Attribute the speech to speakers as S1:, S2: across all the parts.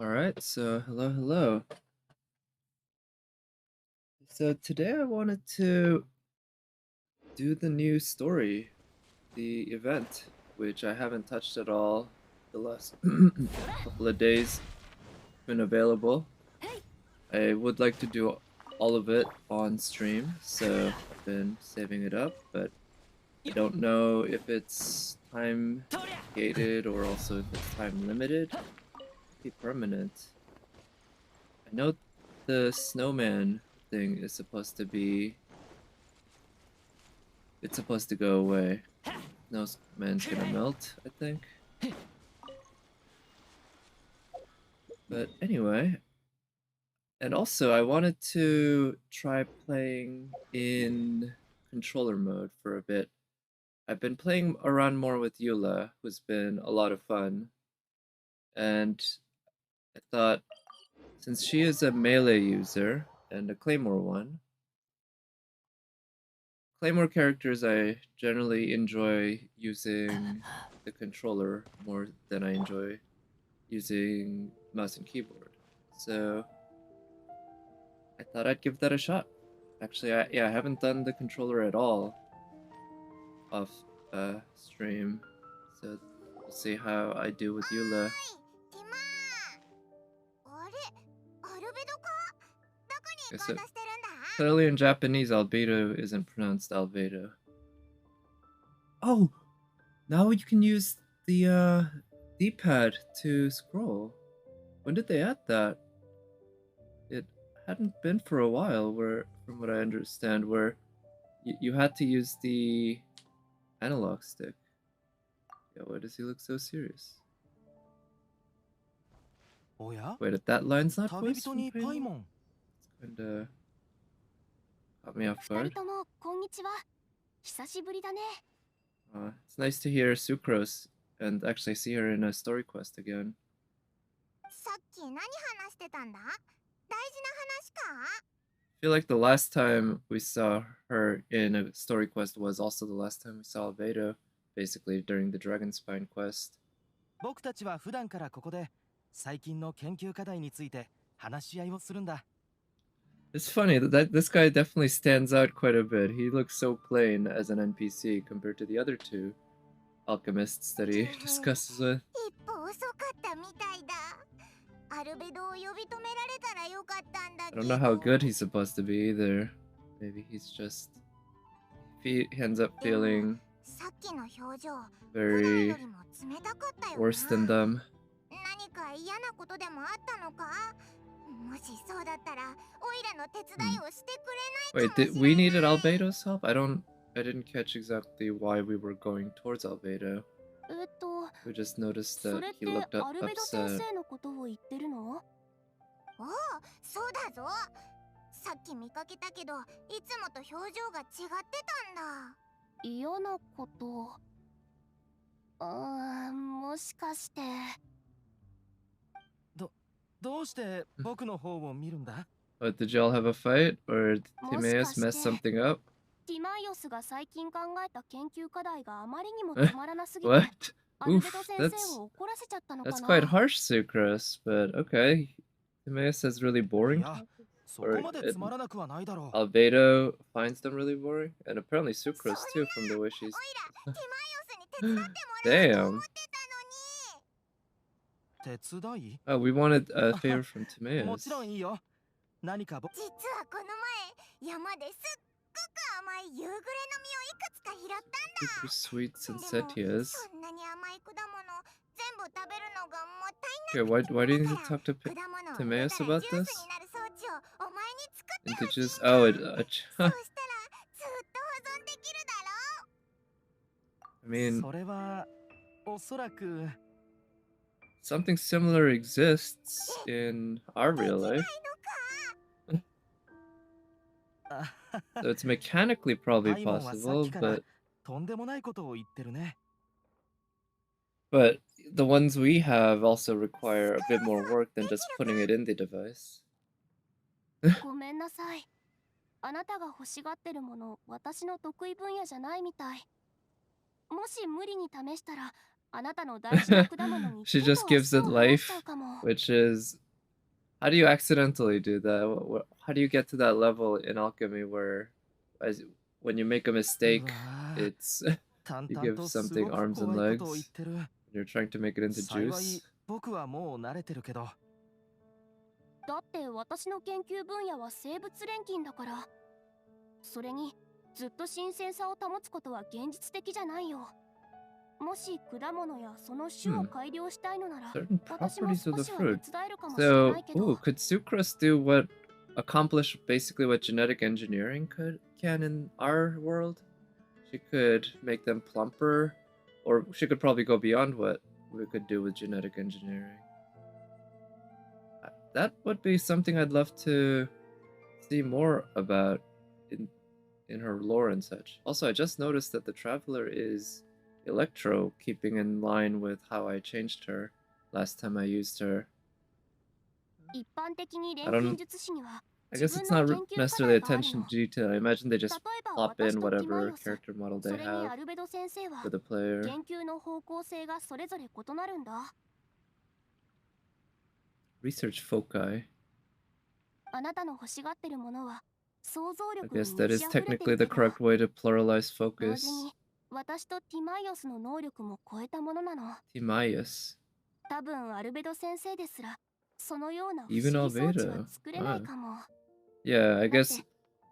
S1: All right, so hello. So today I wanted to do the new story, the event, which I haven't touched at all the last couple of days been available. I would like to do all of it on stream, so I've been saving it up, but I don't know if it's time gated or also if it's time limited. Be permanent. I know the snowman thing is supposed to be it's supposed to go away. No man's gonna melt, I think. But anyway, and also I wanted to try playing in controller mode for a bit. I've been playing around more with Eula, who's been a lot of fun. And I thought, since she is a melee user and a Claymore one, Claymore characters I generally enjoy using the controller more than I enjoy using mouse and keyboard. So I thought I'd give that a shot. Actually, I haven't done the controller at all off stream, so we'll see how I do with Eula. Okay, so clearly in Japanese, albedo isn't pronounced albedo. Oh, now you can use the D-pad to scroll. When did they add that? It hadn't been for a while, where, from what I understand, where you had to use the analog stick. Yeah, why does he look so serious? Wait, if that line's not voiced from Paimon? It's kinda caught me off guard. It's nice to hear Sucrose and actually see her in a story quest again. I feel like the last time we saw her in a story quest was also the last time we saw Albedo, basically during the Dragonspine quest. It's funny that this guy definitely stands out quite a bit. He looks so plain as an NPC compared to the other two alchemists that he discusses with. I don't know how good he's supposed to be either. Maybe he's just... he ends up feeling very worse than them. Wait, did we needed Albedo's help? I didn't catch exactly why we were going towards Albedo. We just noticed that he looked upset. What, did y'all have a fight? Or did Timaeus mess something up? What? Oof, that's quite harsh, Sucrose, but okay. Timaeus has really boring or Albedo finds them really boring, and apparently Sucrose too, from the way she's... Damn. Oh, we wanted a favor from Timaeus. Super sweet Sensetias. Okay, why do you need to talk to Timaeus about this? And to just... oh, I mean... something similar exists in our real life. So it's mechanically probably possible, but the ones we have also require a bit more work than just putting it in the device. She just gives it life, which is how do you accidentally do that? How do you get to that level in alchemy where, as when you make a
S2: う
S1: mistake,
S2: わ
S1: it's
S2: ぁ、淡
S1: you
S2: 々
S1: give
S2: とす
S1: something
S2: ごく
S1: arms and
S2: 怖いことを言っ
S1: legs.
S2: てる。
S1: You're trying to make it into
S2: 幸
S1: juice.
S2: い僕はもう慣れてるけど。
S3: だって私の研究分野は生物錬金だから。それにずっと新鮮さを保つことは現実的じゃないよ。もし果物やその種を改良したいのなら、
S1: Certain
S3: 私も
S1: properties of
S3: 少
S1: the
S3: しは手
S1: fruit.
S3: 伝えるかもしれ
S1: So,
S3: ないけど。
S1: ooh, could sucrose do what accomplish basically what genetic engineering can in our world? She could make them plumper, or she could probably go beyond what we could do with genetic engineering. That would be something I'd love to see more about in her lore and such. Also, I just noticed that the Traveler is Electro, keeping in line with how I changed her last time I used her.
S3: 一般的に
S1: I
S3: 錬金
S1: don't.
S3: 術師には
S1: I
S3: 自
S1: guess it's
S3: 分の
S1: not
S3: 研究課
S1: necessarily
S3: 題がある
S1: attention
S3: の。
S1: to detail. I imagine they
S3: 例
S1: just
S3: えば
S1: plop
S3: 私
S1: in
S3: とティマイ
S1: whatever
S3: オス、
S1: character model
S3: そ
S1: they
S3: れに
S1: have
S3: アルベド先生
S1: for
S3: は
S1: the player.
S3: 研究の方向性がそれぞれ異なるんだ。
S1: Research foci.
S3: あなたの欲しがってるものは想像
S1: I
S3: 力に
S1: guess
S3: 満
S1: that
S3: ち
S1: is
S3: 溢れて
S1: technically
S3: る
S1: the
S3: けど、
S1: correct way to pluralize
S3: 同
S1: focus.
S3: 時に私とティマイオスの能力も超えたものなの。
S1: Timaeus.
S3: 多分アルベド先生ですらそのような不
S1: Even
S3: 思議装置は
S1: Albedo.
S3: 作れない
S1: Wow.
S3: かも。
S1: Yeah, I
S3: だって
S1: guess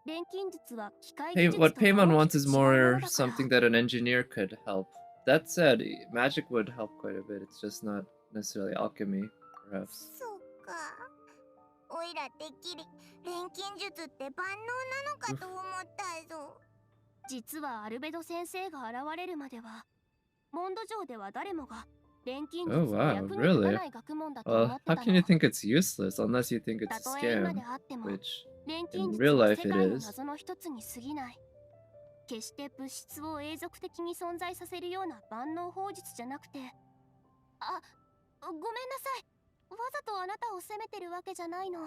S3: 錬金術は機械技術
S1: what
S3: とは
S1: Paimon
S3: 大
S1: wants
S3: きく
S1: is
S3: 違うもの
S1: more
S3: だから。
S1: something that an engineer could help. That said, magic would help quite a bit. It's just not necessarily alchemy, perhaps.
S4: そっか。おいらてっきり錬金術って万能なのかと思ったぞ。
S3: 実はアルベド先生が現れるまではモンド上では誰もが錬金
S1: Oh
S3: 術は
S1: wow,
S3: 役に立た
S1: really?
S3: ない学問だと思
S1: Well,
S3: って
S1: how
S3: た
S1: can you
S3: の。
S1: think it's useless unless you think it's
S3: た
S1: a
S3: とえ今
S1: scam?
S3: であっても
S1: Which
S3: 錬金
S1: in
S3: 術
S1: real
S3: は
S1: life
S3: 世
S1: it
S3: 界の
S1: is.
S3: 謎の一つに過ぎない。決して物質を永続的に存在させるような万能法術じゃなくて。あ、ごめんなさい。わざとあなたを責めてるわけじゃないの。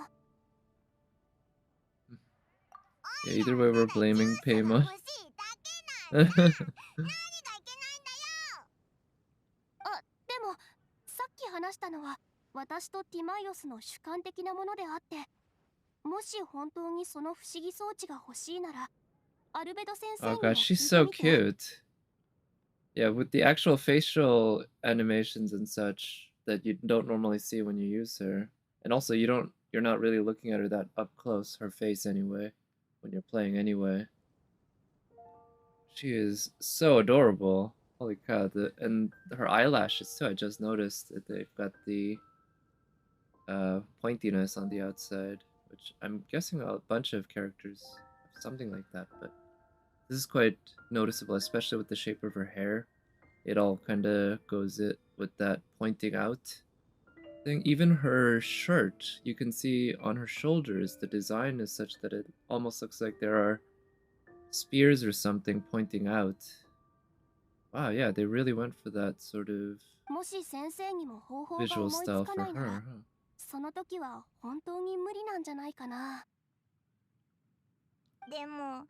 S1: Yeah, either way, we're blaming
S4: 欲
S1: Paimon.
S4: しいだけなんだ。何がいけないんだよ。
S3: あ、でもさっき話したのは私とティマイオスの主観的なものであって、もし本当にその不思議装置が欲しいならアルベド先生
S1: Oh
S3: にも
S1: gosh,
S3: 聞
S1: she's
S3: いて
S1: so
S3: みて。
S1: cute. Yeah, with the actual facial animations and such that you don't normally see when you use her. And also you're not really looking at her that up close, her face anyway, when you're playing anyway. She is so adorable. Holy cow, and her eyelashes too, I just noticed that they've got the pointiness on the outside, which I'm guessing a bunch of characters have something like that, but this is quite noticeable, especially with the shape of her hair. It all kind of goes it with that pointing out thing. Even her shirt, you can see on her shoulders, the design is such that it almost looks like there are spears or something pointing out. Wow, yeah, they really went for that sort of
S3: もし先生にも方法が
S1: visual
S3: 思い
S1: style
S3: つか
S1: for
S3: ないなら
S1: her, huh?
S3: その時は本当に無理なんじゃないかな。
S4: でも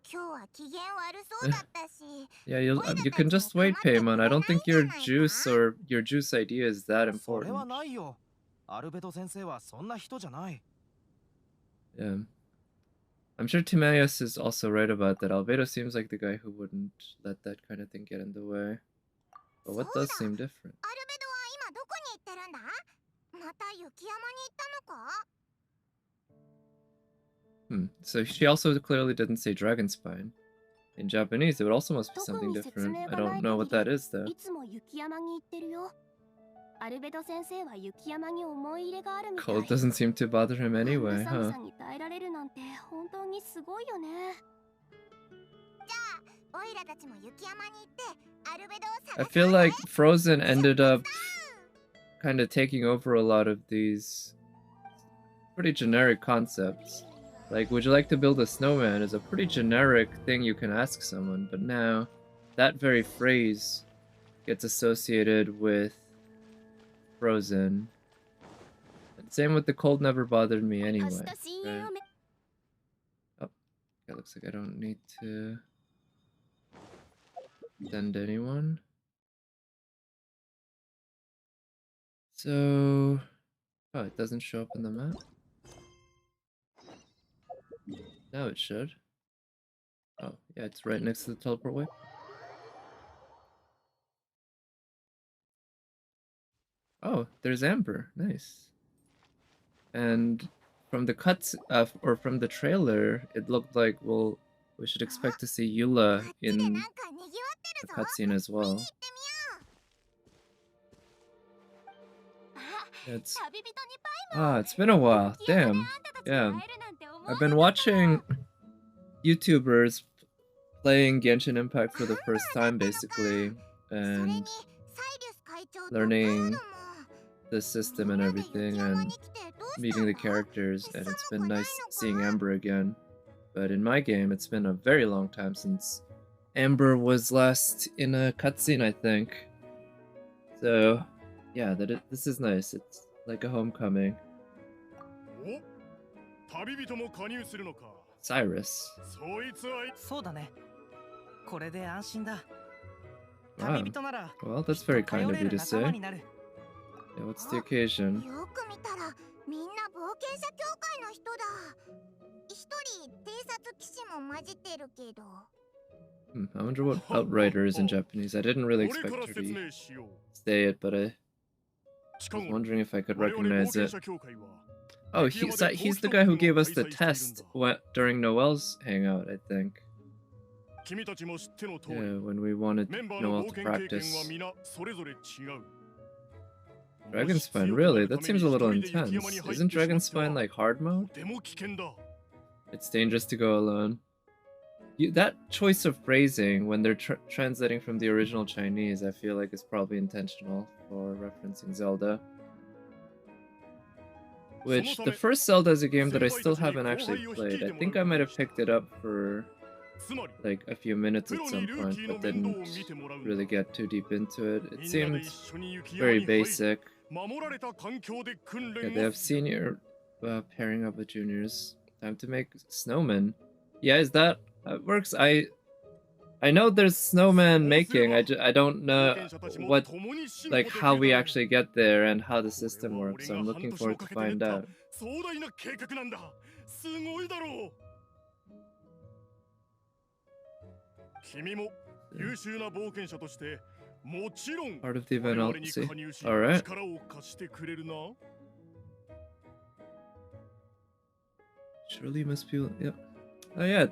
S4: 今日は機嫌悪そうだったし。
S1: Yeah, you can just wait, Paimon. I don't think your juice or your juice idea is that
S2: それは
S1: important.
S2: ないよ。アルベド先生はそんな人じゃない。
S1: Yeah. I'm sure Timaeus is also right about that. Albedo seems like the guy who wouldn't let that kind of thing get in the way. But what does seem different?
S4: アルベドは今どこに行ってるんだ。また雪山に行ったのか。
S1: So she also clearly didn't say Dragonspine. In Japanese, it also must be
S3: 特
S1: something
S3: に説
S1: different.
S3: 明
S1: I
S3: がな
S1: don't
S3: い
S1: know what
S3: 限
S1: that
S3: り
S1: is, though.
S3: いつも雪山に行ってるよ。アルベド先生は雪山に思い入れがあるみたい。
S1: Cold doesn't seem to bother him
S3: あん
S1: anyway,
S3: な寒
S1: huh?
S3: さに耐えられるなんて本当にすごいよね。
S4: じゃあオイラたちも雪山に行ってアルベドを
S1: I
S4: 探そう
S1: feel
S4: ぜ。
S1: like Frozen ended up kind of taking over a lot of these pretty generic concepts. Like, would you like to build a snowman is a pretty generic thing you can ask someone, but now that very phrase gets associated with Frozen. And same with the cold never bothered me
S3: 明
S1: anyway.
S3: 日深淵
S1: Right?
S3: をめ
S1: Oh, it looks like I don't need to send anyone. So, oh, it doesn't show up in the map. Now it should. Oh, yeah, it's right next to the teleport way. Oh, there's Amber. Nice. And from the cuts, or from the trailer, it looked like, well, we should expect to see Eula
S4: こっちで
S1: in
S4: なんか賑わってる
S1: the
S4: ぞ。
S1: cutscene as
S4: 見に
S1: well.
S4: 行ってみよう。
S1: It's
S3: 旅人にパイ
S1: it's been a while.
S3: 雪山で
S1: Damn.
S3: あんたたちに
S1: Yeah.
S3: 会えるなんて思わ
S1: I've
S3: な
S1: been
S3: かったわ
S1: watching YouTubers playing Genshin Impact for the first time, basically,
S4: それに
S1: and
S4: サイリュス会長と
S1: learning
S4: パウロも
S1: the system and
S4: みんなで
S1: everything,
S4: 雪山
S1: and
S4: に来てどうした
S1: meeting the
S4: の？
S1: characters, and it's been
S4: Someone
S1: nice
S4: I know
S1: seeing
S4: got-
S1: Amber again. But in my game, it's been a very long time since Amber was last in a cutscene, I think. So, yeah, this is nice. It's like a homecoming.
S5: お、旅人も加入するのか。
S1: Cyrus.
S5: そいつは
S2: そうだね。これで安心だ。
S1: Wow.
S2: 旅人なら
S1: Well, that's very
S2: 頼
S1: kind
S2: れ
S1: of you
S2: る
S1: to
S2: 仲間
S1: say.
S2: になる。
S1: Yeah, what's the occasion?
S4: よく見たらみんな冒険者協会の人だ。一人偵察騎士も混じってるけど。
S1: I wonder what outrider is in Japanese. I didn't really
S5: これ
S1: expect
S5: から
S1: her
S5: 説
S1: to
S5: 明しよう。
S1: say it, but I
S5: 近
S1: was
S5: 頃
S1: wondering if I could
S5: 我々冒
S1: recognize
S5: 険
S1: it.
S5: 者協会は
S1: Oh, he's the guy who gave us the test during Noel's hangout, I think.
S5: 君たちも知っての通り、
S1: Yeah, when we wanted
S5: メンバーの
S1: Noel
S5: 冒
S1: to
S5: 険経験は
S1: practice.
S5: 皆それぞれ違う。
S1: Dragonspine, really? That seems a little intense. Isn't Dragonspine like hard mode?
S5: とても危険だ。
S1: It's dangerous to go alone. That choice of phrasing when they're translating from the original Chinese, I feel like is probably intentional for referencing Zelda. Which, the first Zelda is a game that I still haven't actually played. I think I might have picked it up for
S5: つまり、
S1: like a few minutes
S5: プ
S1: at
S5: ロ
S1: some
S5: にルー
S1: point,
S5: キーの
S1: but
S5: 面倒を
S1: didn't
S5: 見てもらうんだ。
S1: really get too deep into it. It
S5: みんなで
S1: seemed
S5: 一緒に雪山
S1: very
S5: に入り、
S1: basic.
S5: 守られた環境で訓
S1: Yeah,
S5: 練
S1: they
S5: を
S1: have senior pairing up with juniors. Time to make snowmen. Yeah, is that how it works? I know there's snowman making. I don't know
S5: 冒険者たちも
S1: what
S5: 共に進歩
S1: like
S5: できる
S1: how we
S5: だろう。
S1: actually get there and how the system works. So I'm looking forward to find out.
S5: 壮大な計画なんだ。すごいだろう。君も優秀な冒険者としてもちろん
S1: Part of the
S5: 我
S1: event,
S5: 々
S1: I'll
S5: に
S1: see.
S5: 加入し
S1: Alright.
S5: 力を貸してくれるな。
S1: Surely you must be. Yep. Oh yeah.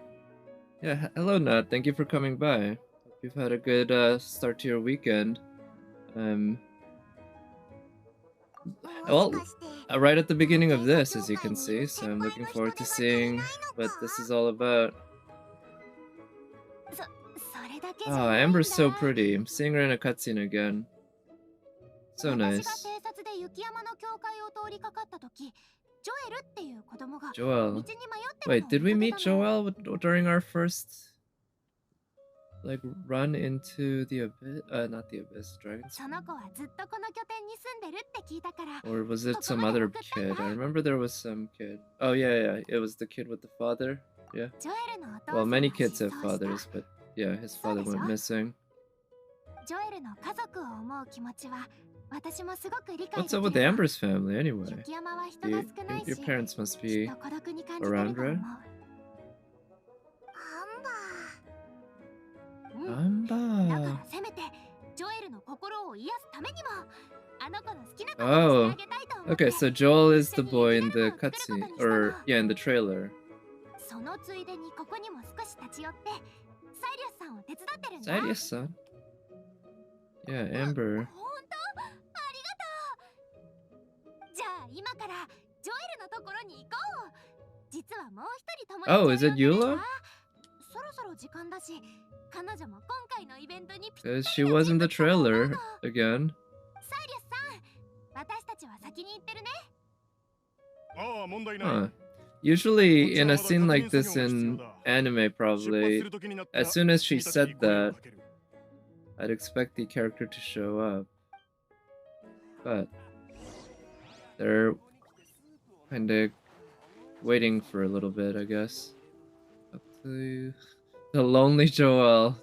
S1: Yeah. Hello, Nat. Thank you for coming by. Hope you've had a good start to your weekend. Well,
S4: もしかして
S1: right at the beginning of this, as you can see, so I'm looking forward to seeing what this is all about.
S3: それだけじゃ
S1: Oh,
S3: ないんだ
S1: Amber's so pretty. I'm seeing her in a cutscene again. So
S3: 私
S1: nice.
S3: が偵察で雪山の教会を通りかかった時、ジョエルっていう子供が道
S1: Joel.
S3: に迷ってるの
S1: Wait,
S3: を
S1: did we
S3: 見
S1: meet
S3: かけたの。
S1: Joel during our first like run into the abyss? Not the abyss, Dragonspine.
S3: その子はずっとこの拠点に住んでるって聞いたから、
S1: Or was it some other kid? I remember there was some kid. Oh yeah, it was the kid with the father.
S3: ジョエルのお父さん
S1: Well,
S3: は
S1: many
S3: 失踪
S1: kids
S3: し
S1: have
S3: た。
S1: fathers, but yeah, his father went missing.
S3: ジョエルの家族を思う気持ちは私もすごく理解で
S1: What's
S3: きる
S1: up with
S3: わ。
S1: Amber's family anyway?
S3: 雪山は人が少ないし、
S1: Your parents must
S3: き
S1: be
S3: っと孤独に感じてる
S1: around,
S3: と思う。
S1: right?
S4: アンバー。
S3: だか
S1: Amba.
S3: らせめてジョエルの心を癒すためにもあの子の好きなことをしてあげたいと思って。
S1: Okay, so Joel is the boy in the cutscene, or yeah, in the trailer.
S3: そのついでにここにも少し立ち寄ってサイリアスさんを手伝ってるんだ。
S1: Sarius-san. Yeah, Amber.
S3: 本当ありがとう。じゃあ今からジョエルのところに行こう。実はもう一人友達
S1: Oh, is it
S3: を呼んでるんだ。
S1: Eula?
S3: そろそろ時間だし彼女も今回のイベントにぴった
S1: Because
S3: り
S1: she
S3: の
S1: was in the
S3: 人物だと思う
S1: trailer
S3: の。
S1: again.
S3: サイリアスさん、私たちは先に行ってるね。
S5: ああ、問題ない。
S1: Huh. Usually, in a scene like this in anime, probably, as soon as she said that, I'd expect the character to show up. But they're kind of waiting for a little bit, I guess. Up to the lonely Joel.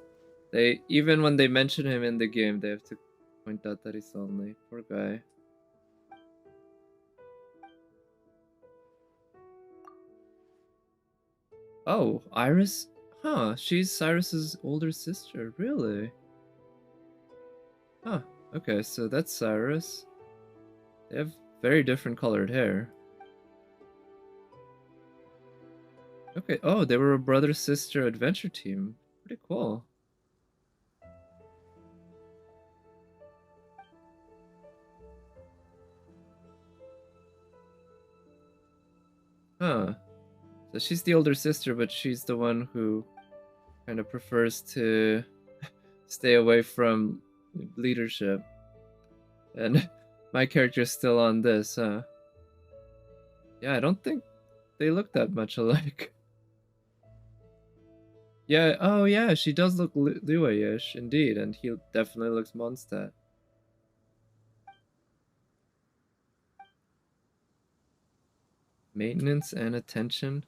S1: Even when they mention him in the game, they have to point out that he's lonely. Poor guy. Oh, Iris? Huh, she's Cyrus's older sister. Really? Huh. Okay, so that's Cyrus. They have very different colored hair. Okay, oh, they were a brother-sister adventure team. Pretty cool. Huh. So she's the older sister, but she's the one who kind of prefers to stay away from leadership. And my character's still on this, huh? Yeah, I don't think they look that much alike. Yeah, oh yeah, she does look Liyue-ish, indeed, and he definitely looks Mondstadt. Maintenance and attention.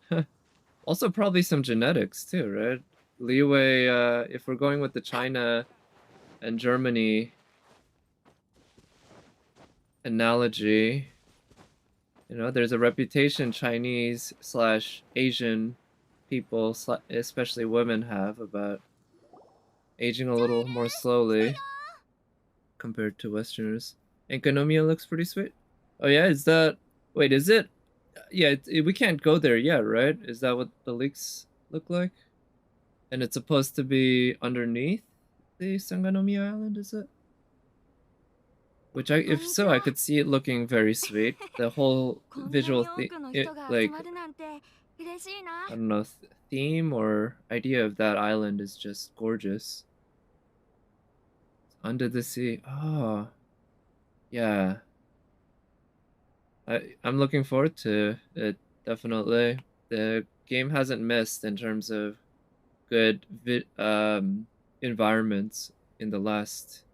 S1: Also probably some genetics too, right? Liyue, if we're going with the China and Germany analogy, you know, there's a reputation Chinese / Asian people, especially women, have about aging a little more slowly compared to Westerners. And Konomiya looks pretty sweet. Oh yeah, is that... Wait, is it... Yeah, we can't go there yet, right? Is that what the leaks look like? And it's supposed to be underneath the Sanganomiya Island, is it? Which if so, I could see it looking very sweet. The whole visual like, I don't know, theme or idea of that island is just gorgeous. Under the sea. Oh. Yeah. I'm looking forward to it, definitely. The game hasn't missed in terms of good environments in the last,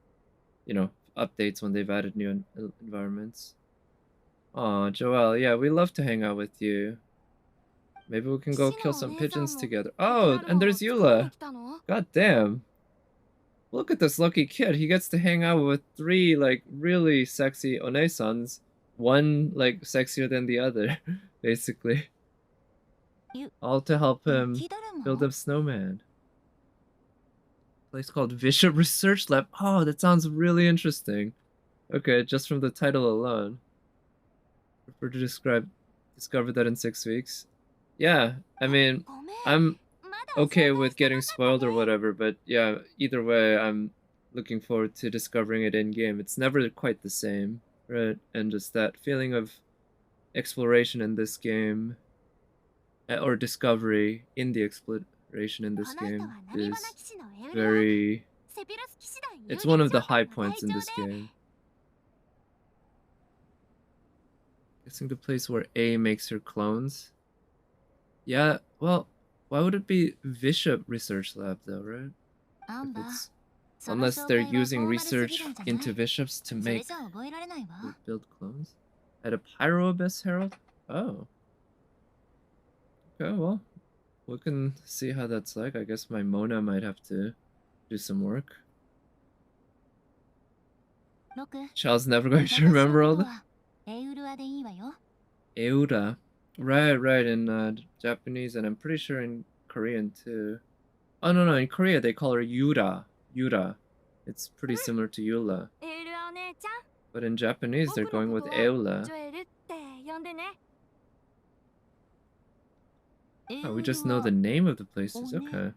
S1: you know, updates when they've added new environments. Aw, Joelle, yeah, we love to hang out with you. Maybe we can go kill some pigeons together. Oh, and there's Eula. God damn. Look at this lucky kid. He gets to hang out with 3, like, really sexy onesans. One, like, sexier than the other, basically. All to help him build a snowman. Place called Bishop Research Lab. Oh, that sounds really interesting. Okay, just from the title alone. Prefer to discover that in 6 weeks. Yeah, I mean, I'm okay with getting spoiled or whatever, but yeah, either way, I'm looking forward to discovering it in-game. It's never quite the same, right? And just that feeling of exploration in this game, or discovery in the exploration in this game, is very... It's one of the high points in this game. Guessing the place where A makes her clones. Yeah, well, why would it be Bishop Research Lab though, right? Unless they're using research into bishops to build clones. At a Pyro Abyss Herald? Oh. Okay, well, we can see how that's like. I guess my Mona might have to do some work. Child's never going to remember all the... Eula. Right, in Japanese, and I'm pretty sure in Korean too. Oh, no, in Korea they call her Yura. It's pretty similar to Eula. But in Japanese they're going with Eula. Oh, we just know the name of the places, okay.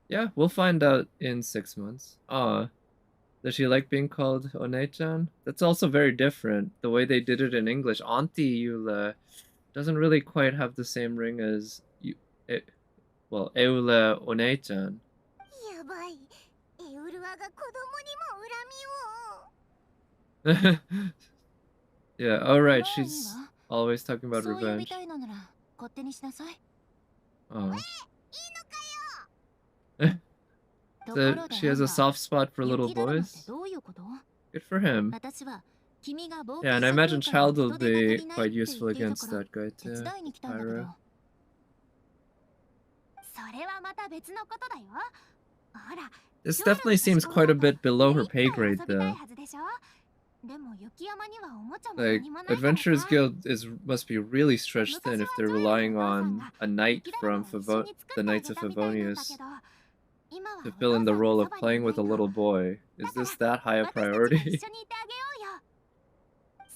S1: Yeah, we'll find out in 6 months. Aw. Does she like being called One-chan? That's also very different. The way they did it in English. Auntie Eula doesn't really quite have the same ring as Eula One-chan. Yeah, alright, she's always talking about revenge. Oh. So she has a soft spot for little boys? Good for him. Yeah, and I imagine Child will be quite useful against that guy too, Pyro. This definitely seems quite a bit below her pay grade though.
S4: でも雪山にはおもちゃも
S1: Like,
S4: 何もないから
S1: Adventurers
S4: さ。
S1: Guild must be really stretched thin if they're relying on a knight
S4: 雪だるま
S1: from
S4: を一緒に作って
S1: The
S4: あ
S1: Knights
S4: げ
S1: of
S4: たみたいなんだ
S1: Favonius
S4: けど、今は
S1: to
S4: お
S1: fill
S4: 父
S1: in
S4: さ
S1: the
S4: ん
S1: role
S4: の
S1: of
S4: そばに
S1: playing
S4: いな
S1: with a
S4: いの。
S1: little boy. Is
S4: だ
S1: this
S4: から
S1: that high a
S4: 私たちが
S1: priority?
S4: 一緒にいてあげようよ。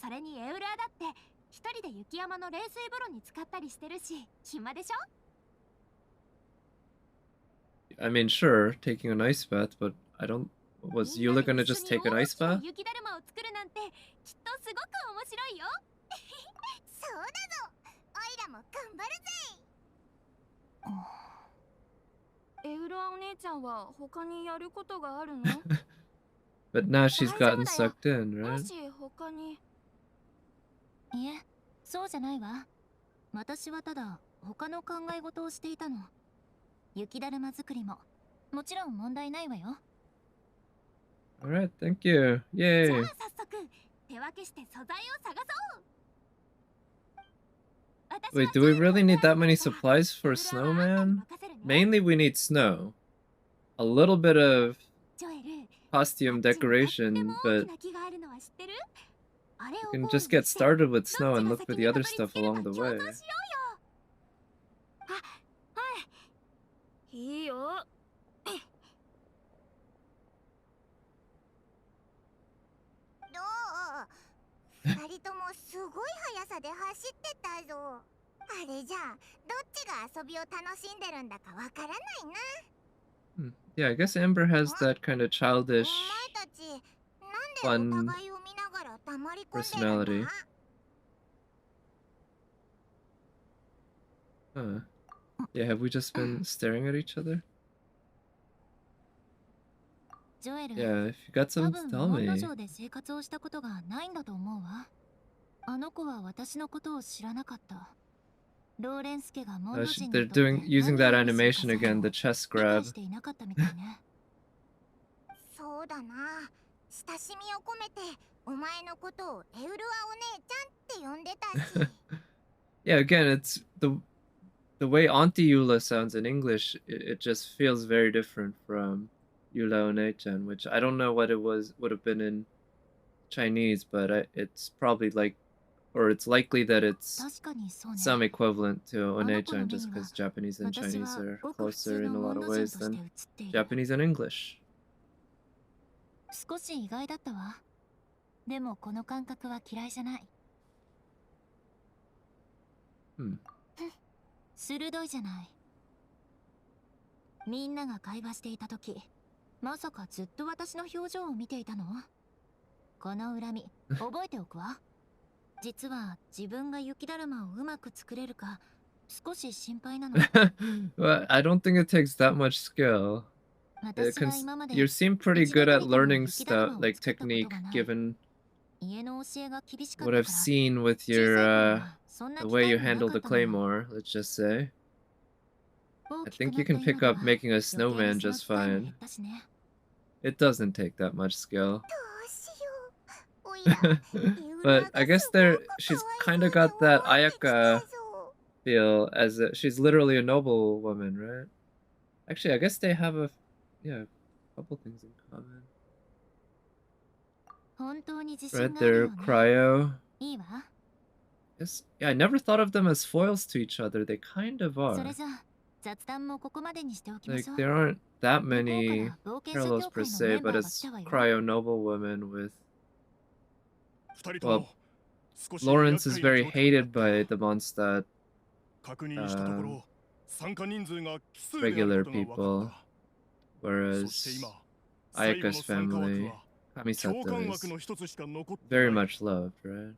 S4: それにエウラだって一人で雪山の冷水風呂に浸かったりしてるし、暇でしょ。
S1: I mean, sure, taking an ice bath, but I don't... Was
S4: みんな
S1: Eula
S4: で
S1: gonna
S4: 一緒
S1: just
S4: に
S1: take an
S4: 大
S1: ice
S4: きな
S1: bath?
S4: 雪だるまを作るなんてきっとすごく面白いよ。そうだぞ。オイラも頑張るぜ。エウラお姉ちゃんは他にやることがあるの？
S1: But now she's
S4: 大丈夫
S1: gotten
S4: だよ。
S1: sucked in,
S4: も
S1: right?
S4: し他に。
S6: いえ、そうじゃないわ。私はただ他の考え事をしていたの。雪だるま作りももちろん問題ないわよ。
S1: Alright, thank you.
S4: じゃあ
S1: Yay.
S4: 早速手分けして素材を探そう。
S1: Wait, do we really need that many supplies for a snowman? Mainly we need snow. A little bit of
S4: ジョエル、
S1: costume decoration, but we can just get started with snow and look for the other stuff along the way.
S4: いいよ。どう？二人ともすごい速さで走ってたぞ。あれじゃあどっちが遊びを楽しんでるんだかわからないな。
S1: Yeah, I guess Amber has that kind of
S4: お
S1: childish
S4: 前たちなんでお
S1: fun
S4: 互いを見ながら黙り込んでるん
S1: personality.
S4: だ？
S1: Huh. Yeah, have we just been staring at each other?
S6: ジョエル、
S1: Yeah, if you got
S6: 多
S1: something
S6: 分
S1: to tell
S6: モンド
S1: me.
S6: 城で生活をしたことがないんだと思うわ。あの子は私のことを知らなかった。ローレンス家がモンド人にと
S1: They're
S6: って
S1: using that
S6: 何を意味す
S1: animation
S6: るかさえ
S1: again,
S6: も
S1: the chest
S6: 理解
S1: grab.
S6: していなかったみたいね。
S4: そうだな。親しみを込めてお前のことをエウルアお姉ちゃんって呼んでたし。
S1: Yeah, again, it's the way Auntie Eula sounds in English, it just feels very different from Eula Onechan, which I don't know what it would have been in Chinese, but it's probably like, or it's likely that it's
S6: 確かにそうね。
S1: some equivalent to
S6: あの子の
S1: Onechan
S6: 目
S1: just
S6: には
S1: because Japanese and
S6: 私
S1: Chinese
S6: は
S1: are
S6: ごく普通
S1: closer in
S6: の
S1: a
S6: モ
S1: lot
S6: ン
S1: of
S6: ド人
S1: ways
S6: として
S1: than
S6: 映っている。
S1: Japanese and English.
S6: 少し意外だったわ。でもこの感覚は嫌いじゃない。鋭いじゃない。みんなが会話していた時、まさかずっと私の表情を見ていたの？この恨み、覚えておくわ。実は自分が雪だるまをうまく作れるか少し心配なの。
S1: Well, I don't think it takes that much skill.
S6: 私は今まで
S1: You seem pretty
S6: 一度
S1: good
S6: た
S1: at
S6: りとも
S1: learning
S6: 雪だるま
S1: stuff,
S6: を
S1: like
S6: 作ったこと
S1: technique,
S6: がない。
S1: given
S6: 家の教えが厳しかっ
S1: what
S6: た
S1: I've
S6: から。
S1: seen with
S6: 小さい
S1: your
S6: 頃はそんな
S1: the
S6: 機
S1: way
S6: 会
S1: you
S6: もな
S1: handle
S6: かっ
S1: the
S6: たのよ。
S1: claymore, let's just say.
S6: 大
S1: I
S6: きく
S1: think
S6: な
S1: you
S6: った
S1: can
S6: 今
S1: pick
S6: では
S1: up making a
S6: 余計に
S1: snowman
S6: その
S1: just
S6: 機会も減
S1: fine.
S6: ったしね。
S1: It doesn't take that much skill.
S4: どうしよう。おいら、エウラ
S1: But
S4: が
S1: I guess
S4: すご
S1: there
S4: く
S1: she's
S4: かわい
S1: kind
S4: そう
S1: of
S4: に
S1: got that
S4: 思えてきた
S1: Ayaka
S4: ぞ。
S1: feel as she's literally a noble woman, right? Actually, I guess they have a couple things in common.
S6: 本当に自
S1: Right,
S6: 信がある
S1: they're
S6: よね。
S1: cryo.
S6: いいわ。
S1: Yes, yeah, I never thought of them as foils to each other. They kind of
S6: そ
S1: are.
S6: れじゃあ雑談もここまでにしておきま
S1: Like
S6: しょう。
S1: there aren't that
S6: 向こうから
S1: many
S6: 冒険者
S1: parallels
S6: 協
S1: per
S6: 会の
S1: se,
S6: メンバ
S1: but
S6: ーが来
S1: it's
S6: たわよ。
S1: cryo noble women with
S5: 二人と
S1: well,
S5: も少し
S1: Lawrence is
S5: 厄介な
S1: very
S5: 状況にな
S1: hated
S5: った。
S1: by the Mondstadt
S5: 確認したところ、参加人数が奇数であ
S1: regular
S5: ることが分か
S1: people,
S5: った。そして
S1: whereas
S5: 今、最後の
S1: Ayaka's
S5: 参加枠
S1: family,
S5: は共
S1: Kamisato
S5: 感
S1: is
S5: 枠の一つしか残って
S1: very
S5: ない。
S1: much loved, right?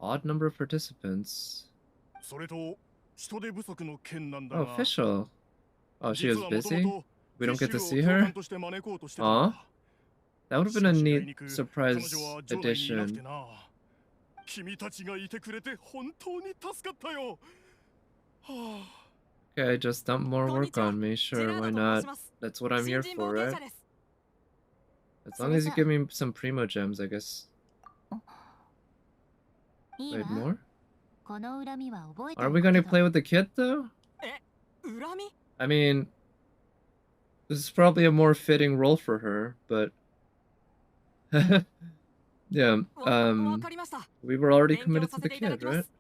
S1: Odd number of participants.
S5: それと人手不足の件なんだ
S1: Oh,
S5: が、
S1: official. Oh, she
S5: 実
S1: was
S5: はもと
S1: busy?
S5: もと
S1: We don't
S5: フィ
S1: get
S5: ッ
S1: to
S5: シュ
S1: see
S5: を教
S1: her?
S5: 官として招こうとしてたん
S1: Aw,
S5: だ。
S1: that would have
S5: し
S1: been a
S5: かしあい
S1: neat
S5: にく彼
S1: surprise
S5: 女は場内にいなくて
S1: addition.
S5: な。君たちがいてくれて本当に助かったよ。はあ
S1: Okay, just dump more
S7: こんに
S1: work
S7: ちは。
S1: on me,
S7: ジェ
S1: sure,
S7: ラー
S1: why
S7: ドと申
S1: not?
S7: します。
S1: That's what I'm
S7: 新
S1: here
S7: 人
S1: for,
S7: 冒険
S1: right?
S7: 者です。
S1: As long as you give me some primo gems, I guess.
S6: いい
S1: Wait,
S6: わ。
S1: more?
S6: この恨みは覚えて
S1: Are
S6: お
S1: we
S6: くけ
S1: gonna
S6: ど。
S1: play with the kid, though?
S7: 恨み？
S1: I mean, this is probably a more fitting role for her, but Yeah,
S2: わかりました。
S1: we were already
S2: 勉強
S1: committed
S2: さ
S1: to
S2: せ
S1: the
S2: ていただ
S1: kid,
S2: きま
S1: right?
S2: す。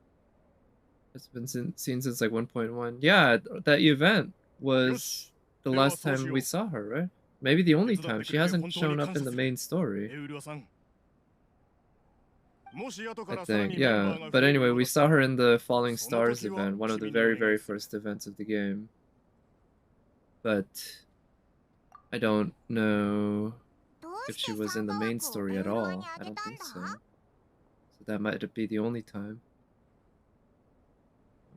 S1: It's been seen since like 1.1. Yeah, that event was the
S5: では
S1: last
S5: そうし
S1: time
S5: よ
S1: we
S5: う。
S1: saw her, right? Maybe the
S5: 手
S1: only
S5: 伝っ
S1: time.
S5: てく
S1: She
S5: れて
S1: hasn't
S5: 本当に
S1: shown up
S5: 感
S1: in
S5: 謝
S1: the
S5: する。
S1: main story,
S5: エウルアさん。もし後か
S1: I
S5: らさら
S1: think.
S5: にメンバ
S1: Yeah,
S5: ーが
S1: but
S5: 増える
S1: anyway,
S5: よう
S1: we
S5: だった
S1: saw her
S5: ら
S1: in the Falling
S5: その
S1: Stars
S5: 時は
S1: event, one of the
S5: 君にお
S1: very,
S5: 願い
S1: very
S5: する。
S1: first events of the game. But I don't know
S4: どう
S1: if
S4: して
S1: she was
S4: サ
S1: in
S4: ン
S1: the
S4: バー
S1: main
S4: クを
S1: story
S4: エ
S1: at
S4: ウルア
S1: all.
S4: にあ
S1: I
S4: げ
S1: don't
S4: たん
S1: think
S4: だ
S1: so. So that might be the only time.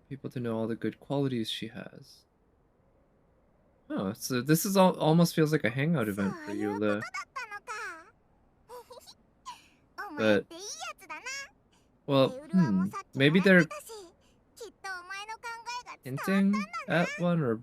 S1: People to know all the good qualities she has. Oh, so this is almost feels like a hangout
S4: そ
S1: event
S4: う
S1: for
S4: いうことだ
S1: Eula.
S4: ったのか。お前
S1: But
S4: っていいやつだな。
S1: well,
S4: エウルアもさっき
S1: maybe
S4: 笑
S1: they're
S4: ってたし、きっとお前の考えが伝わった
S1: hinting
S4: んだ
S1: at one, or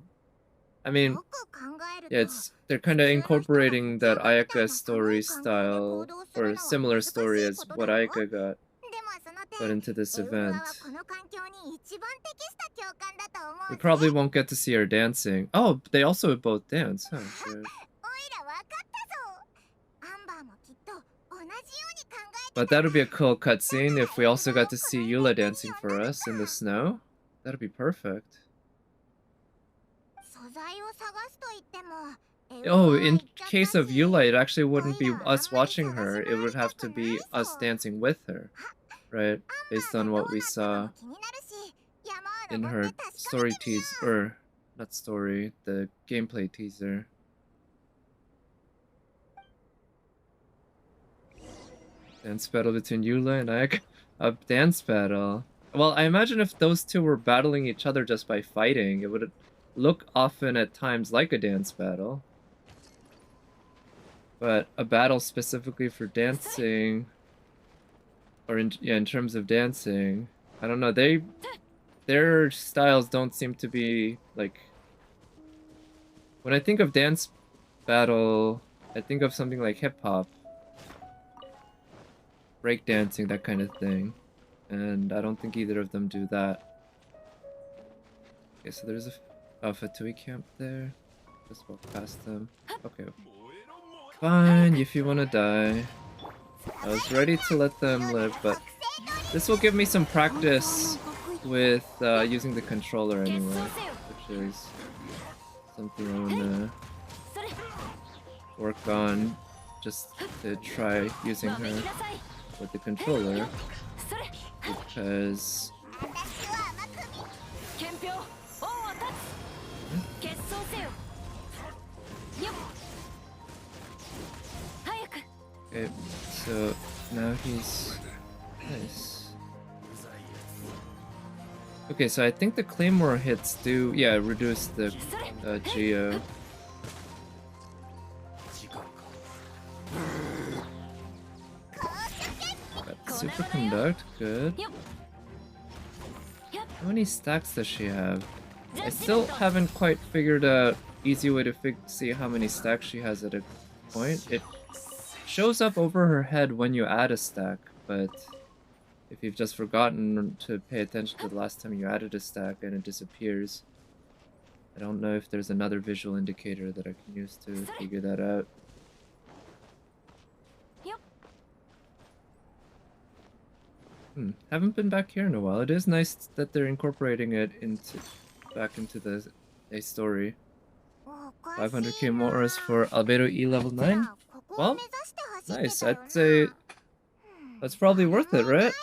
S1: I
S4: な。
S1: mean,
S4: よく考える
S1: yeah,
S4: と、
S1: it's they're kind of
S4: 普通の人が
S1: incorporating
S4: 普通
S1: that
S4: みたい
S1: Ayaka's
S4: な寒
S1: story
S4: い環境で行
S1: style
S4: 動す
S1: or
S4: る
S1: a
S4: のは
S1: similar
S4: 難し
S1: story
S4: い
S1: as
S4: こと
S1: what
S4: だろ。
S1: Ayaka got
S4: でもその
S1: put
S4: 点、
S1: into this
S4: エウルア
S1: event.
S4: はこの環境に一番適した教官だと思
S1: We
S4: うぜ。
S1: probably won't get to see her dancing. Oh, they also both dance, huh? Right.
S4: おいらわかったぞ。アンバーもきっと同じように考えて
S1: But
S4: た
S1: that
S4: ん
S1: would be a
S4: だ。
S1: cool cutscene if we also got to see Eula dancing for us in the snow. That'd be perfect.
S4: 素材を探すと言っても、エウルア
S1: Oh,
S4: は
S1: in
S4: 行っちゃった
S1: case of
S4: し。
S1: Eula, it actually wouldn't be
S4: おいらあん
S1: us
S4: まり
S1: watching
S4: 探
S1: her.
S4: し
S1: It
S4: 回
S1: would
S4: りた
S1: have
S4: く
S1: to
S4: ない
S1: be
S4: ぞ。
S1: us dancing with her, right?
S4: アン
S1: Based
S4: バー
S1: on
S4: がどう
S1: what
S4: な
S1: we
S4: ったか
S1: saw
S4: も気になるし、山を
S1: in
S4: 登っ
S1: her
S4: て確かめ
S1: story
S4: てみよ
S1: teaser,
S4: う。
S1: or not story, the gameplay teaser. Dance battle between Eula and Ayaka. A dance battle. Well, I imagine if those two were battling each other just by fighting, it would look often at times like a dance battle. But a battle specifically for dancing, or in terms of dancing, I don't know. Their styles don't seem to be like. When I think of dance battle, I think of something like hip hop, breakdancing, that kind of thing, and I don't think either of them do that. Okay, so there's a Fatui camp there. Just walk past them. Okay. Fine, if you wanna die. I was ready to let them live, but this will give me some practice with using the controller anyway, which is something I wanna work on just to try using her with the controller, because
S4: 私は甘く見
S3: 憲兵王を立つ決闘せよよっ早く
S1: okay, so now he's nice. Okay, so I think the claymore hits do reduce the geo.
S5: 時間か。
S1: Got superconduct, good.
S3: よっ
S1: How many stacks does she have? I still haven't quite figured out easy way to see how many stacks she has at a point. It shows up over her head when you add a stack, but if you've just forgotten to pay attention to the last time you added a stack and it disappears, I don't know if there's another visual indicator that I can use to figure that out. Haven't been back here in a while. It is nice that they're incorporating it back into the a story.
S4: おかしいな。
S1: 500k more is for Albedo E level 9?
S4: じゃあここを
S1: Well,
S4: 目指して走って
S1: nice.
S4: たよ
S1: I'd
S4: な。
S1: say that's probably worth it,
S4: なんもない
S1: right?
S4: ぞ。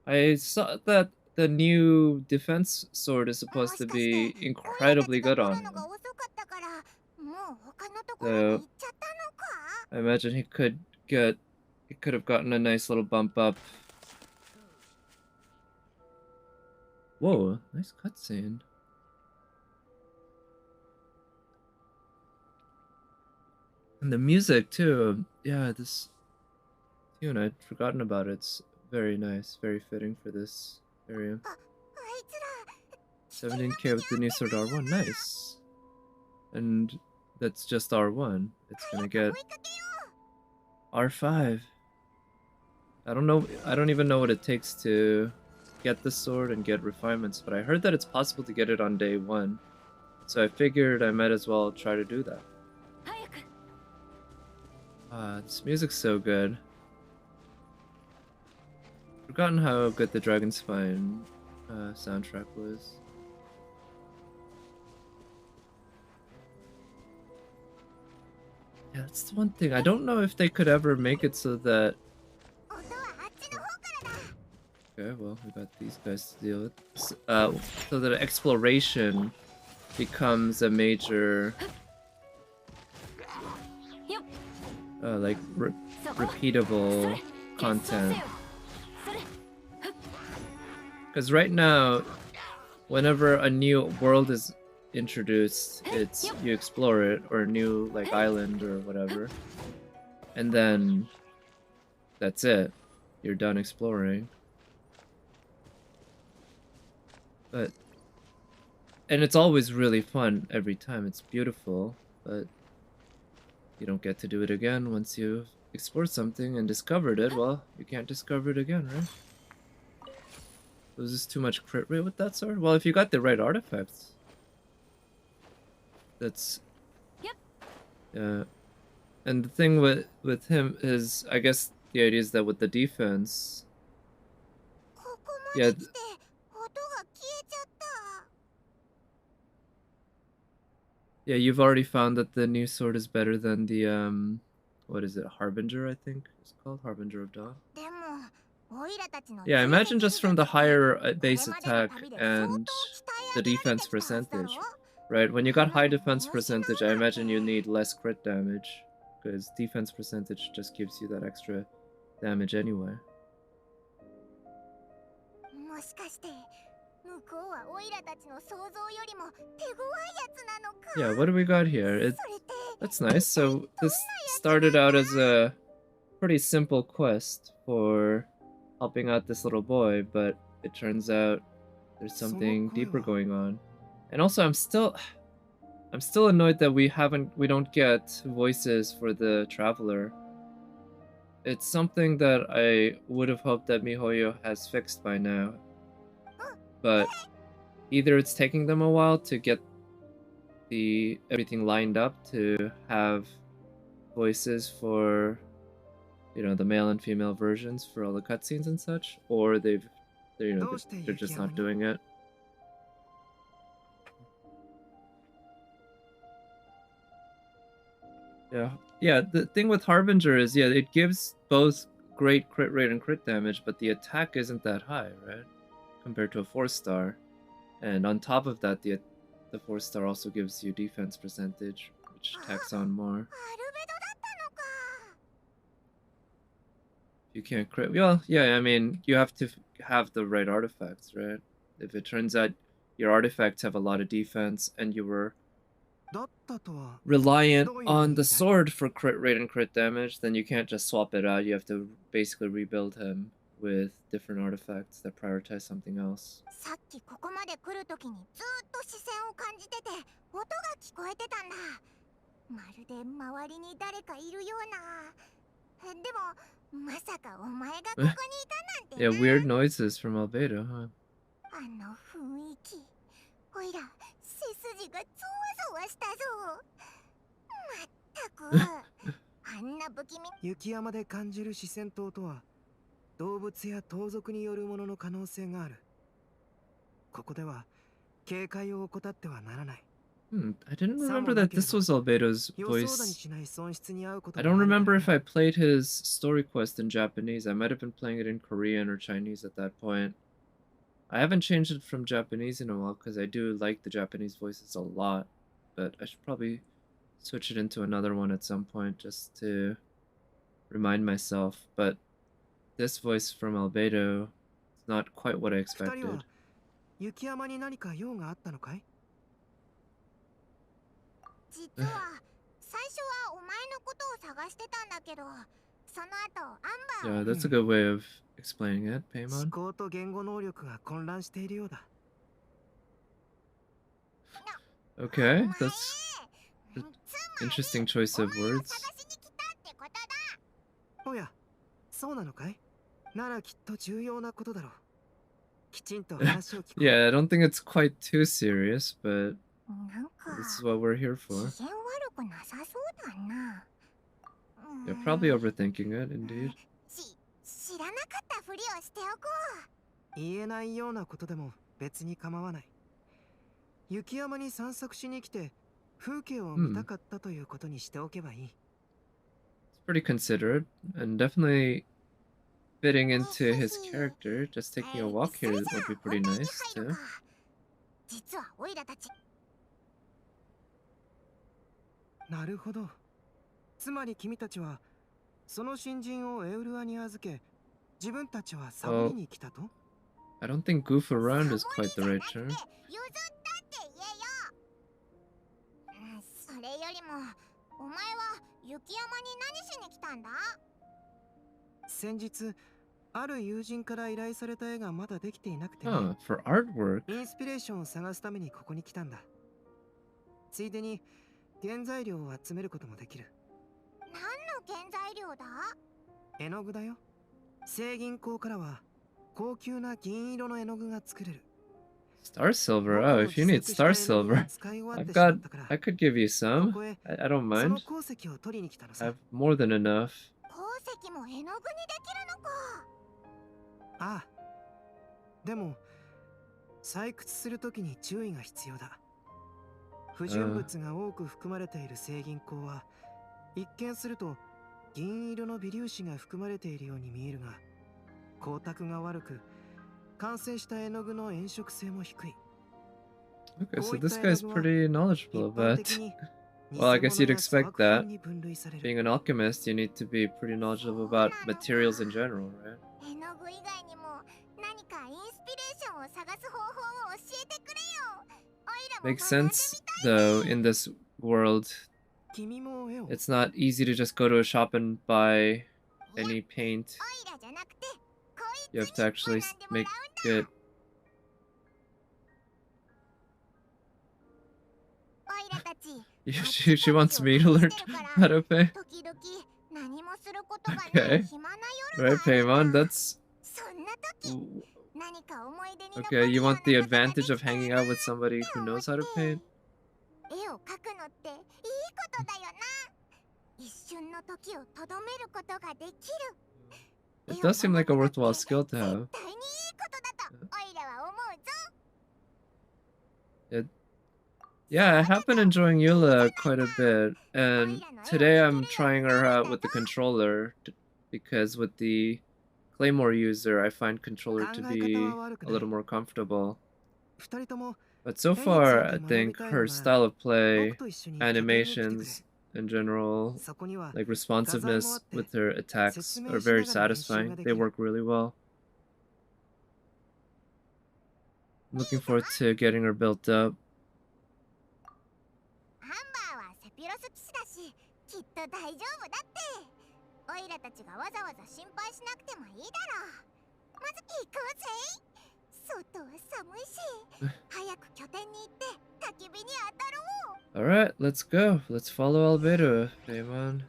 S1: I saw that the new defense sword is supposed to be incredibly good on
S4: おいらたちが来るのが
S1: him.
S4: 遅かったからもう他のところに行っちゃったのか。
S1: I imagine he could have gotten a nice little bump up. Whoa, nice cutscene. And the music too. Yeah, this tune, I'd forgotten about it. It's very nice, very fitting for this area.
S4: あいつら
S1: 17k with the new sword R1, nice. And that's just R1. It's gonna get
S4: 追いかけよ
S1: R5. I don't even know what it takes to get the sword and get refinements, but I heard that it's possible to get it on day 1. So I figured I might as well try to do that.
S3: 早く
S1: This music's so good. Forgotten how good the Dragonspine soundtrack was. Yeah, that's the one thing. I don't know if they could ever make it so that...
S4: 音はあっちの方からだ。
S1: Okay, well, we got these guys to deal with. So that exploration becomes a major... like, repeatable content. Because right now, whenever a new world is introduced, it's you explore it, or a new like island or whatever, and then that's it. You're done exploring. And it's always really fun every time. It's beautiful, but you don't get to do it again once you've explored something and discovered it. Well, you can't discover it again, right? Was this too much crit rate with that sword? Well, if you got the right artifacts. That's... Yeah. And the thing with him is, I guess the idea is that with the defense...
S4: ここま
S1: Yeah,
S4: で来て音が消えちゃった。
S1: yeah, you've already found that the new sword is better than the, what is it, Harbinger, I think it's called? Harbinger of Dawn?
S4: でも、オイラたちの
S1: Yeah, imagine just from the higher base
S4: これまでの
S1: attack
S4: 旅で相当
S1: and
S4: 鍛え
S1: the
S4: 上げられて
S1: defense
S4: きたはずだろ
S1: percentage. Right, when you got high defense percentage, I imagine you need less crit damage, because defense percentage just gives you that extra damage anyway.
S4: もしかして向こうはオイラたちの想像よりも手強いやつなのか。
S1: Yeah, what do we got here?
S4: それって
S1: That's nice. So this started out as a pretty simple quest for helping out this little boy, but it turns out there's something deeper going on. And also, I'm still annoyed that we don't get voices for the traveler. It's something that I would have hoped that MiHoYo has fixed by now. But either it's taking them a while to get everything lined up to have voices for, you know, the male and female versions for all the cutscenes and such, or they're just not doing it. Yeah, the thing with Harbinger is, yeah, it gives both great crit rate and crit damage, but the attack isn't that high, right? Compared to a 4-star. And on top of that, the 4-star also gives you defense percentage, which tacks on more.
S4: アルベドだったのか。
S1: You can't crit. Well, yeah, I mean, you have to have the right artifacts, right? If it turns out your artifacts have a lot of defense and you were
S2: だったとは
S1: reliant on the sword for crit rate and crit damage, then you can't just swap it out. You have to basically rebuild him with different artifacts that prioritize something else.
S4: さっきここまで来るときにずっと視線を感じてて音が聞こえてたんだ。まるで周りに誰かいるような。でもまさかお前がここにいたなんてな。
S1: Yeah, weird noises from Albedo, huh?
S4: あの雰囲気。おいら背筋がゾワゾワしたぞ。まったくあんな不気味。
S2: 雪山で感じる視線と音は動物や盗賊によるものの可能性がある。ここでは警戒を怠ってはならない。
S1: I didn't remember that this was Albedo's
S2: 予想だに
S1: voice.
S2: しない損失に遭うこと
S1: I
S2: がある
S1: don't
S2: から
S1: remember
S2: ね
S1: if I played his story quest in Japanese. I might have been playing it in Korean or Chinese at that point. I haven't changed it from Japanese in a while because I do like the Japanese voices a lot, but I should probably switch it into another one at some point just to remind myself. But this voice from Albedo is not quite what I
S2: 二人
S1: expected.
S2: は雪山に何か用があったのかい？
S4: 実は最初はお前のことを探してたんだけど、その後アンバー
S1: Yeah, that's a good way of explaining it,
S2: 思
S1: Paimon.
S2: 考と言語能力が混乱しているようだ。
S1: Okay, that's an interesting choice of
S4: お前を
S1: words.
S4: 探しに来たってことだ。
S2: おや、そうなのかい？ならきっと重要なことだろう。きちんと話を聞こう。
S1: Yeah, I don't think it's quite too serious, but
S4: なんか
S1: this is what we're here
S4: 機
S1: for.
S4: 嫌悪くなさそうだな。
S1: You're probably overthinking it, indeed.
S4: 知らなかったふりをしておこう。
S2: 言えないようなことでも別に構わない。雪山に散策しに来て風景を見たかったということにしておけばいい。
S1: It's pretty considerate and definitely fitting into his character. Just taking a walk here would be pretty nice too.
S4: 実はオイラたち。
S2: なるほど。つまり君たちはその新人をエウルアに預け、自分たちはサボりに来たと？
S1: I don't think goof around is quite the right
S4: 譲
S1: term.
S4: ったって言えよ。それよりも、お前は雪山に何しに来たんだ？
S2: 先日、ある友人から依頼された絵がまだできていなくて、
S1: Huh, for artwork.
S2: インスピレーションを探すためにここに来たんだ。ついでに原材料を集めることもできる。
S4: 何の原材料だ？
S2: 絵の具だよ。聖銀鉱からは高級な銀色の絵の具が作れる。
S1: Star silver. Oh, if you need star silver, I could give you some. I don't
S2: その
S1: mind.
S2: 鉱石を取りに来たの
S1: I
S2: さ。
S1: have more than enough.
S4: 鉱石も絵の具にできるのか。
S2: ああ。でも採掘するときに注意が必要だ。不純物が多く含まれている聖銀鉱は一見すると銀色の微粒子が含まれているように見えるが、光沢が悪く完成した絵の具の炎色性も低い。
S1: Okay, so this guy's pretty knowledgeable, but well, I guess you'd expect that. Being an alchemist, you need to be pretty knowledgeable about materials in general, right?
S4: 絵の具以外にも何かインスピレーションを探す方法を教えてくれよ。オイラも
S1: Makes sense, though, in this world.
S2: 君も絵を。
S1: It's not easy to just go to a shop and buy any paint.
S4: オイラじゃなくてこいつ
S1: You have to actually
S4: に学んでもら
S1: make
S4: うんだ。
S1: it.
S4: オイラたち
S1: She wants me to learn how to paint.
S4: 時々何もすることがない
S1: Okay.
S4: 暇な夜
S1: Right,
S4: があるんだ。
S1: Paimon, that's...
S4: そんな時何か思い出に残
S1: Okay,
S4: る
S1: you
S4: よう
S1: want
S4: な
S1: the
S4: ことがで
S1: advantage
S4: き
S1: of
S4: たら
S1: hanging out with somebody who knows how to paint?
S4: 絵を描くのっていいことだよな。一瞬の時をとどめることができる。
S1: It does seem like a worthwhile skill to
S4: 絶
S1: have.
S4: 対にいいことだとオイラは思うぞ。
S1: Yeah, I have been enjoying Eula quite a bit, and today I'm trying her out with the controller, because with the Claymore user, I find controller to be a little more comfortable.
S2: 二人とも
S1: But so far, I think her style of play, animations in general,
S2: そこには
S1: like responsiveness with her attacks are very satisfying. They work really well. I'm looking forward to getting her built up.
S4: ハンバーはセピロス騎士だし、きっと大丈夫だって。オイラたちがわざわざ心配しなくてもいいだろう。まず行こうぜ。外は寒いし、早く拠点に行って焚き火に当たろう。
S1: Alright, let's go. Let's follow Albedo, Paimon.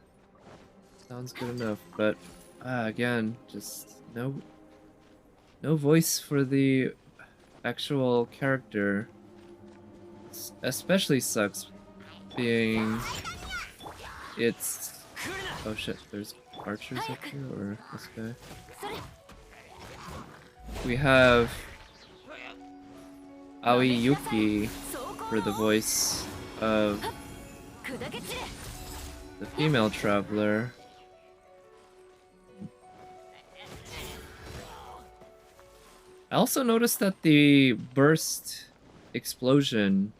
S1: Sounds good enough, but again, just no voice for the actual character. Especially sucks being it's oh shit, there's archers up here or this guy. We have Aoi Yuki for the voice of the female traveler. I also noticed that the burst explosion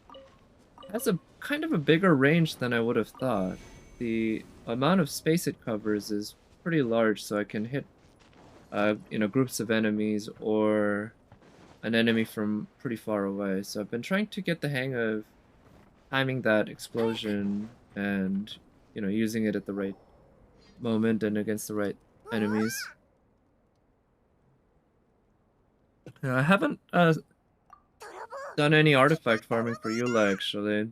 S1: has a kind of a bigger range than I would have thought. The amount of space it covers is pretty large, so I can hit groups of enemies or an enemy from pretty far away. So I've been trying to get the hang of timing that explosion and using it at the right moment and against the right enemies. I haven't done any artifact farming for Eula actually.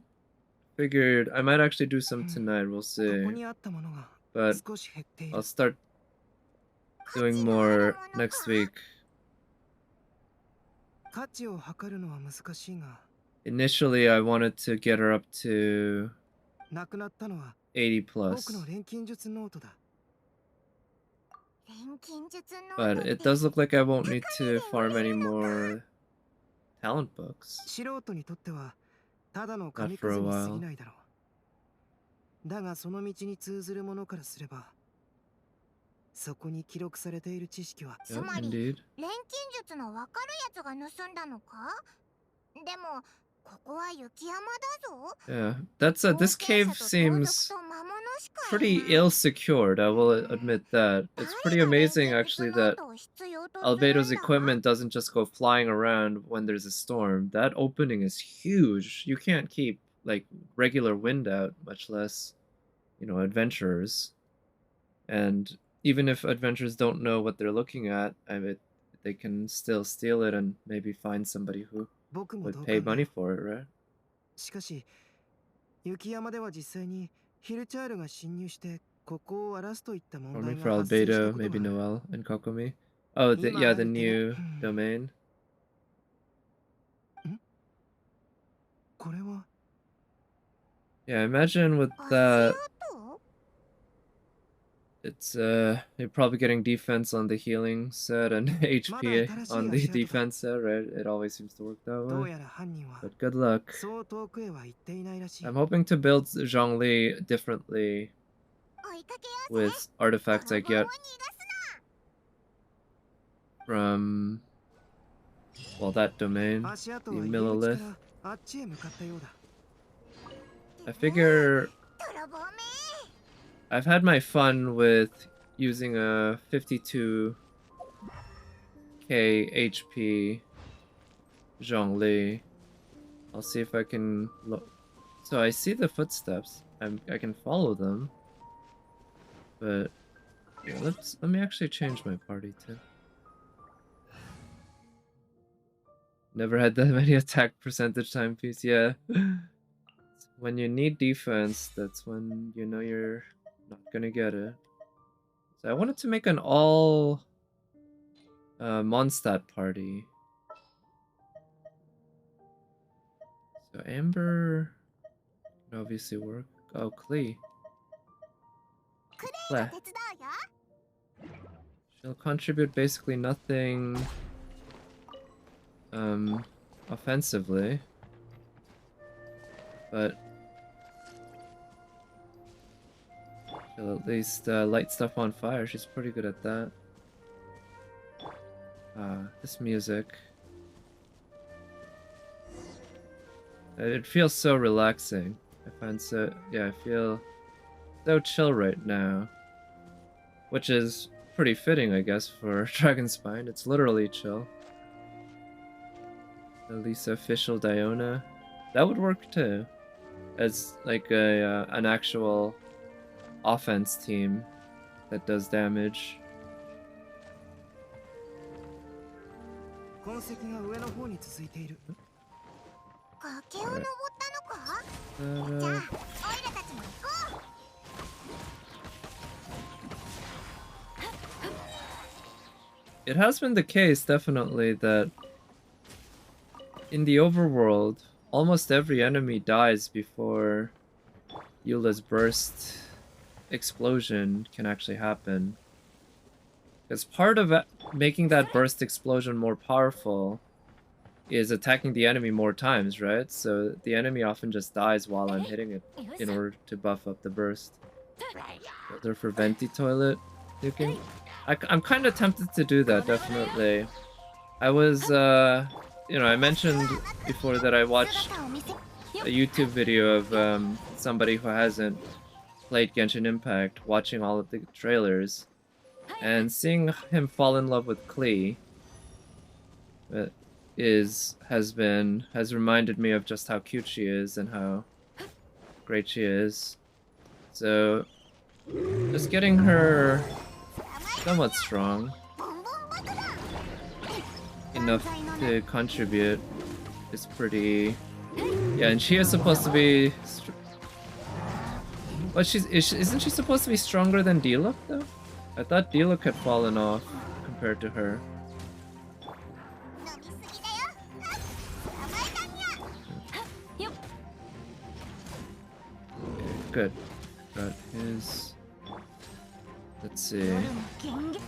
S1: Figured I might actually do some tonight, we'll
S2: こ
S1: see.
S2: こにあったものが
S1: But
S2: 少し減っている
S1: I'll start doing more next week.
S2: 価値を測るのは難しいが
S1: Initially, I wanted to get her up to
S2: なくなったのは
S1: 80
S2: 僕
S1: plus.
S2: の錬金術ノートだ
S4: 錬金術能
S1: But
S4: 力って
S1: it does look like I won't need to farm any more talent books.
S2: 素人にとってはただの
S1: Not
S2: 紙
S1: for
S2: く
S1: a
S2: ずに過
S1: while.
S2: ぎないだろう。だがその道に通ずるものからすれば、そこに記録されている知識は
S4: つ
S1: Yep,
S4: まり
S1: indeed.
S4: 錬金術のわかるやつが盗んだのか？でもここは雪山だぞ。
S1: Yeah, that's this
S4: 冒険
S1: cave
S4: 者と盗賊
S1: seems
S4: と魔物しかい
S1: pretty
S4: ない
S1: ill secured. I will admit that. It's
S4: 誰
S1: pretty
S4: が錬
S1: amazing
S4: 金
S1: actually
S4: 術ノー
S1: that
S4: トを必要とするんだ？
S1: Albedo's equipment doesn't just go flying around when there's a storm. That opening is huge. You can't keep like regular wind out, much less, you know, adventurers. And even if adventurers don't know what they're looking at, I mean, they can still steal it and maybe find somebody who
S2: 僕も
S1: would
S2: 同
S1: pay
S2: 感だ
S1: money
S2: よ。
S1: for it, right?
S2: しかし雪山では実際にヒルチャールが侵入してここを荒らすといった問
S1: Or
S2: 題
S1: maybe
S2: が
S1: for
S2: 発生した
S1: Albedo,
S2: こと
S1: maybe
S2: がある。
S1: Noel and Kokomi. Oh, yeah, the new domain.
S2: これは
S1: Yeah, imagine with
S4: 足
S1: that,
S4: 跡？
S1: it's you're probably getting defense on the healing set and HP on the defense set, right? It always seems to work that
S2: どう
S1: way.
S2: やら犯人は
S1: But good luck.
S2: そう遠くへは行っていないらしい。
S1: I'm hoping to build Zhongli differently
S4: 追いかけようぜ。
S1: with artifacts I
S4: 泥棒を
S1: get
S4: 逃がす
S1: from, well, that domain,
S2: 足跡
S1: the
S2: は入り口
S1: Millilith.
S2: からあっちへ向かったようだ。
S1: I figure
S4: 泥棒め。
S1: I've had my fun with using a 52k HP Zhongli. I'll see if I can look. So I see the footsteps. I can follow them. But yeah, let me actually change my party too. Never had that many attack percentage timepiece. Yeah. When you need defense, that's when you know you're not gonna get it. So I wanted to make an all Mondstadt party. So Amber can obviously work. Oh, Klee.
S4: クレイが手伝うよ。
S1: She'll contribute basically nothing offensively. But she'll at least light stuff on fire. She's pretty good at that. This music. It feels so relaxing. I find so, yeah, I feel so chill right now. Which is pretty fitting, I guess, for Dragonspine. It's literally chill. Elisa official Diona. That would work too. As like an actual offense team that does damage.
S2: 痕跡が上の方に続いている。
S4: 崖を登ったのか？じゃあ、オイラたちも行こう。
S1: It has been the case, definitely, that in the overworld, almost every enemy dies before Eula's burst explosion can actually happen. Because part of making that burst explosion more powerful is attacking the enemy more times, right? So the enemy often just dies while I'm hitting it in order to buff up the burst. Filter for venti toilet nuking. I'm kind of tempted to do that, definitely. I was, you know, I mentioned before that I watched a YouTube video of somebody who hasn't played Genshin Impact watching all of the trailers and seeing him fall in love with Klee has reminded me of just how cute she is and how great she is. So just getting her somewhat strong enough to contribute is pretty. Yeah, and she is supposed to be. But isn't she supposed to be stronger than Diluc though? I thought Diluc had fallen off compared to her.
S4: 飲みすぎだよ。捕まえたにゃ。
S1: Okay, good. Got his Let's see.
S6: 夜の権限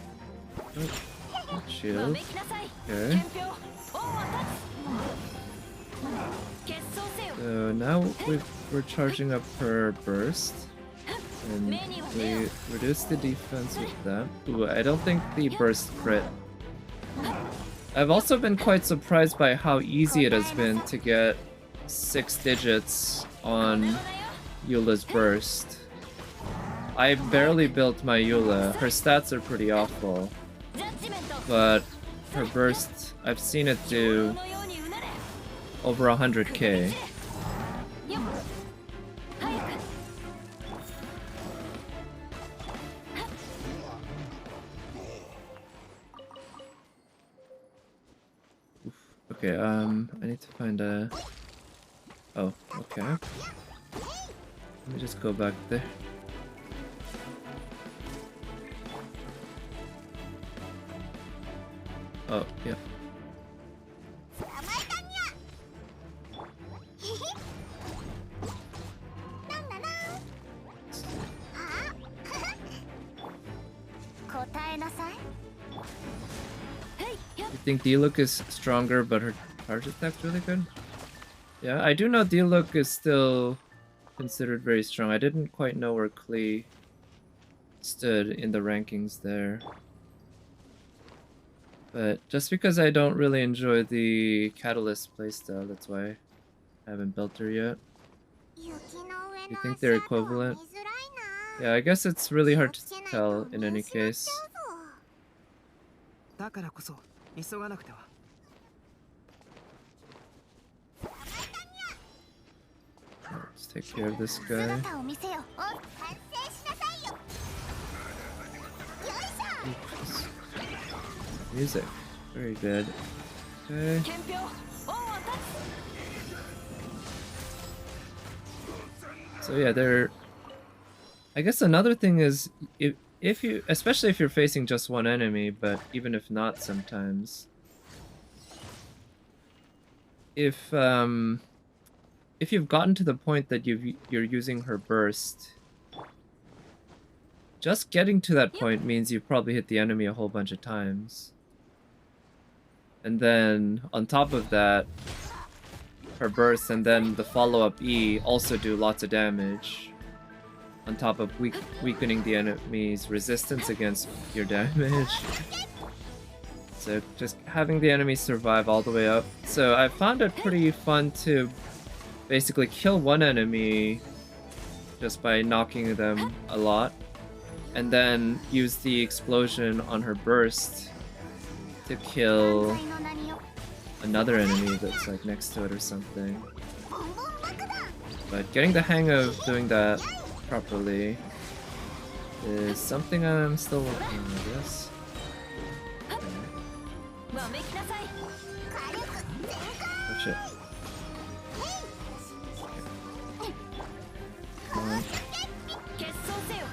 S1: Oh,
S6: わ
S1: shield.
S6: めきなさい
S1: Okay.
S6: 憲兵王は立つ決闘せよ
S1: So now we're charging up her burst. And we reduce the defense with that. Ooh, I don't think the burst crit. I've also been quite surprised by how easy it has been to get 6 digits on Eula's burst. I barely built my Eula. Her stats are pretty awful.
S6: ジャッジメント
S1: But her burst, I've seen it do
S6: のようにうなれ
S1: over 100k.
S6: よっ早く
S1: Okay, I need to find a... Oh, okay. Let me just go back there. Oh, yeah.
S4: 捕まえたにゃへへなんだなあ答えなさい
S1: You think Diluc is stronger, but her charge attack's really good? Yeah, I do know Diluc is still considered very strong. I didn't quite know where Klee stood in the rankings there. But just because I don't really enjoy the Catalyst playstyle, that's why I haven't built her yet.
S4: 雪の上
S1: You
S4: の
S1: think
S4: 足
S1: they're
S4: 跡は見
S1: equivalent?
S4: づらいな
S1: Yeah, I guess it's really hard to
S4: 気をつけない
S1: tell
S4: と
S1: in
S4: 見
S1: any
S4: 失っちゃう
S1: case.
S4: ぞ
S2: だからこそ急がなくては。
S1: Let's take care of this guy.
S4: 姿を見せよお完成しなさいよよいしょ
S1: Music. Very good. Okay.
S6: 憲兵王は立つ
S1: So yeah, there. I guess another thing is if you, especially if you're facing just one enemy, but even if not, sometimes, if you've gotten to the point that you're using her burst, just getting to that point means you've probably hit the enemy a whole bunch of times. And then on top of that, her burst and then the follow-up E also do lots of damage. On top of weakening the enemy's resistance against your damage. So just having the enemy survive all the way up. So I found it pretty fun to basically kill one enemy just by knocking them a lot. And then use the explosion on her burst to kill
S4: 犯罪の名によ
S1: another enemy that's like next to it or something.
S4: ボンボン爆弾
S1: But getting the hang of doing that properly is something I'm still working on, I guess.
S6: わめきなさい
S4: 火力全開
S1: Oh shit. Come on.
S6: 決闘せよ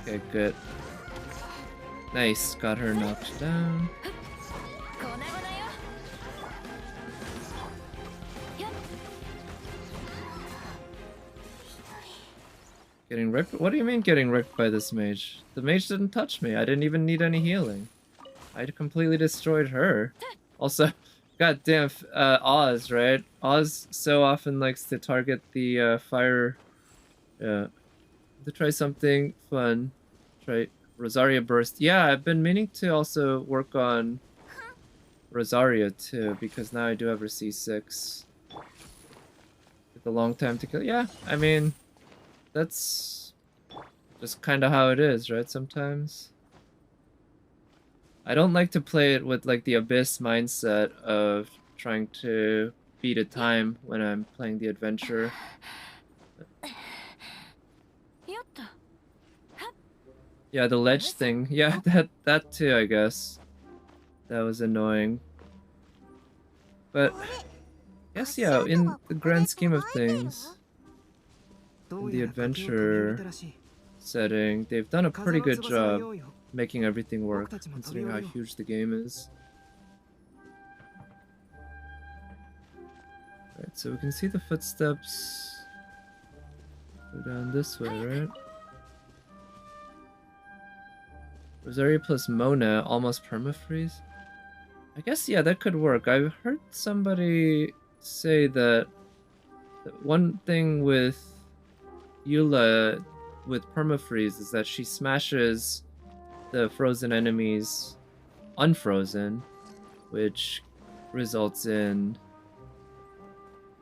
S1: Okay, good. Nice, got her knocked down.
S6: 粉々よよっ
S1: Getting ripped? What do you mean getting ripped by this mage? The mage didn't touch me. I didn't even need any healing. I completely destroyed her. Also, goddamn, Oz, right? Oz so often likes to target the fire. Yeah. To try something fun. Try Rosaria Burst. Yeah, I've been meaning to also work on Rosaria too, because now I do have her C6. Took a long time to kill. Yeah, I mean, that's just kind of how it is, right? Sometimes. I don't like to play it with like the Abyss mindset of trying to beat a time when I'm playing the adventure.
S6: よっと
S1: Yeah, the ledge thing. Yeah, that too, I guess. That was annoying. But yes, yeah, in the grand scheme of things,
S2: ど
S1: in
S2: う
S1: the
S2: やら駆けを取り入れ
S1: adventure
S2: たらしい
S1: setting, they've done a
S2: 風
S1: pretty
S2: の
S1: good
S2: 翼の
S1: job
S2: 用意を
S1: making everything work,
S2: 僕たちも
S1: considering how
S2: 飛び降りよう
S1: huge the game is. Right, so we can see the footsteps go down this way, right? Rosaria plus Mona, almost permafreeze? I guess, yeah, that could work. I've heard somebody say that one thing with Eula with permafreeze is that she smashes the frozen enemies unfrozen, which results in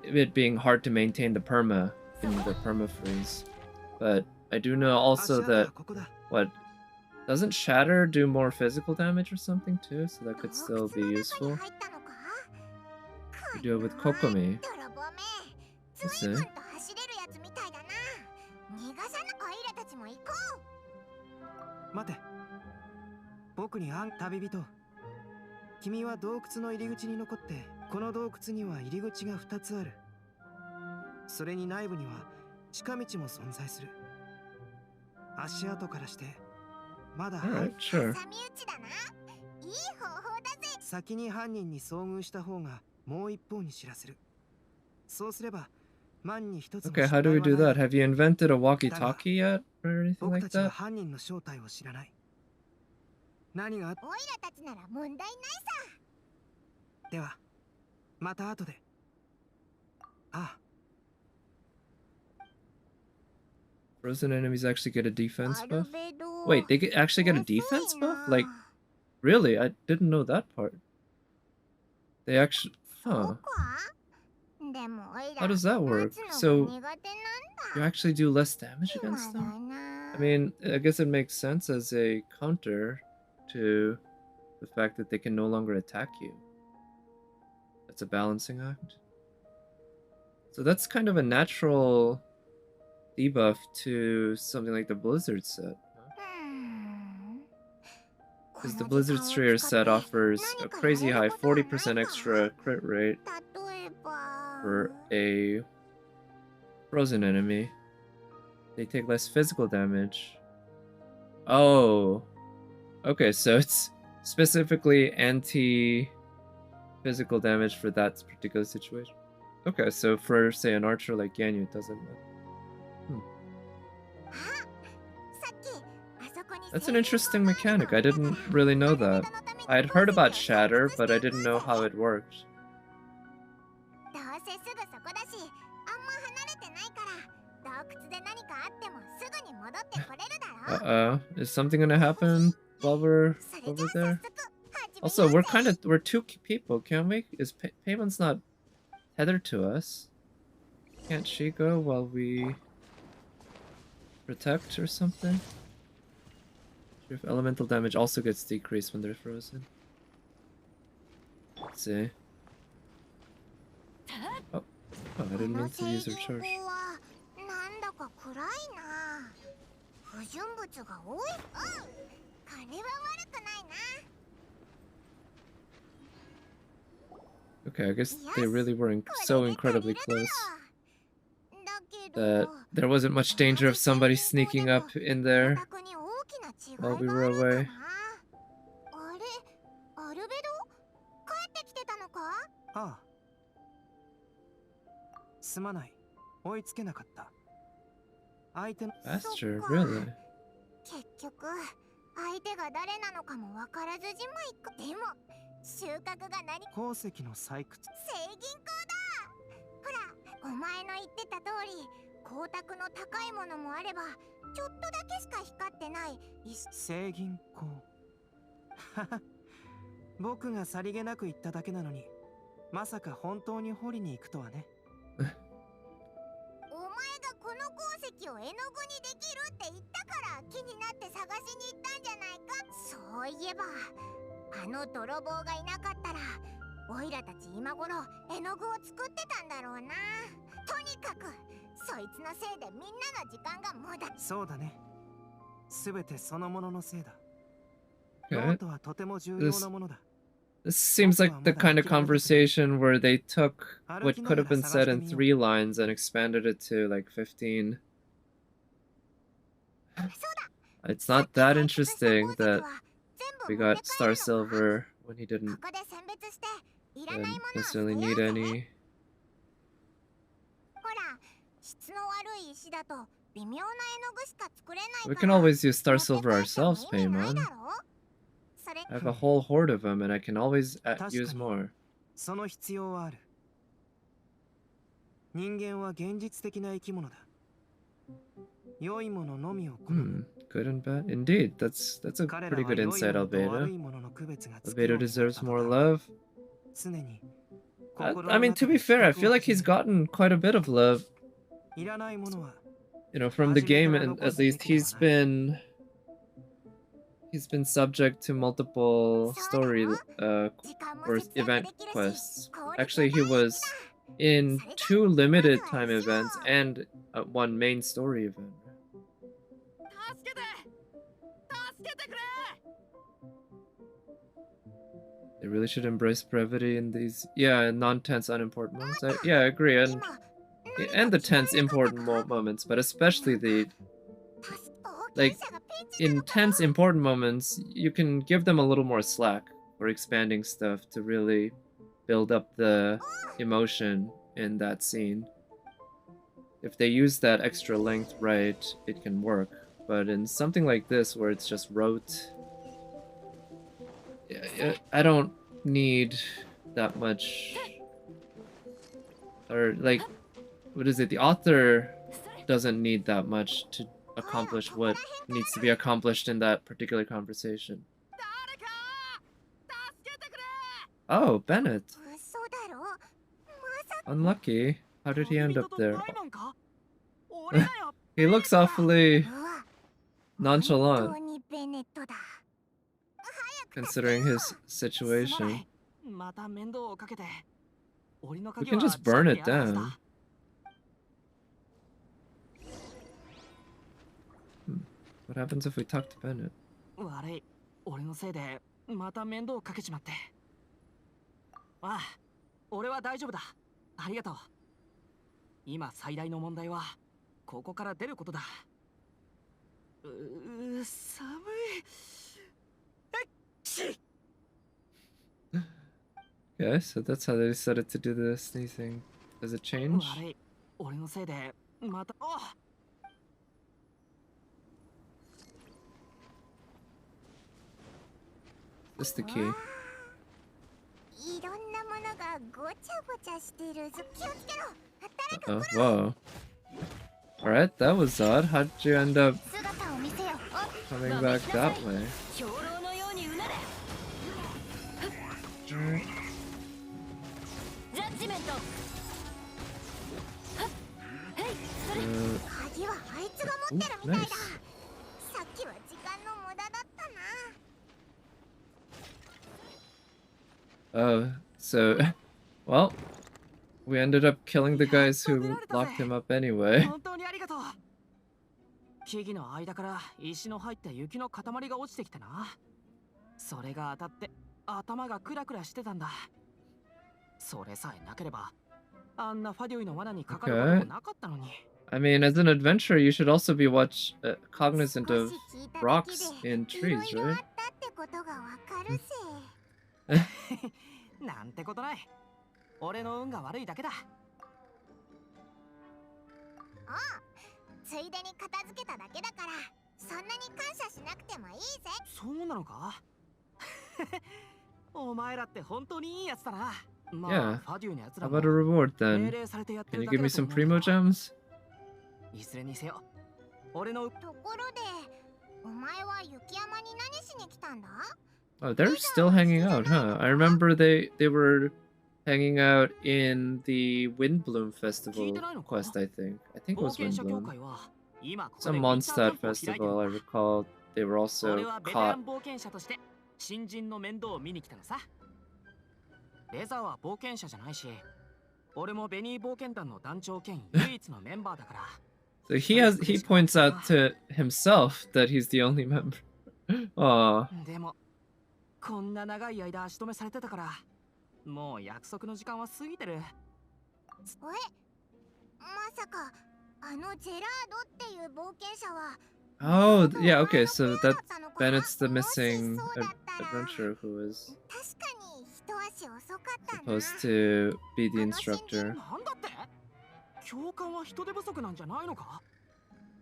S1: it being hard to maintain the perma in the permafreeze. But I do know also that what doesn't Shatter do more physical damage or something too, so that could still be useful. You do it with Kokomi. Let's see.
S2: 待て。僕に旅人。君は洞窟の入り口に残って、この洞窟には入り口が2つある。それに内部には近道も存在する。足跡からして、まだ
S1: Sure.
S2: 先に犯人に遭遇した方がもう一方に知らせる。そうすれば、万に一つの
S1: Okay, how do we do that? Have you invented a walkie-talkie yet or anything
S2: 僕
S1: like
S2: たちは
S1: that?
S2: 犯人の正体を知らない。何があっ
S4: オイラたちなら問題ないさ。
S2: では、また後で。ああ。
S1: Frozen enemies actually get a defense buff? Wait, they actually get a defense buff? Like, really? I didn't know that part. They actually... Huh. How does that work? So, you actually do less damage against them? I mean, I guess it makes sense as a counter to the fact that they can no longer attack you. That's a balancing act. So that's kind of a natural debuff to something like the Blizzard set. Because the Blizzard Strayer set offers a crazy high 40% extra crit rate for a frozen enemy. They take less physical damage. Oh. Okay, so it's specifically anti-physical damage for that particular situation. Okay, so for, say, an archer like Ganyu, it doesn't matter. That's an interesting mechanic. I didn't really know that. I had heard about Shatter, but I didn't know how it worked. Uh-oh. Is something gonna happen while we're over there? Also, we're two people, can't we? Is Paymon's not tethered to us? Can't she go while we protect or something? If elemental damage also gets decreased when they're frozen. Let's see. Oh, I didn't mean to use her charge. Okay, I guess they really were so incredibly close that there wasn't much danger of somebody sneaking up in there while we were away.
S2: ああ。すまない。追いつけなかった。相手の
S1: Faster, really?
S4: 結局、相手が誰なのかもわからずじまいか。でも、収穫が何？
S2: 鉱石の採掘。
S4: 聖銀鉱だ。ほら、お前の言ってた通り、光沢の高いものもあれば、ちょっとだけしか光ってない石。
S2: 聖銀鉱。僕がさりげなく言っただけなのに、まさか本当に掘りに行くとはね。
S4: お前がこの鉱石を絵の具にできるって言ったから気になって探しに行ったんじゃないか。そういえばあの泥棒がいなかったらオイラたち今頃絵の具を作ってたんだろうな。とにかくそいつのせいでみんなの時間が無駄。
S2: そうだね。すべてそのもののせいだ。
S1: Okay.
S2: ノートはとても重要なものだ。
S1: This seems like the kind of conversation where they took what could have been said in 3 lines and expanded it to like 15. It's not that interesting that we got Star Silver when he didn't necessarily need any.
S4: ほら、質の悪い石だと微妙な絵の具しか作れないから
S1: We can always use Star
S4: 持って
S1: Silver
S4: 帰っても
S1: ourselves,
S4: 意味ない
S1: Paimon.
S4: だろそれ
S1: I have a whole horde of them, and I can always use
S2: 確かに
S1: more.
S2: その必要はある。人間は現実的な生き物だ。良いもののみを好む。
S1: Good and bad. Indeed, that's a
S2: 彼ら
S1: pretty
S2: は
S1: good
S2: 良い
S1: insight,
S2: ものと悪
S1: Albedo.
S2: いものの区別がつくよう
S1: Albedo
S2: になった
S1: deserves
S2: の
S1: more
S2: だ。
S1: love.
S2: 常に
S1: I mean, to be fair, I feel like he's gotten quite a bit of love,
S2: いらないものは
S1: you know, from the game, and at least he's been subject to multiple story
S4: 時間も
S1: or
S4: 節約
S1: event
S4: できるし
S1: quests.
S4: 効率
S1: Actually, he
S4: もいい
S1: was in 2 limited time events and 1 main story event.
S7: 助けて助けてくれ
S1: They really should embrace brevity in these, yeah, non-tense, unimportant moments. Yeah, I agree, and
S4: 今
S1: the tense, important moments, but especially the
S4: 冒険
S1: like
S4: 者がピンチなの
S1: in
S4: か
S1: tense, important moments. You can give them a little more slack for expanding stuff to really build up the emotion in that scene. If they use that extra length right, it can work. But in something like this, where it's just rote, I don't need that much. Or like, what is it? The author doesn't need that much to accomplish what needs to be accomplished in that particular conversation.
S7: 誰か助けてくれ
S1: Oh, Bennett.
S4: 嘘だろまさか
S1: Unlucky. How did he end up
S7: 恋人
S1: there?
S7: とパイモンか俺だよ
S1: He looks awfully
S4: うわ
S1: nonchalant
S4: 本当にベネットだ
S1: considering his
S7: すまな
S1: situation.
S7: いまた面倒をかけて檻の
S1: We
S7: 鍵
S1: can
S7: は
S1: just burn it
S7: 近くにあるはずだ
S1: down. What happens if we talk to Bennett?
S7: 悪い俺のせいでまた面倒をかけちまってああ俺は大丈夫だありがとう今最大の問題はここから出ることだ寒いえっし
S1: Okay, so that's how they decided to do the sneezing. Does it change?
S7: 悪い俺のせいでまたあ
S1: This the key.
S4: いろんなものがごちゃごちゃしてるぞ気をつけろ
S1: Oh, whoa. Alright, that was odd. How'd you end up
S4: 姿を見せよ
S1: coming back that way?
S3: 兵糧のようにうなれ
S1: Alright.
S3: ジャッジメントはっへいそれ
S4: 鍵はあいつが持ってるみたいだ
S1: nice.
S4: さっきは時間の無駄だったな
S1: Oh, so, well, we ended up killing the guys who locked him up anyway.
S7: 本当にありがとう木々の間から石の入った雪の塊が落ちてきたなそれが当たって頭がクラクラしてたんだそれさえなければあんなファデュイの罠にかかることもなかったのに
S1: I mean, as an adventurer, you should also be cognizant
S4: 少
S1: of
S4: し聞いただけ
S1: rocks
S4: で
S1: in
S4: いろ
S1: trees,
S4: いろあ
S1: right?
S4: ったってことがわかるぜ
S7: なんてことない俺の運が悪いだけだ
S4: ついでに片付けただけだからそんなに感謝しなくてもいいぜ
S7: そうなのかお前らって本当にいいやつだなま
S1: Yeah.
S7: あファデュイのやつ
S1: How
S7: ら
S1: about
S7: も
S1: a reward
S7: 命
S1: then?
S7: 令されてやって
S1: Can
S7: る
S1: you
S7: だけ
S1: give me
S7: だと
S1: some
S7: 思うんだ
S1: primo
S7: けど
S1: gems?
S7: いずれにせよ俺の
S4: ところでお前は雪山に何しに来たんだ
S1: Oh, they're still hanging out, huh? I remember they were hanging out in the Windbloom Festival quest, I think. I think it
S7: 冒
S1: was
S7: 険者協
S1: Windbloom.
S7: 会は今ここで
S1: Some
S7: ウィンターキャ
S1: Mondstadt
S7: ンプを開いてる
S1: festival, I recall. They were
S7: 俺
S1: also
S7: はベテラ
S1: caught.
S7: ン冒険者として新人の面倒を見に来たのさレザーは冒険者じゃないし俺もベニー冒険団の団長兼唯一のメンバーだから
S1: So he points out to himself that he's the only member. Aw.
S7: でもこんな長い間足止めされてたからもう約束の時間は過ぎてる
S4: えまさかあのジェラードっていう冒険者は
S1: Oh, yeah, okay, so that
S4: パイロット
S1: Bennett's the
S4: もし
S1: missing
S4: そうだったら
S1: adventurer who was
S4: 確かに一足遅かったな
S1: supposed to be the instructor.
S7: なんだって教官は人手不足なんじゃないのか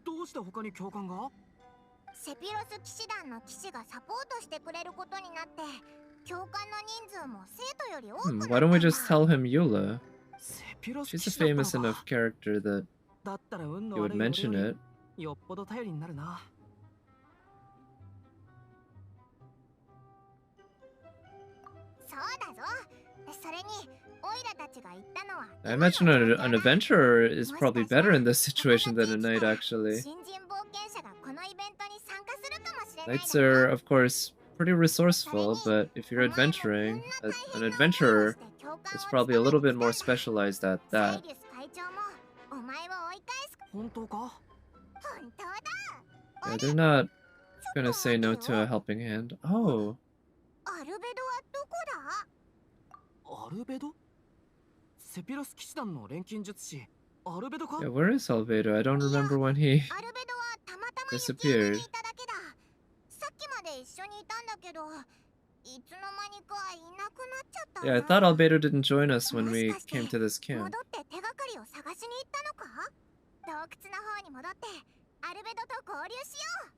S7: どうして他に教官が？
S4: セピロス騎士団の騎士がサポートしてくれることになって、教官の人数も生徒より多くなったんだ。
S1: Why don't we just tell him Eula?
S7: セピロス
S1: She's
S7: 騎
S1: a
S7: 士だったの
S1: famous
S7: か。
S1: enough character that
S7: だったら運
S1: you
S7: の
S1: would
S7: 悪い俺
S1: mention
S7: よ
S1: it.
S7: りよっぽど頼りになるな。
S4: そうだぞ。それにオイラたちが言ったのは
S1: I imagine an adventurer is probably better in this situation than a knight, actually.
S4: 新人冒険者がこのイベントに参加するかもしれない
S1: Knights are, of course, pretty resourceful, but if you're adventuring, an adventurer is probably a little bit more specialized at
S4: サイ
S1: that.
S4: リュス会長もお前を追い返す。
S7: 本当か？
S4: 本当だ。
S1: Yeah, they're not gonna say no to a helping hand. Oh,
S4: アルベドはどこだ？
S7: アルベド？セピロス騎士団の錬金術師アルベドか？
S1: yeah, where is Albedo? I don't remember when he
S4: アルベドはたまたま
S1: disappeared.
S4: にいただけだ。さっきまで一緒にいたんだけど、いつの間にかいなくなっちゃったな。
S1: Yeah, I thought Albedo didn't join us when we came to this
S4: 戻
S1: camp.
S4: って手がかりを探しに行ったのか？洞窟の方に戻ってアルベドと交流しよう。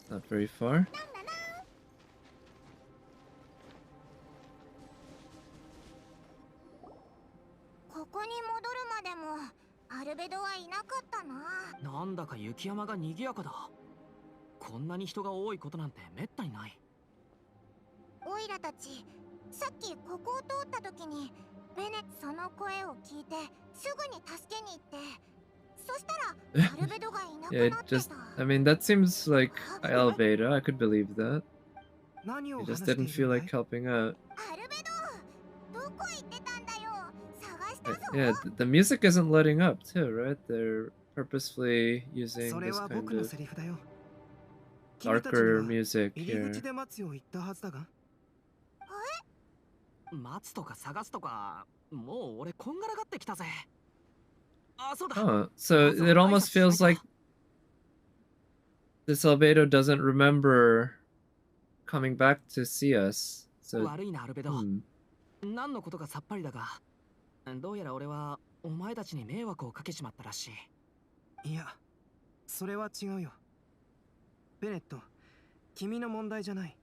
S1: Not very far.
S4: ここに戻るまでもアルベドはいなかったな。
S7: なんだか雪山が賑やかだ。こんなに人が多いことなんてめったにない。
S4: オイラたちさっきここを通った時にベネその声を聞いてすぐに助けに行って、そしたらアルベドがいなく
S1: Yeah,
S4: な
S1: it
S4: って
S1: just,
S4: た。
S1: I mean, that seems like Albedo. I could believe that.
S2: 何を
S1: He
S2: 話
S1: just
S2: してい
S1: didn't
S2: る
S1: feel
S2: んだい
S1: like helping out.
S4: アルベドどこ行ってたんだよ。探したぞ。
S1: Yeah, the music isn't letting up too, right? They're purposefully
S2: そ
S1: using
S2: れ
S1: this
S2: は
S1: kind
S2: 僕の
S1: of
S2: セリフだよ。君たちに
S1: darker
S2: は
S1: music
S2: 入り
S1: here.
S2: 口で待つよう言ったはずだが。
S7: 待つとか探すとか、もう俺こんがらがってきたぜ。あ、そうだ。
S1: Oh, so it almost feels like this Albedo doesn't remember coming back to see us. So,
S7: 悪いなアルベド。 何のことかさっぱりだが、どうやら俺はお前たちに迷惑をかけちまったらしい。
S2: いや、それは違うよ。ベネット、君の問題じゃない。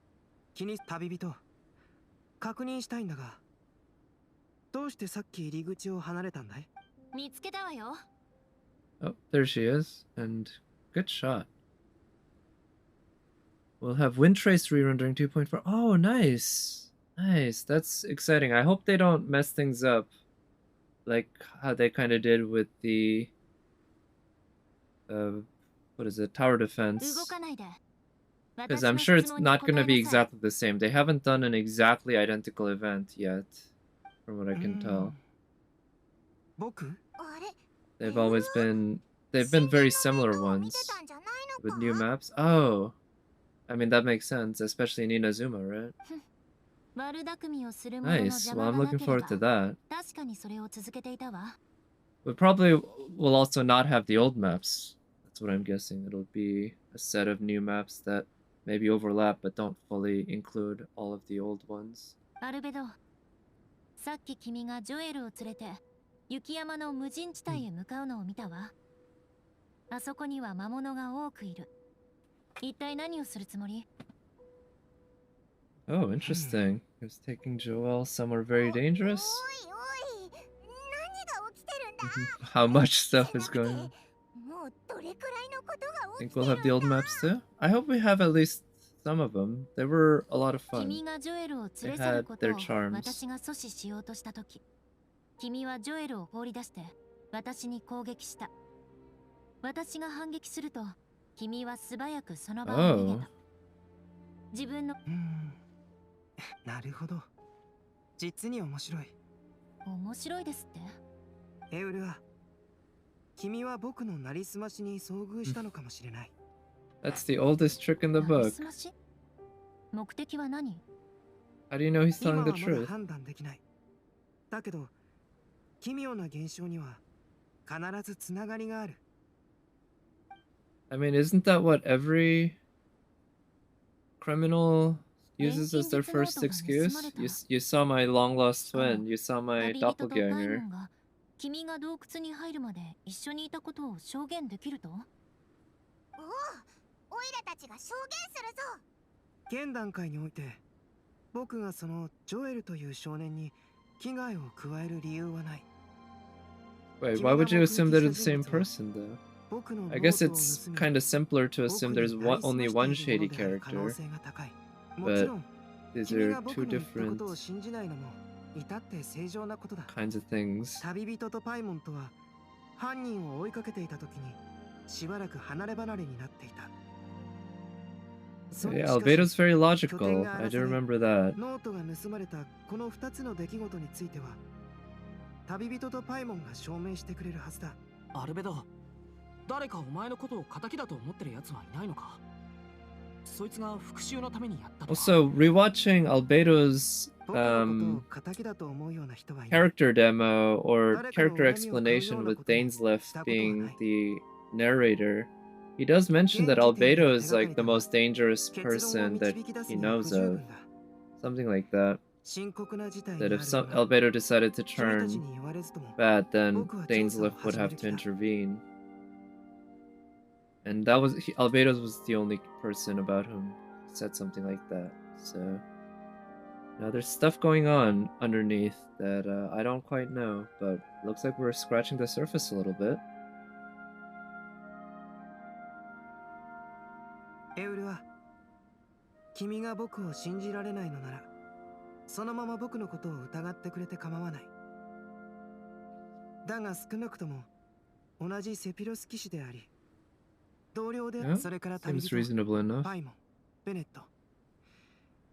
S2: 旅人、確認したいんだが、どうしてさっき入り口を離れたんだい？
S6: 見つけたわよ。
S1: oh, there she is. And good shot. We'll have Wind Trace re-rendering 2.4. Oh, nice. Nice. That's exciting. I hope they don't mess things up like how they kind of did with the what is it? Tower
S6: 動
S1: defense.
S6: かないで。
S1: Because I'm sure it's not going to be exactly the same. They haven't done an exactly identical event yet, from what I can tell.
S2: 僕？
S4: あれ
S1: They've always been, they've been very similar ones
S4: 見てたんじゃないの
S1: with
S4: か？
S1: new maps. Oh, I mean, that makes sense, especially in Inazuma, right?
S6: 悪巧みをする者の
S1: Nice.
S6: 邪
S1: Well,
S6: 魔
S1: I'm
S6: がなけ
S1: looking
S6: れ
S1: forward
S6: ば
S1: to that.
S6: 確かにそれを続けていたわ。
S1: We probably will also not have the old maps. That's what I'm guessing. It'll be a set of new maps that maybe overlap but don't fully include all of the old ones.
S6: アルベド、さっき君がジョエルを連れて雪山の無人地帯へ向かうのを見たわ。あそこには魔物が多くいる。一体何をするつもり？
S1: Oh, interesting. He was taking Joel somewhere very dangerous.
S4: おいおい、何が起きてるんだ？
S1: How much stuff is going on?
S4: もうどれくらいのことが起
S1: Think
S4: きて
S1: we'll
S4: る
S1: have the old maps too? I hope we have at least some of them. They were a lot of
S6: 君
S1: fun.
S6: がジョエルを連れ去ることを
S1: They had their charms.
S6: 私が阻止しようとしたとき、君はジョエルを放り出して私に攻撃した。私が反撃すると、君は素早くその場を逃げ
S1: Oh.
S6: た。自分の
S2: なるほど。実に面白い。
S6: 面白いですって？
S2: エウルア、君は僕のなりすましに遭遇したのかもしれない。
S1: That's the oldest trick in the
S6: なり
S1: book.
S6: すまし？目的は何？
S1: How do you know he's
S2: 今
S1: telling
S2: は
S1: the
S2: まだ
S1: truth?
S2: 判断できない。だけど、奇妙な現象には必ずつながりがある。
S1: I mean, isn't that what every criminal uses as their first excuse? You saw my long lost twin. You saw my
S6: 旅人とパイモ
S1: doppelganger.
S6: ンが君が洞窟に入るまで一緒にいたことを証言できると？
S4: おお、オイラたちが証言するぞ。
S2: 現段階において僕がそのジョエルという少年に危害を加える理由はない。
S1: Wait, why would you assume they're the same person though? I guess it's kind of simpler to assume there's only one shady character, but these are two different kinds of things.
S2: 旅人とパイモンとは犯人を追いかけていた時にしばらく離れ離れになっていた。
S1: Yeah, Albedo's very logical. I do remember that.
S2: ノートが盗まれたこの2つの出来事については旅人とパイモンが証明してくれるはずだ。
S7: アルベド、誰かお前のことを敵だと思ってる奴はいないのか？そいつが復讐のためにやったとか。
S1: Also, rewatching Albedo's
S2: 僕のことを敵だと思うような人はいない。
S1: character demo or character explanation with Dainsleif being the narrator, he does mention that Albedo is like the most dangerous person that he knows of. Something like that. That if Albedo decided to turn bad, then Dainsleif would have to intervene. And that was Albedo was the only person about whom said something like that. So now there's stuff going on underneath that I don't quite know, but looks like we're scratching the surface a little bit.
S2: エウルは君が僕を信じられないのならそのまま僕のことを疑ってくれて構わない。だが少なくとも同じセピロス騎士であり同僚で、
S1: Yeah,
S2: それから旅
S1: seems
S2: 人
S1: reasonable enough.
S2: パイモン、ベネット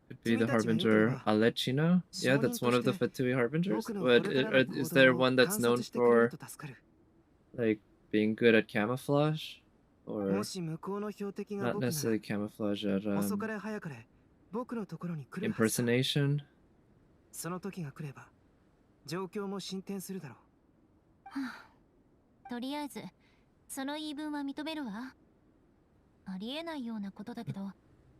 S1: Could be the Harbinger Alechino? Yeah, that's one of the Fatui Harbingers. But is there one that's known for like being good at camouflage? Or
S2: もし向こうの標的が
S1: not
S2: 僕なら
S1: necessarily camouflage at
S2: 遅かれ早かれ僕のところに来るはずだ。
S1: impersonation?
S2: その時が来れば状況も進展するだろう。
S6: とりあえずその言い分は認めるわ。ありえないようなことだけど、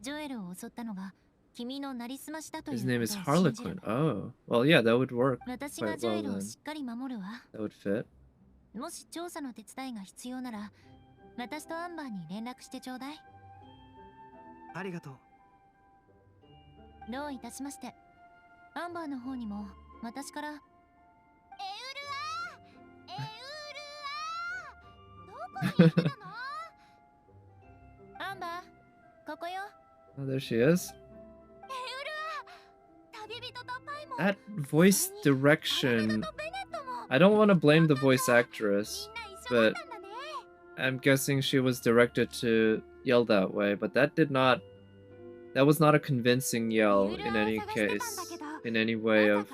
S6: ジョエルを襲ったのが君のなりすましだという
S1: His
S6: こと
S1: name
S6: を
S1: is
S6: 信じる。
S1: Harlequin. Oh, well, yeah, that would work
S6: 私が
S1: quite
S6: ジョエ
S1: well
S6: ルを
S1: then.
S6: しっかり守るわ。
S1: That would fit.
S6: もし調査の手伝いが必要なら、私とアンバーに連絡してちょうだい。
S2: ありがとう。
S6: どういたしまして。アンバーの方にも私から。
S4: エウルア、どこに行ったの？
S6: アンバー、ここよ。
S1: Oh, there she is.
S4: 旅人とパイモン。
S1: That voice direction. I don't want to blame the voice actress, but I'm guessing she was directed to yell that way, but that was not a convincing yell in any case, in any way of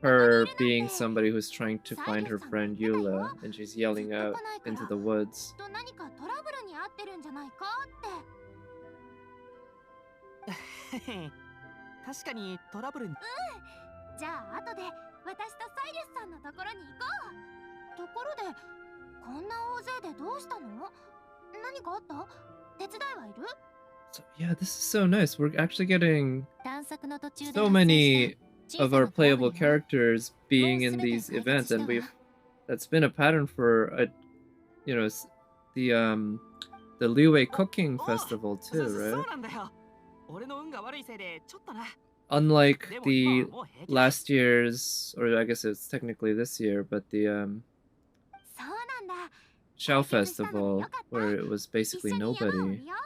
S1: her being somebody who's trying to find her friend Eula, and she's yelling out into the woods.
S4: 何かトラブルに遭ってるんじゃないかって。
S7: 確かにトラブルに。
S4: じゃあ後で私とサイリスさんのところに行こう。ところでこんな大勢でどうしたの？何かあった？手伝いはいる？
S1: So yeah, this is so nice. We're actually getting
S6: 探索の途中で
S1: so
S6: 発生
S1: many
S6: した
S1: of our playable characters being in these events, and that's been a pattern for the Liwei Cooking Festival too,
S7: そ
S1: right?
S7: うなんだよ。俺の運が悪いせいでちょっとな。
S1: Unlike
S7: でも
S1: the
S7: 今はもう平気だ。
S1: last year's, or I guess it's technically this year, but the
S4: そうなんだ。
S1: Shao Festival, where it was
S4: 一緒
S1: basically
S4: に山を
S1: nobody.
S4: 見よう。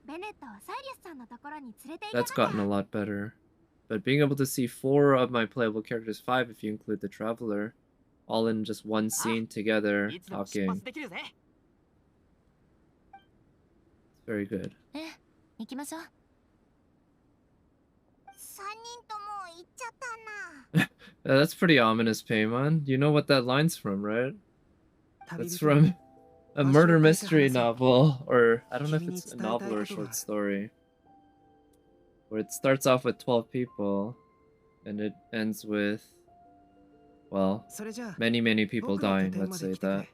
S4: ベネットはサイリスさんのところに連れて行かな
S1: That's
S4: きゃ。
S1: gotten a lot better. But being able to see 4 of my playable characters, 5 if you include the Traveler, all in just one scene together
S7: いつでも出
S1: talking,
S7: 発できるぜ。
S1: very good.
S6: ええ、行きましょう。
S4: 三人とも行っちゃったな。
S1: That's pretty ominous, Paimon. You know what that line's from, right?
S2: 旅
S1: That's
S2: 人
S1: from a murder mystery novel, or I don't know if it's a novel or a short story, where it starts off with 12 people and it ends with, well,
S2: それじゃあ
S1: many people
S2: 僕の拠
S1: dying,
S2: 点ま
S1: let's
S2: で
S1: say
S2: 来てくれ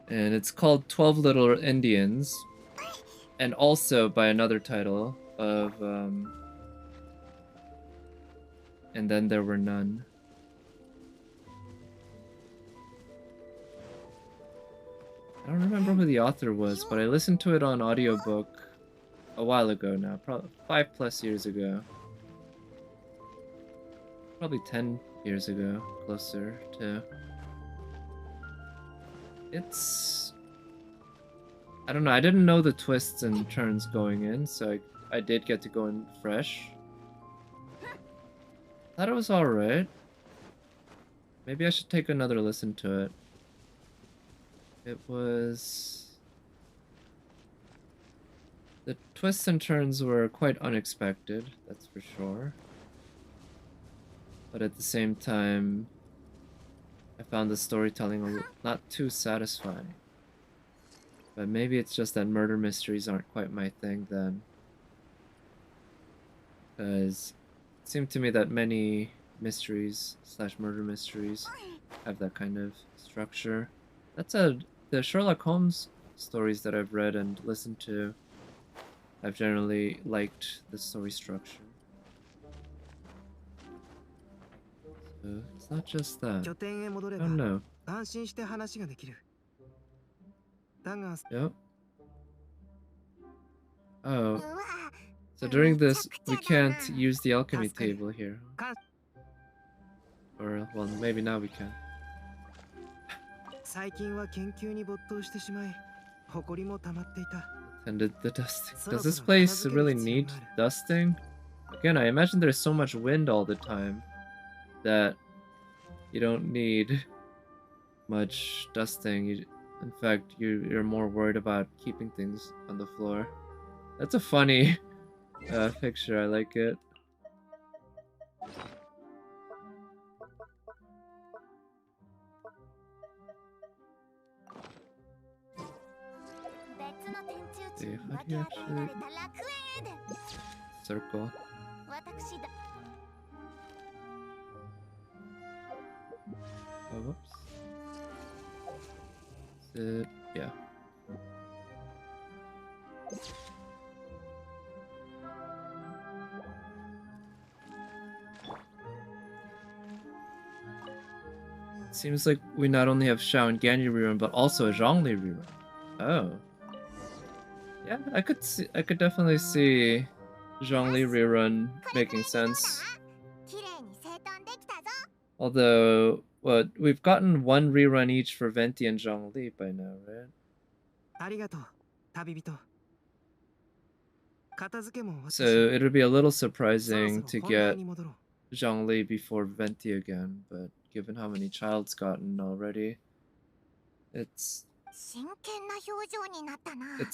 S1: that. And it's called 12 Little Indians, and also by another title of And Then There Were None. I don't remember who the author was, but I listened to it on audiobook a while ago now, probably 5+ years ago. Probably 10 years ago, closer to. It's... I don't know, I didn't know the twists and turns going in, so I did get to go in fresh. Thought it was alright. Maybe I should take another listen to it. It was... The twists and turns were quite unexpected, that's for sure. But at the same time, I found the storytelling not too satisfying. But maybe it's just that murder mysteries aren't quite my thing then. Because it seemed to me that many mysteries / murder mysteries have that kind of structure. That's the Sherlock Holmes stories that I've read and listened to. I've generally liked the story structure. So it's not just that. Oh no. Yep. Oh. So during this, we can't use the alchemy table here. Or, well, maybe now we can. And the dusting. Does this place really need dusting? Again, I imagine there's so much wind all the time that you don't need much dusting. In fact, you're more worried about keeping things on the floor. That's a funny picture. I like it. See, how do you actually circle? Oh, whoops. Is it? Yeah. Seems like we not only have Xiao and Ganyu rerun, but also a Zhongli rerun. Oh. Yeah, I could definitely see Zhongli rerun making sense. Although, what, we've gotten one rerun each for Venti and Zhongli by now, right? So it'll be a little surprising to get Zhongli before Venti again, but given how many Child's gotten already, it's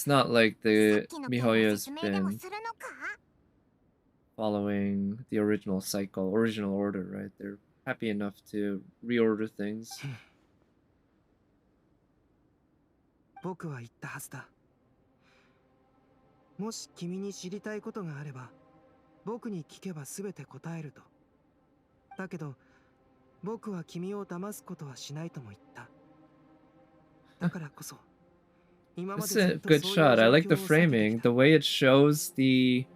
S1: not like the Mihoyo's been following the original order, right? They're happy enough to reorder things.
S2: もし君に知りたいことがあれば、僕に聞けばすべて答えると。だけど、僕は君を騙すことはしないとも言った。だからこそ、
S1: This is a good shot. I like the framing, the way it shows the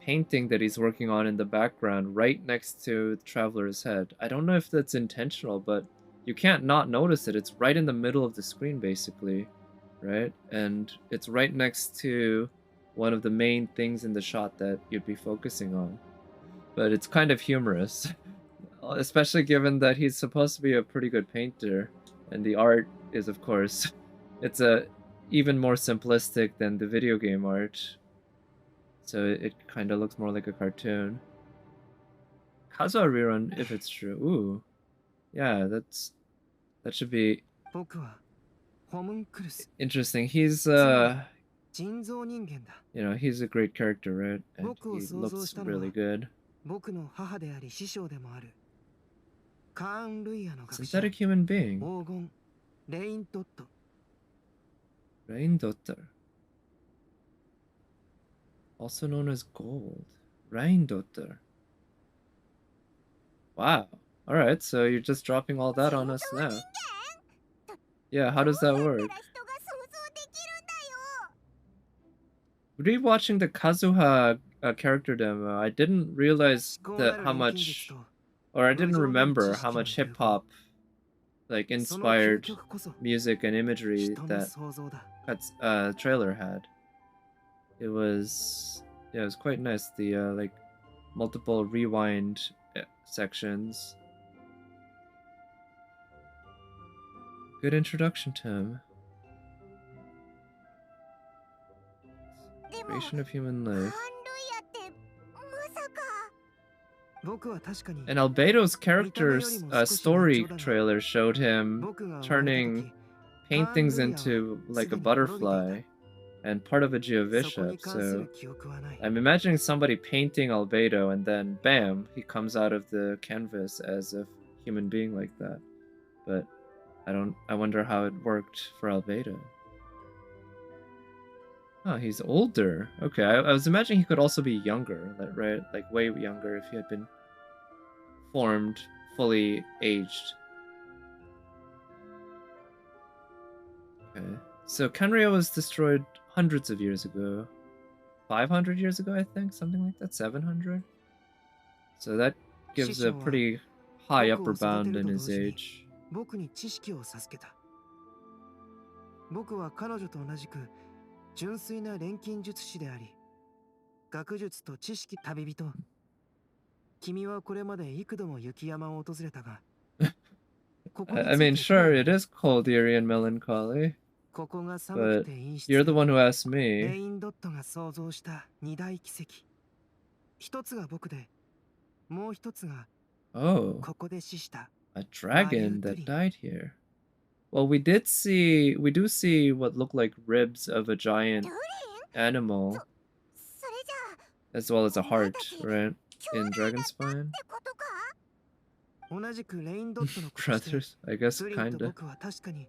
S1: painting that he's working on in the background right next to the traveler's head. I don't know if that's intentional, but you can't not notice it. It's right in the middle of the screen, basically, right? And it's right next to one of the main things in the shot that you'd be focusing on. But it's kind of humorous, especially given that he's supposed to be a pretty good painter, and the art is, of course, it's even more simplistic than the video game art, so it kind of looks more like a cartoon. Kazuha rerun, if it's true. Ooh, yeah, that should be interesting. He's you know, he's a great character, right? And he looks really good. Synthetic human being. Rain Daughter. Also known as Gold. Rain Daughter. Wow. Alright, so you're just dropping all that on us now. Yeah, how does that
S4: どうやった
S1: work?
S4: ら人が想像できるんだよ。
S1: Rewatching the Kazuha character demo, I didn't realize
S2: 思考
S1: that
S2: なる
S1: how
S2: 錬金術
S1: much,
S2: と
S1: or I
S2: 無
S1: didn't
S2: 上限
S1: remember
S2: 知
S1: how
S2: 識の
S1: much
S2: 融
S1: hip
S2: 合
S1: hop like
S2: その究
S1: inspired
S2: 極こそ
S1: music and imagery
S2: 人の
S1: that
S2: 想像だ。
S1: trailer had. It was, yeah, it was quite nice. The like multiple rewind sections. Good introduction to him.
S4: でも
S1: Creation of human
S4: カン
S1: life.
S4: ルイヤってまさか。
S2: 僕は確かに
S1: And Albedo's character's
S2: 見た目よりも少し
S1: story
S2: 難聴だが、
S1: trailer showed him
S2: 僕が生まれた
S1: turning
S2: 時
S1: paintings
S2: カンルイヤは
S1: into
S2: す
S1: like
S2: で
S1: a
S2: に滅びていた。
S1: butterfly and part of a
S2: そこ
S1: geobishop.
S2: に関す
S1: So
S2: る記憶はない。
S1: I'm imagining somebody painting Albedo and then bam, he comes out of the canvas as a human being like that. But I wonder how it worked for Albedo. Oh, he's older. Okay, I was imagining he could also be younger, right? Like way younger if he had been formed, fully aged. Okay, so Kenryo was destroyed hundreds of years ago. 500 years ago, I think? Something like that? 700? So that gives a pretty high upper bound in his age.
S2: 僕に知識を授けた。僕は彼女と同じく純粋な錬金術師であり、学術と知識旅人。君はこれまで幾度も雪山を訪れたが、
S1: I mean, sure, it is cold, eerie, and melancholy,
S2: ここが寒く
S1: but
S2: て陰湿。
S1: you're the one who asked
S2: レ
S1: me.
S2: インドットが想像した二大奇跡。一つが僕で、もう一つが
S1: Oh,
S2: ここで死した。
S1: a dragon that died here. Well, we do see what look like ribs of a giant
S4: ドリン
S1: animal,
S4: それじゃあ
S1: as well as a heart, right? In
S4: 兄弟だった
S1: Dragonspine?
S4: ってことか。
S2: 同じくレインドットの子として
S1: Brothers, I guess,
S2: プリンと
S1: kinda.
S2: 僕は確かに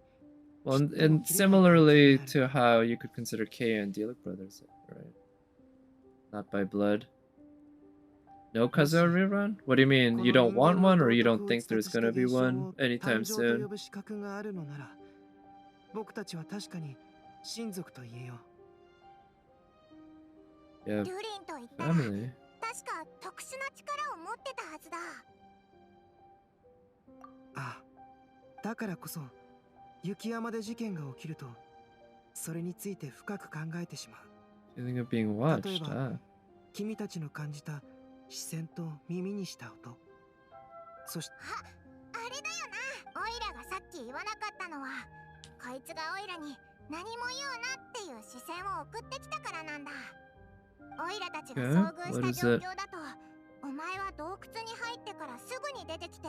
S1: Well, and similarly to how you could consider Kei and Dialek brothers, right? Not by blood. No Kazuo rerun? What do you mean? You don't want one, or you don't think there's gonna be one anytime
S2: 誕生と呼
S1: soon?
S2: ぶ資格があるのなら、僕たちは確かに親族と言えよう。
S1: Yeah,
S4: ドゥリンと言ったら
S1: family.
S4: 確か特殊な力を持ってたはずだ。
S2: ああ、だからこそ雪山で事件が起きると、それについて深く考えてしまう。
S1: Feeling of being watched,
S2: 例えば
S1: ah.
S2: 君たちの感じた視線と耳にした音、そして
S4: あれだよな。オイラがさっき言わなかったのは、こいつがオイラに何も言うなっていう視線を送ってきたからなんだ。オイラたちが遭遇した状況だと、お前は洞窟に入ってからすぐに出てきて、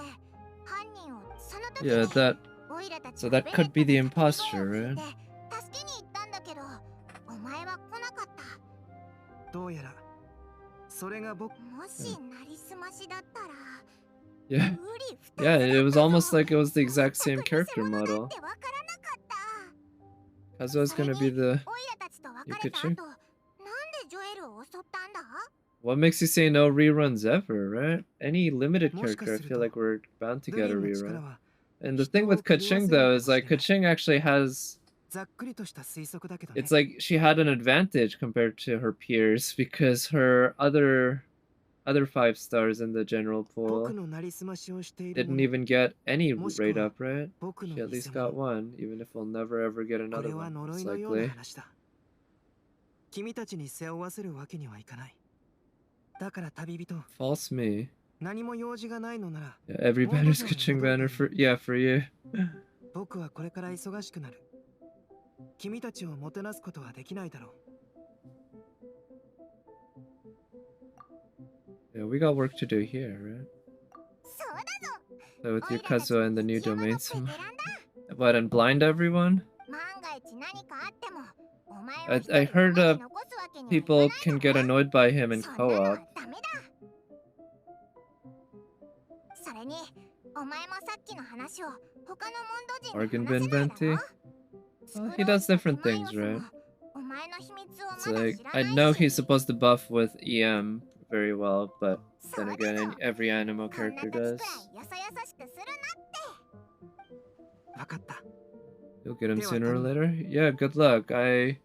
S4: 犯人をその時
S1: Yeah,
S4: に
S1: that.
S4: オイラたち
S1: So
S4: が
S1: that could be the
S4: ベネットの
S1: imposter,
S4: 声を聞い
S1: right?
S4: て助けに行ったんだけど、お前は来なかった。
S2: どうやらそれが僕。
S4: もしなりすましだったら、
S1: Yeah.
S4: 無理二つ
S1: Yeah,
S4: だ
S1: it was
S4: ったぞ。
S1: almost like it was the exact same
S4: 全く
S1: character
S4: 偽物だ
S1: model.
S4: ってわからなかった。
S1: Kazuo's gonna be the
S4: オイラたちと別れた後、なん
S1: Yukichi.
S4: でジョエルを襲ったんだ？
S1: What makes you say no reruns ever, right? Any limited character, I feel
S2: もしかすると
S1: like we're bound to
S2: ド
S1: get
S2: リ
S1: a
S2: ンの力
S1: rerun.
S2: は
S1: And the thing with Kaching though is like Kaching actually has,
S2: ざっくりとした推測だけどね。
S1: it's like she had an advantage compared to her peers because her other 5 stars in the general
S2: 僕
S1: pool
S2: のなりすましをしている
S1: didn't even get any
S2: もしくは
S1: rate up, right?
S2: 僕の
S1: She at
S2: 偽
S1: least got
S2: 物。
S1: one, even if we'll never ever get
S2: こ
S1: another
S2: れは
S1: one,
S2: 呪
S1: most
S2: いのような
S1: likely.
S2: 話だ。君たちに背負わせるわけにはいかない。だから旅人、
S1: False me.
S2: 何も用事がないのなら、
S1: Yeah, every banner's Kaching banner for, yeah, for you.
S2: 僕はこれから忙しくなる。君たちをもてなすことはできないだろう。
S1: Yeah, we got work to do here, right?
S4: そうだぞ。
S1: So with
S4: オイラたち
S1: Yukazuo and the
S4: に
S1: new
S4: 雪山の
S1: domain
S4: ベテ
S1: some
S4: ランだ。
S1: what and blind everyone?
S4: 万が一何かあっても、お前を
S1: I
S4: 一人
S1: heard
S4: 山に残すわけにはいかない
S1: people
S4: だ
S1: can
S4: ろ
S1: get annoyed by him in
S4: そんなのは
S1: co-op.
S4: ダメだ。それに、お前もさっきの話を他のモンド人
S1: Organ
S4: に
S1: bin
S4: 話せないだ
S1: venti?
S4: ろ。
S1: Well, he does different things, right?
S4: お前の秘密を
S1: It's
S4: まだ
S1: like
S4: 知ら
S1: I
S4: ない
S1: know
S4: し
S1: he's supposed to buff with EM very well, but
S4: そ
S1: then
S4: う
S1: again,
S4: だぞ。
S1: every animo
S4: こんな
S1: character
S4: 時くらい
S1: does.
S4: よそよそしくするなって。
S2: わかった。
S1: You'll get him
S2: では
S1: sooner or
S2: 頼む。
S1: later. Yeah, good luck.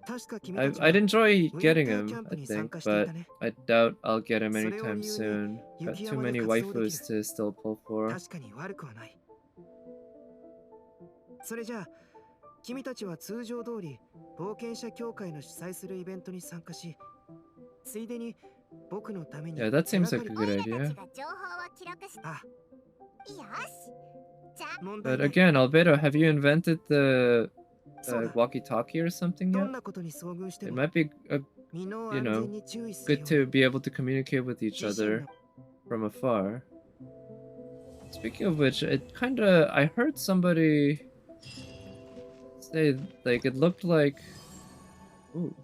S2: 確か君たちは
S1: I'd enjoy
S2: ウィン
S1: getting
S2: ターキャ
S1: him,
S2: ンプ
S1: I
S2: に参
S1: think,
S2: 加してい
S1: but
S2: たね。
S1: I doubt I'll get him
S2: それを
S1: anytime
S2: 理由に
S1: soon. Got
S2: 雪
S1: too
S2: 山で
S1: many
S2: 活動できる。
S1: waifus to still pull for.
S2: 確かに悪くはない。それじゃあ君たちは通常通り冒険者協会の主催するイベントに参加し、ついでに僕のために
S1: Yeah, that
S2: 手
S1: seems
S2: が
S1: like
S2: か
S1: a
S2: り
S1: good
S4: オイラた
S1: idea.
S4: ちが情報を記録し、
S2: あ、
S4: よし。じゃあ
S2: 問題
S1: But
S2: ない。
S1: again, Albedo, have you invented the
S2: そうだ。
S1: walkie-talkie or something
S2: ど
S1: yet?
S2: んなことに遭遇して
S1: It
S2: も
S1: might be
S2: 身の
S1: you
S2: 安
S1: know,
S2: 全に注意する
S1: good
S2: ように。
S1: to be able to communicate with each
S2: 自身
S1: other
S2: の
S1: from afar. Speaking of which, I heard somebody say, like, it looked like, ooh,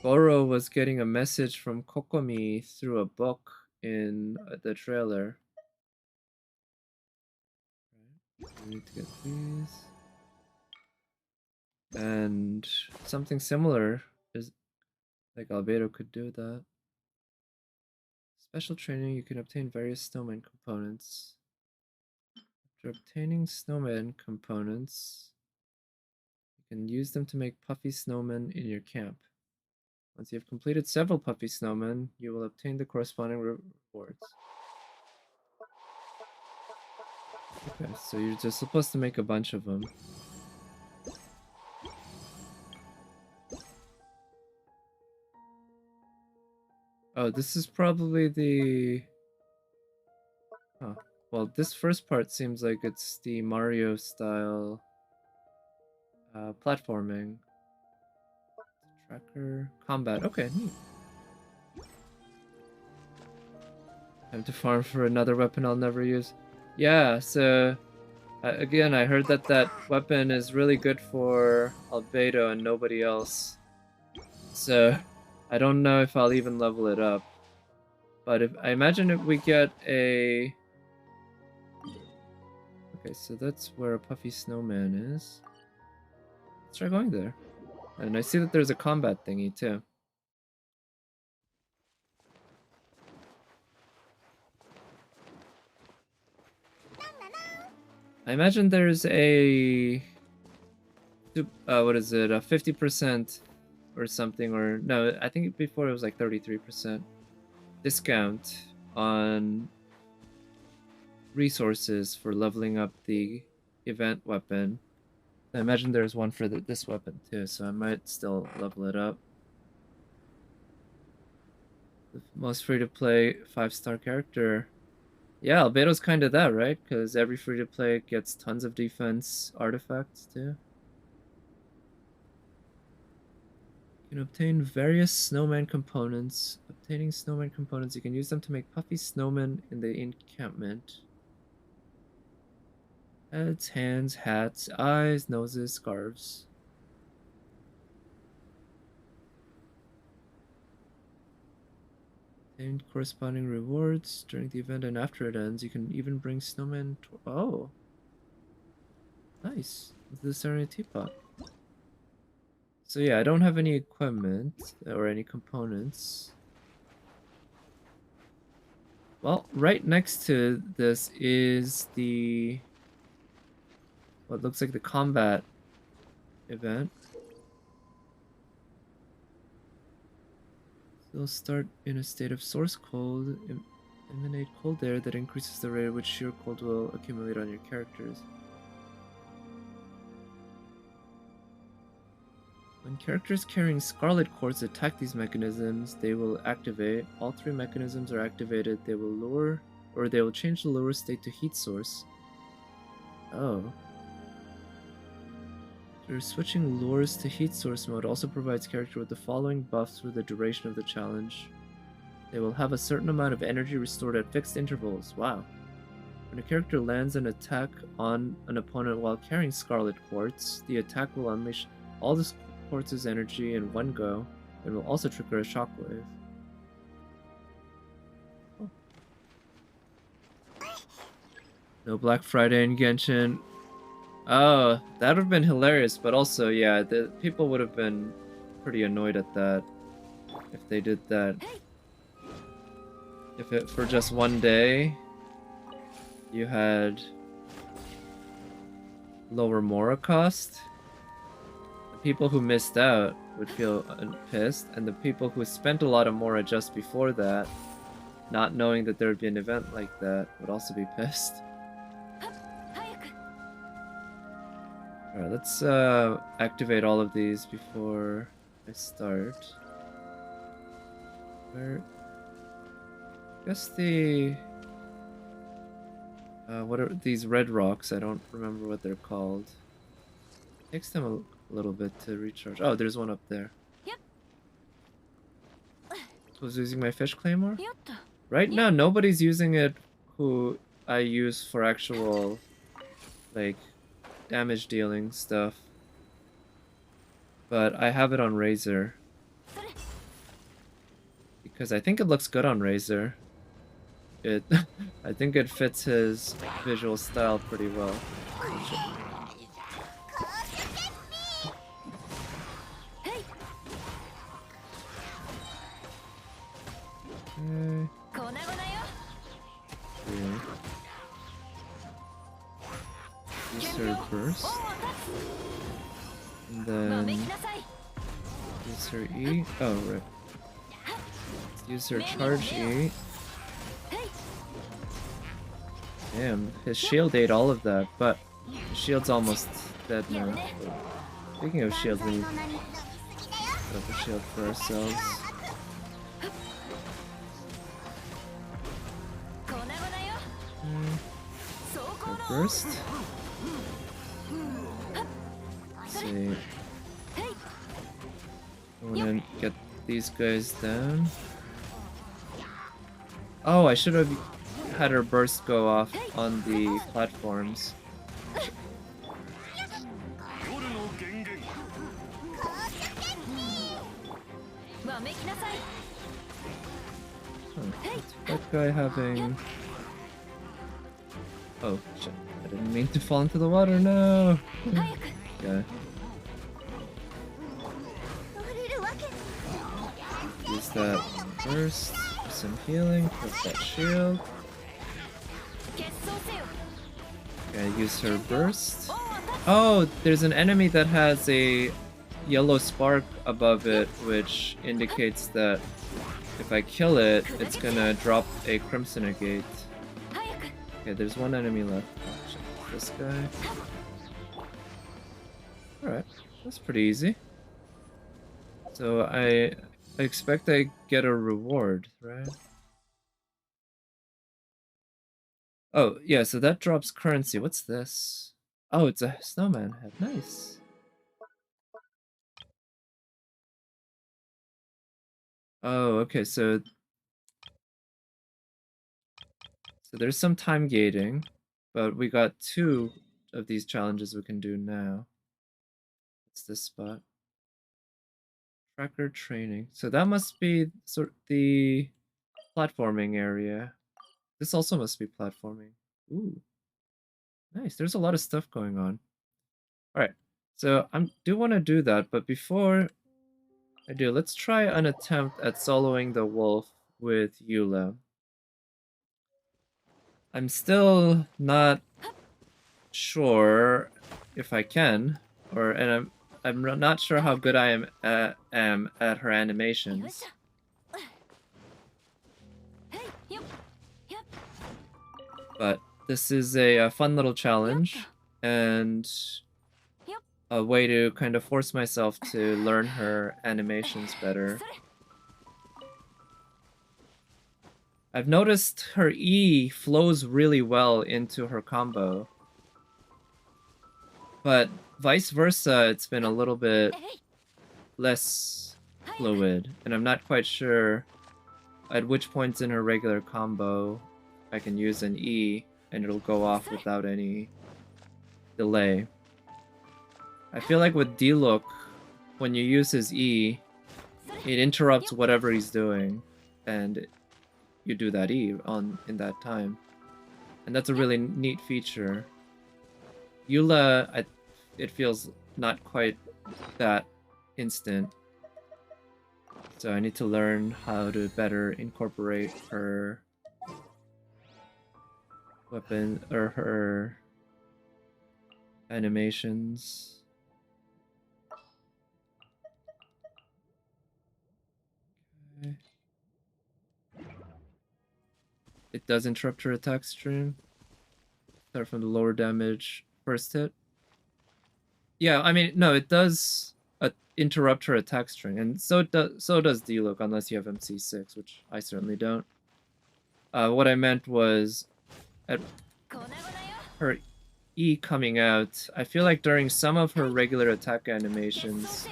S1: Goro was getting a message from Kokomi through a book in the trailer. We need to get these. And something similar is like Albedo could do that. Special training, you can obtain various snowman components. After obtaining snowman components, you can use them to make puffy snowmen in your camp. Once you have completed several puffy snowmen, you will obtain the corresponding rewards. Okay, so you're just supposed to make a bunch of them. Oh, this is probably the... Huh. Well, this first part seems like it's the Mario style platforming. Tracker, combat. Okay, neat. Time to farm for another weapon I'll never use. Yeah, so again, I heard that that weapon is really good for Albedo and nobody else. So I don't know if I'll even level it up. But I imagine if we get a... Okay, so that's where a puffy snowman is. Let's try going there. And I see that there's a combat thingy too. I imagine there's a... what is it? A 50% or something, or... No, I think before it was like 33% discount on resources for leveling up the event weapon. I imagine there's one for this weapon too, so I might still level it up. The most free-to-play 5-star character. Yeah, Albedo's kind of that, right? Because every free-to-play gets tons of defense artifacts too. You can obtain various snowman components. Obtaining snowman components, you can use them to make puffy snowmen in the encampment. Heads, hands, hats, eyes, noses, scarves. Obtained corresponding rewards during the event and after it ends. You can even bring snowmen to... Oh! Nice. Into the ceremony teapot. So yeah, I don't have any equipment or any components. Well, right next to this is the... what looks like the combat event. They'll start in a state of source cold, emanate cold air that increases the rate at which sheer cold will accumulate on your characters. When characters carrying scarlet quartz attack these mechanisms, they will activate. All 3 mechanisms are activated. They will lure, or they will change the lure state to heat source. Oh. Switching lures to heat source mode also provides character with the following buffs for the duration of the challenge. They will have a certain amount of energy restored at fixed intervals. Wow. When a character lands an attack on an opponent while carrying scarlet quartz, the attack will unleash all the quartz's energy in one go and will also trigger a shockwave. Oh. No Black Friday in Genshin. Oh, that would have been hilarious, but also, yeah, the people would have been pretty annoyed at that if they did that. If it for just one day you had lower Mora cost, the people who missed out would feel pissed, and the people who spent a lot of Mora just before that, not knowing that there would be an event like that, would also be pissed. Alright, let's activate all of these before I start. Where? I guess the... what are these red rocks? I don't remember what they're called. Takes them a little bit to recharge. Oh, there's one up there. Who's using my fish claymore? Right now, nobody's using it who I use for actual, like, damage dealing stuff. But I have it on Razor. Because I think it looks good on Razor. I think it fits his visual style pretty well. Use her burst. And then use her E. Oh, right. Use her charge E. Damn, his shield ate all of that, but his shield's almost dead now. Speaking of shield, we put up a shield for ourselves. Go first. Let's see. I wanna get these guys down. Oh, I should have had her burst go off on the platforms. That guy having... Oh, shit. I didn't mean to fall into the water, no! Yeah. Use that first. Some healing, put that shield. Okay, use her burst. Oh, there's an enemy that has a yellow spark above it, which indicates that if I kill it, it's gonna drop a Crimson Agate. Okay, there's one enemy left. This guy. Alright, that's pretty easy. So I expect I get a reward, right? Oh, yeah, so that drops currency. What's this? Oh, it's a snowman head. Nice. Oh, okay, so there's some time gating, but we got 2 of these challenges we can do now. What's this spot? Tracker training. So that must be sort of the platforming area. This also must be platforming. Ooh. Nice, there's a lot of stuff going on. Alright, so I do want to do that, but before I do, let's try an attempt at soloing the wolf with Eula. I'm still not sure if I can, and I'm not sure how good I am at her animations. But this is a fun little challenge, and a way to kind of force myself to learn her animations better. I've noticed her E flows really well into her combo, but vice versa, it's been a little bit less fluid, and I'm not quite sure at which points in her regular combo I can use an E and it'll go off without any delay. I feel like with D-Look, when you use his E, it interrupts whatever he's doing, and you do that E in that time. And that's a really neat feature. Eula, it feels not quite that instant. So I need to learn how to better incorporate her weapon, or her animations. Okay. It does interrupt her attack stream. Start from the lower damage first hit. Yeah, I mean, no, it does interrupt her attack string, and so does D-Look, unless you have MC6, which I certainly don't. What I meant was, at her E coming out, I feel like during some of her regular attack animations,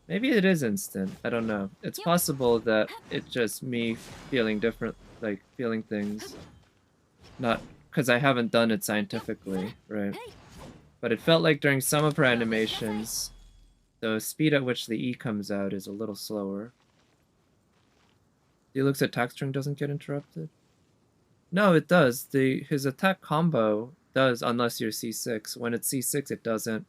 S1: maybe it is instant, I don't know. It's possible that it's just me feeling different, like feeling things, not because I haven't done it scientifically, right? But it felt like during some of her animations, the speed at which the E comes out is a little slower. D-Look's attack string doesn't get interrupted? No, it does. His attack combo does, unless you're C6. When it's C6, it doesn't.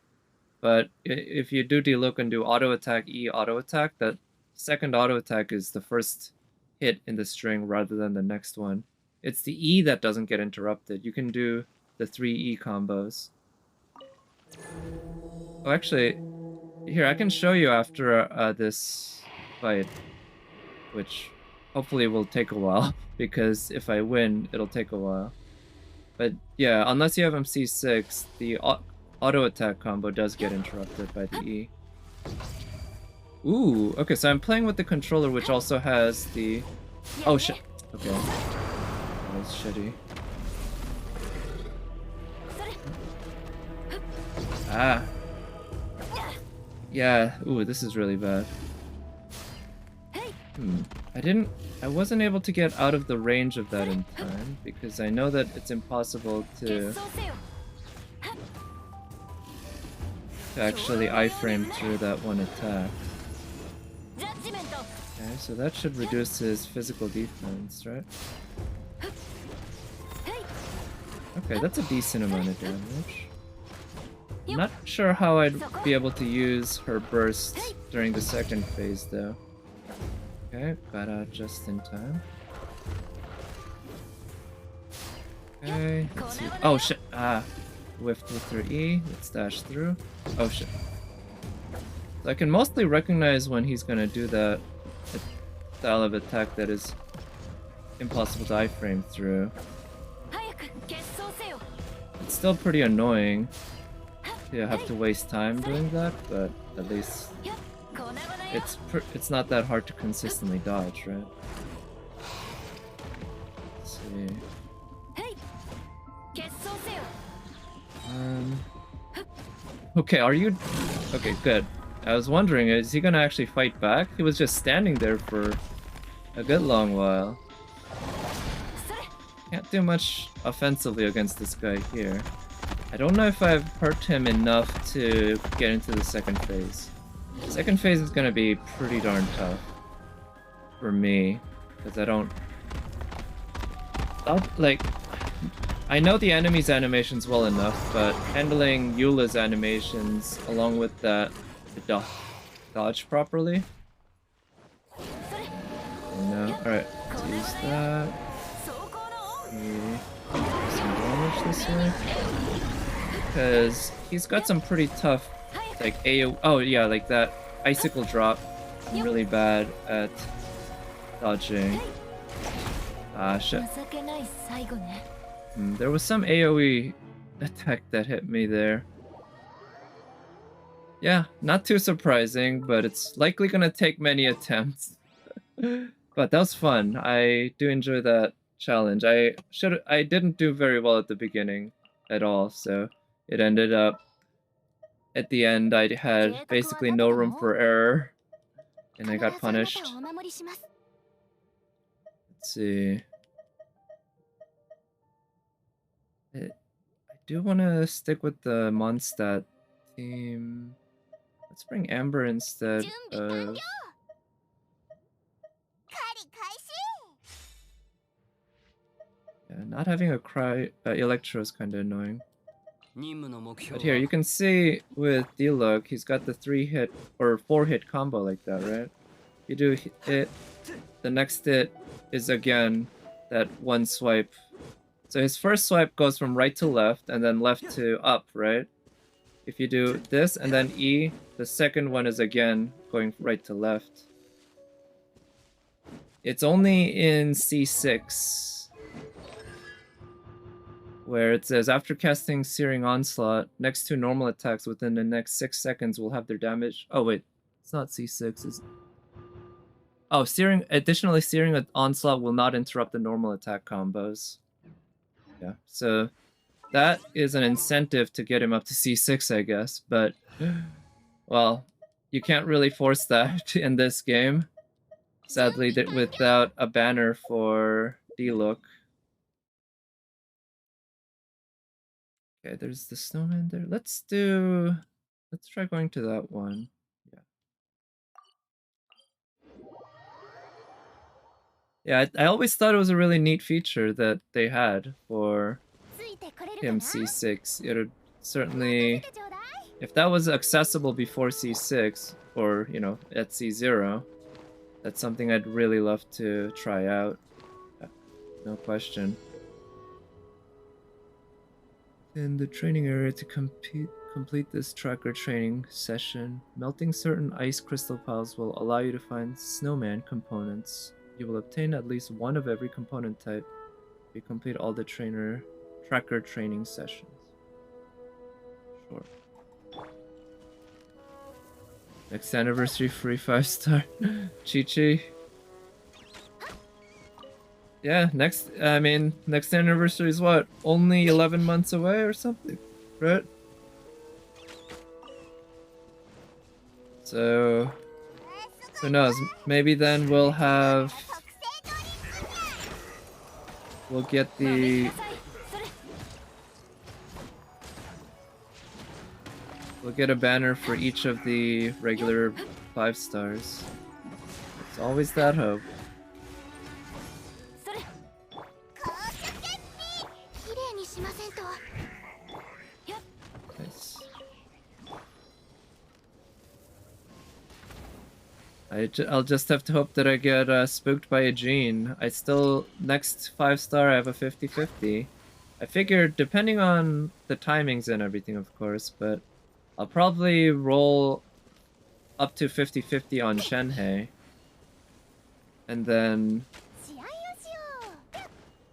S1: But if you do D-Look and do auto attack, E auto attack, that second auto attack is the first hit in the string rather than the next one. It's the E that doesn't get interrupted. You can do the 3 E combos. Oh, actually, here, I can show you after this fight, which hopefully will take a while, because if I win, it'll take a while. But yeah, unless you have MC6, the auto attack combo does get interrupted by the E. Ooh, okay, so I'm playing with the controller, which also has the... Oh, shit. Okay. That was shitty. Ah. Yeah, ooh, this is really bad. I wasn't able to get out of the range of that in time, because I know that it's impossible to actually iframe through that one attack. Okay, so that should reduce his physical defense, right? Okay, that's a decent amount of damage. I'm not sure how I'd be able to use her burst during the second phase, though. Okay, got out just in time. Okay, let's see. Oh shit! Ah, whiffed with her E. Let's dash through. Oh shit! So I can mostly recognize when he's gonna do that style of attack that is impossible to iframe through. It's still pretty annoying. You have to waste time doing that, but at least it's not that hard to consistently dodge, right? Let's see. Okay, are you... Okay, good. I was wondering, is he gonna actually fight back? He was just standing there for a good long while. Can't do much offensively against this guy here. I don't know if I've hurt him enough to get into the second phase. Second phase is gonna be pretty darn tough for me, because I don't... like, I know the enemy's animations well enough, but handling Eula's animations along with that to dodge properly. No, alright, let's use that. Okay. Some damage this way. Because he's got some pretty tough, like, oh yeah, like that icicle drop. I'm really bad at dodging. Ah, shit. There was some AoE attack that hit me there. Yeah, not too surprising, but it's likely gonna take many attempts. But that was fun. I do enjoy that challenge. I didn't do very well at the beginning at all, so it ended up at the end I had basically no room for error, and I got punished. Let's see. I do want to stick with the Mondstadt team. Let's bring Amber instead of... Yeah, not having a Electro is kind of annoying. But here, you can see with D-Look, he's got the 3-hit or 4-hit combo like that, right? You do it, the next hit is again that one swipe. So his first swipe goes from right to left and then left to up, right? if you do this and then E, the second one is again going right to left. It's only in C6 where it says after casting Searing Onslaught, next two normal attacks within the next 6 seconds will have their damage. Oh wait, it's not C6. It's... Oh, additionally, Searing Onslaught will not interrupt the normal attack combos. Yeah, so that is an incentive to get him up to C6, I guess, but well, you can't really force that in this game. Sadly, without a banner for D-Look. Okay, there's the snowman there. Let's try going to that one. Yeah, I always thought it was a really neat feature that they had for him C6. It would certainly, if that was accessible before C6, or, you know, at C0, that's something I'd really love to try out. No question. In the training area to complete this tracker training session, melting certain ice crystal piles will allow you to find snowman components. You will obtain at least one of every component type if you complete all the tracker training sessions. Sure. Next anniversary free 5-star. Chi-Chi. Yeah, next anniversary is what? Only 11 months away or something, right? So, who knows? Maybe then we'll get the... We'll get a banner for each of the regular 5 stars. It's always that hope. Nice. I'll just have to hope that I get spooked by a gene. Next 5-star I have a 50-50. I figured, depending on the timings and everything, of course, but I'll probably roll up to 50-50 on Shenhei. And then,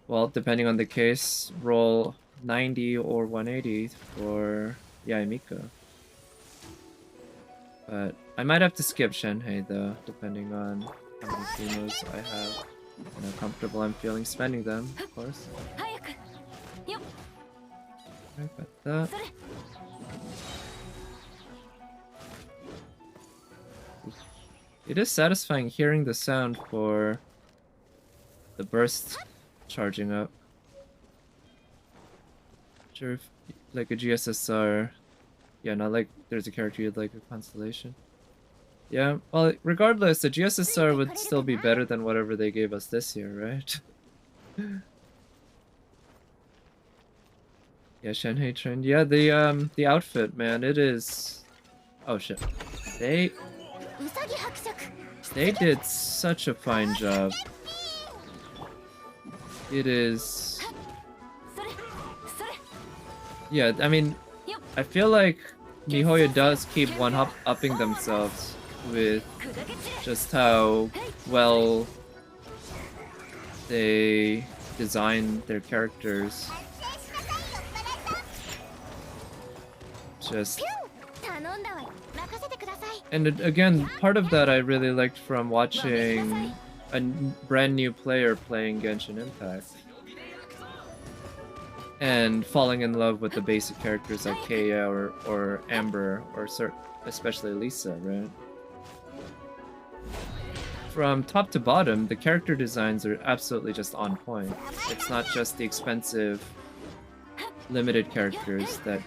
S1: well, depending on the case, roll 90 or 180 for Yaemiko. But I might have to skip Shenhei though, depending on how many Primos I have and how comfortable I'm feeling spending them, of course. I got that. It is satisfying hearing the sound for the burst charging up. Sure, if, like a GSSR, yeah, not like there's a character you'd like a constellation. Yeah, well, regardless, the GSSR would still be better than whatever they gave us this year, right? Yeah, Shenhei trend. Yeah, the outfit, man, it is... Oh shit. They did such a fine job. It is... Yeah, I mean, I feel like MiHoYo does keep one-upping themselves with just how well they design their characters. Just... And again, part of that I really liked from watching a brand new player playing Genshin Impact. And falling in love with the basic characters like Kaya or Amber, or especially Lisa, right? From top to bottom, the character designs are absolutely just on point. It's not just the expensive, limited characters that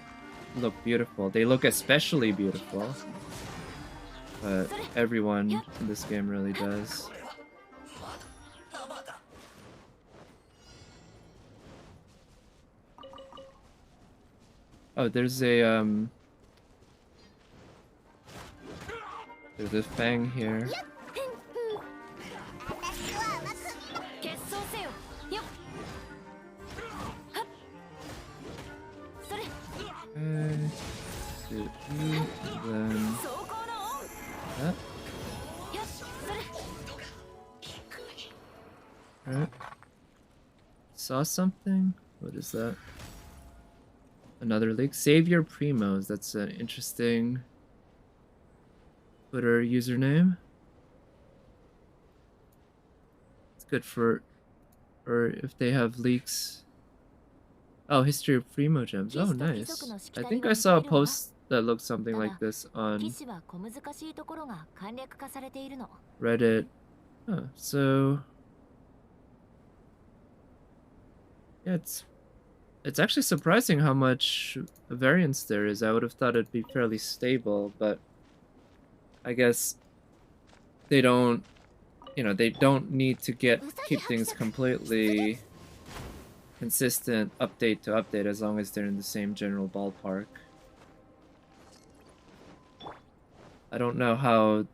S1: look beautiful. They look especially beautiful. But everyone in this game really does. Oh, there's a fang here. saw something. What is that? Another leak. Save your primos. That's an interesting Twitter username. It's good for if they have leaks. Oh, history of primo gems. Oh, nice. I think I saw a post that looked something like this on
S6: 騎士は小難しいところが簡略化されているの。
S1: Reddit. Huh, so yeah, it's actually surprising how much variance there is. I would have thought it'd be fairly stable, but I guess they don't, they don't need to keep things completely consistent update to update as long as they're in the same general ballpark. I don't know how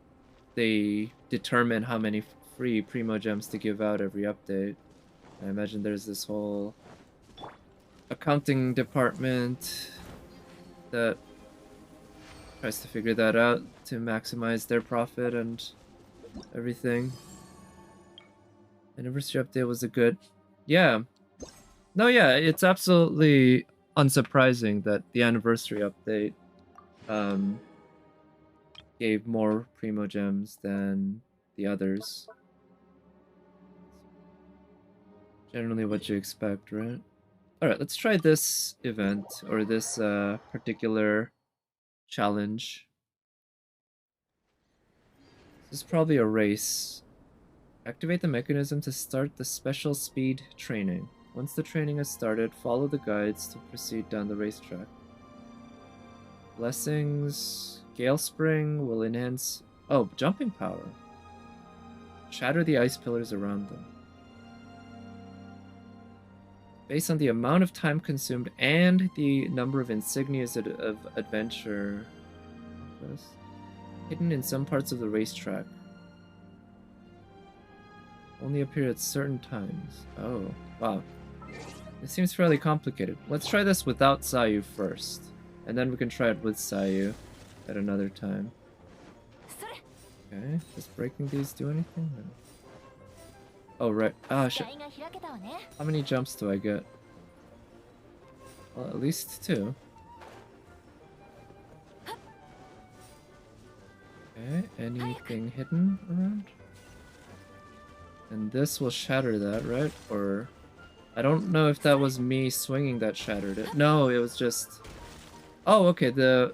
S1: they determine how many free primo gems to give out every update. I imagine there's this whole accounting department that tries to figure that out to maximize their profit and everything. Anniversary update was a good... Yeah. No, yeah, it's absolutely unsurprising that the anniversary update gave more primo gems than the others. Generally what you expect, right? Alright, let's try this event, or this particular challenge. This is probably a race. Activate the mechanism to start the special speed training. Once the training has started, follow the guides to proceed down the racetrack. Blessings... Gale Spring will enhance... Oh, jumping power. Shatter the ice pillars around them. Based on the amount of time consumed and the number of insignias of adventure hidden in some parts of the racetrack. Only appear at certain times. Oh, wow. It seems fairly complicated. Let's try this without Sayu first. And then we can try it with Sayu at another time. Okay, does breaking these do anything? No. Oh, right. Ah, shit. How many jumps do I get? Well, at least 2. Okay, anything hidden around? And this will shatter that, right? Or... I don't know if that was me swinging that shattered it. No, it was just... Oh, okay, the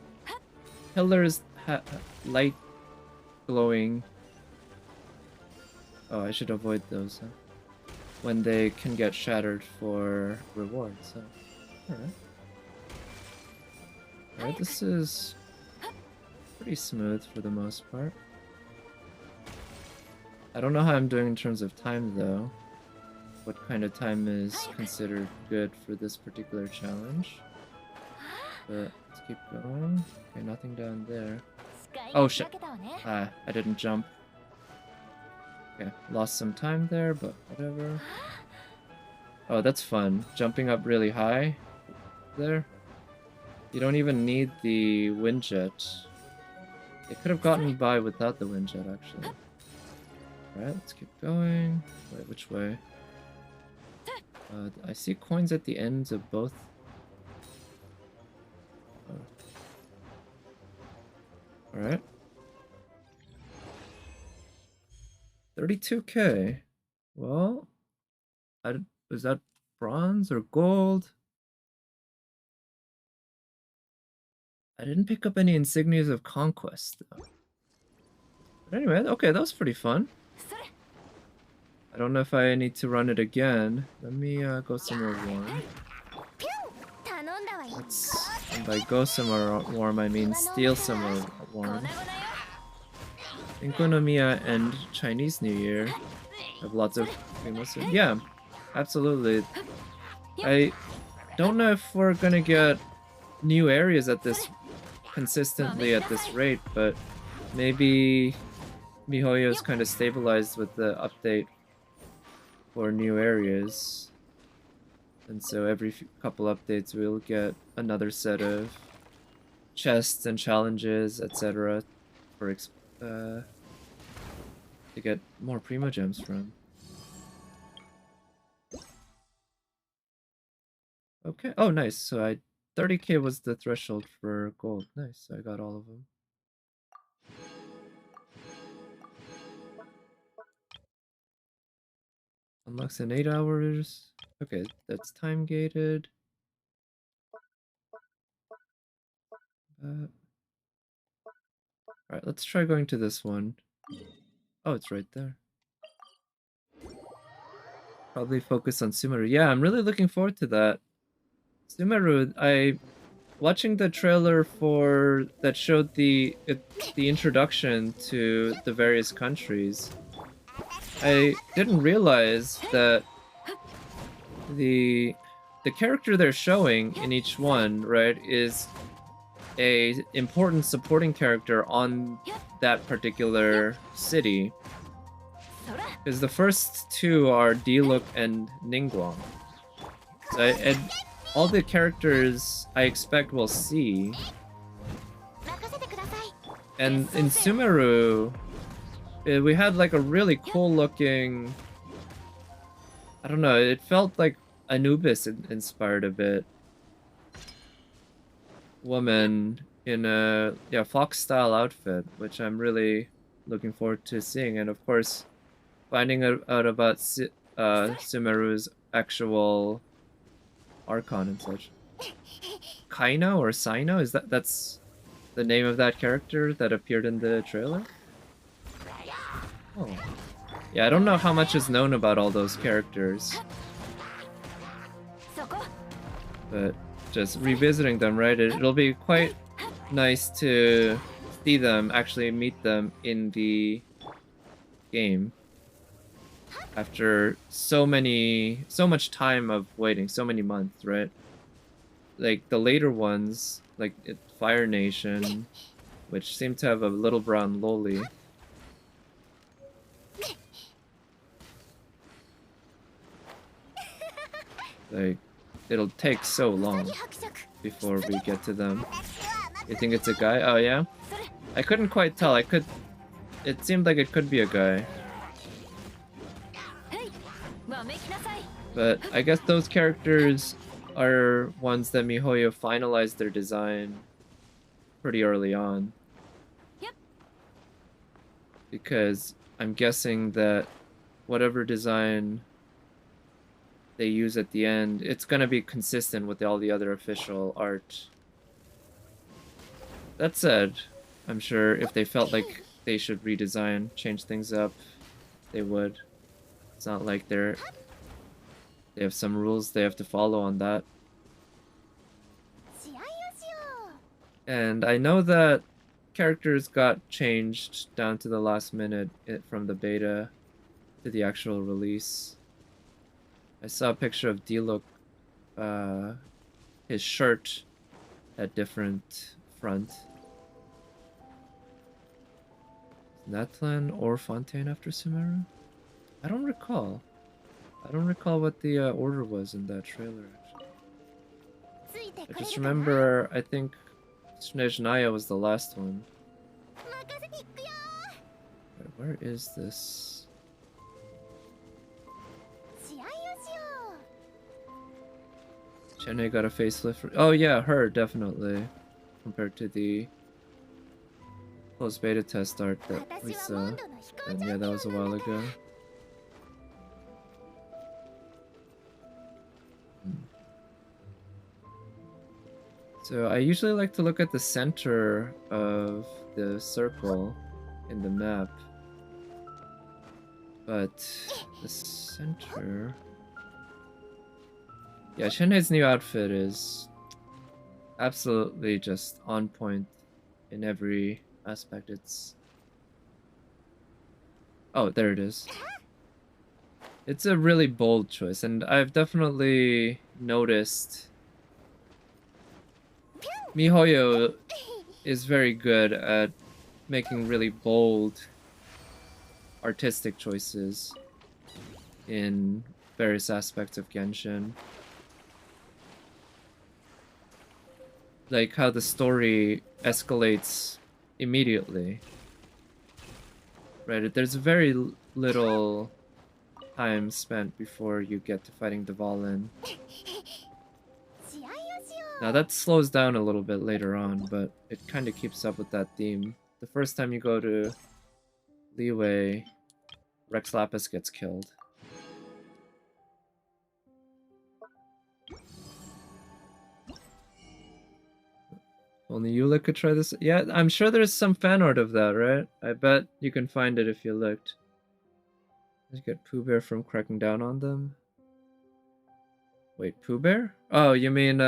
S1: pillars light glowing. Oh, I should avoid those, huh? When they can get shattered for rewards, huh? Alright. Alright, this is pretty smooth for the most part. I don't know how I'm doing in terms of time, though. What kind of time is considered good for this particular challenge. But let's keep going. Okay, nothing down there. Oh shit! Ah, I didn't jump. Okay, lost some time there, but whatever. Oh, that's fun. Jumping up really high there. You don't even need the wind jet. They could have gotten by without the wind jet, actually. Alright, let's keep going. Wait, which way? I see coins at the ends of both. Alright. 32k. Well, is that bronze or gold? I didn't pick up any insignias of conquest, though. But anyway, okay, that was pretty fun. I don't know if I need to run it again. Let me go somewhere warm. And by go somewhere warm, I mean steal somewhere warm. Inkonomiya and Chinese New Year have lots of famous... Yeah, absolutely. I don't know if we're gonna get new areas at this consistently at this rate, but maybe MiHoYo's kind of stabilized with the update for new areas. And so every couple updates we'll get another set of chests and challenges, etc. for to get more primo gems from. Okay. Oh, nice. So 30k was the threshold for gold. Nice. I got all of them. Unlocks in 8 hours. Okay, that's time gated. Alright, let's try going to this one. Oh, it's right there. Probably focus on Sumeru. Yeah, I'm really looking forward to that. Sumeru, watching the trailer for that showed the introduction to the various countries. I didn't realize that the character they're showing in each one, right, is a important supporting character on that particular city. Because the first two are Diluc and Ningguang. So and all the characters I expect we'll see. And in Sumeru, we had like a really cool looking... I don't know, it felt like Anubis inspired a bit. Woman in a fox style outfit, which I'm really looking forward to seeing. And of course, finding out about Sumeru's actual Archon and such. Kaino or Sino? That's the name of that character that appeared in the trailer? Oh. Yeah, I don't know how much is known about all those characters. But just revisiting them, right? It'll be quite nice to see them, actually meet them in the game. After so much time of waiting, so many months, right? Like the later ones, like Fire Nation, which seem to have a little brown loli. Like, it'll take so long before we get to them. You think it's a guy? Oh yeah? I couldn't quite tell. It seemed like it could be a guy. But I guess those characters are ones that MiHoYo finalized their design pretty early on. Because I'm guessing that whatever design they use at the end, it's gonna be consistent with all the other official art. That said, I'm sure if they felt like they should redesign, change things up, they would. It's not like they have some rules they have to follow on that. And I know that characters got changed down to the last minute from the beta to the actual release. I saw a picture of Diluc. His shirt had different front. Natlan or Fontaine after Sumeru? I don't recall. I don't recall what the order was in that trailer, actually. I just remember, I think Snezhnaya was the last one. Wait, where is this? Chene got a facelift. Oh yeah, her, definitely. Compared to the closed beta test art that we saw. And yeah, that was a while ago. So I usually like to look at the center of the circle in the map. But the center... Yeah, Shenhe's new outfit is absolutely just on point in every aspect. It's... Oh, there it is. It's a really bold choice, and I've definitely noticed MiHoYo is very good at making really bold artistic choices in various aspects of Genshin. Like how the story escalates immediately. Right, there's very little time spent before you get to fighting Dvalin. Now that slows down a little bit later on, but it kind of keeps up with that theme. The first time you go to Leeway, Rex Lapis gets killed. Only Eula could try this. Yeah, I'm sure there's some fan art of that, right? I bet you can find it if you looked. Did you get Pooh Bear from cracking down on them? Wait, Pooh Bear? Oh, you mean,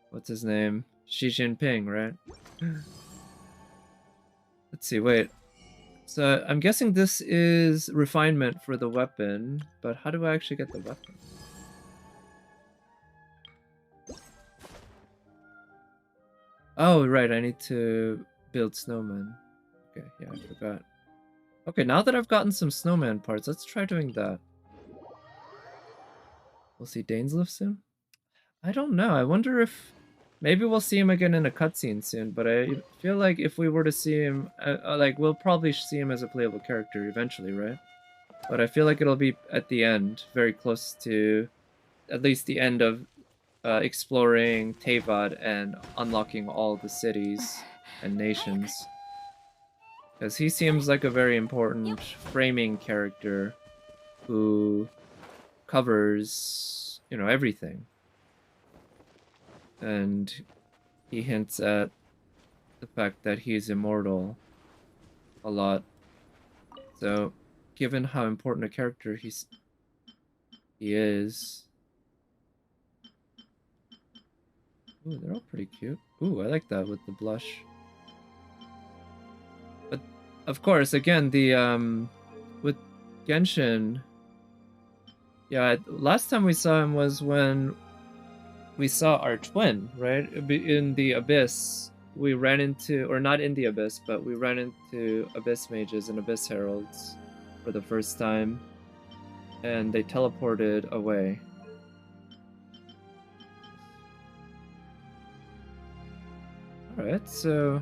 S1: what's his name? Xi Jinping, right? Let's see, wait. So, I'm guessing this is refinement for the weapon, but how do I actually get the weapon? Oh, right, I need to build snowmen. Okay, yeah, I forgot. Okay, now that I've gotten some snowman parts, let's try doing that. We'll see Dainsleif soon? I don't know. I wonder if... Maybe we'll see him again in a cutscene soon, but I feel like if we were to see him... like, we'll probably see him as a playable character eventually, right? But I feel like it'll be at the end, very close to... At least the end of exploring Teyvat and unlocking all the cities and nations. Because he seems like a very important framing character who covers, you know, everything. And he hints at the fact that he's immortal a lot. So, given how important a character he is... Ooh, they're all pretty cute. Ooh, I like that with the blush. But, of course, again, the, with Genshin... Yeah, last time we saw him was when we saw our twin, right? In the Abyss. We ran into, or not in the Abyss, but we ran into Abyss Mages and Abyss Heralds for the first time. And they teleported away. Alright, so...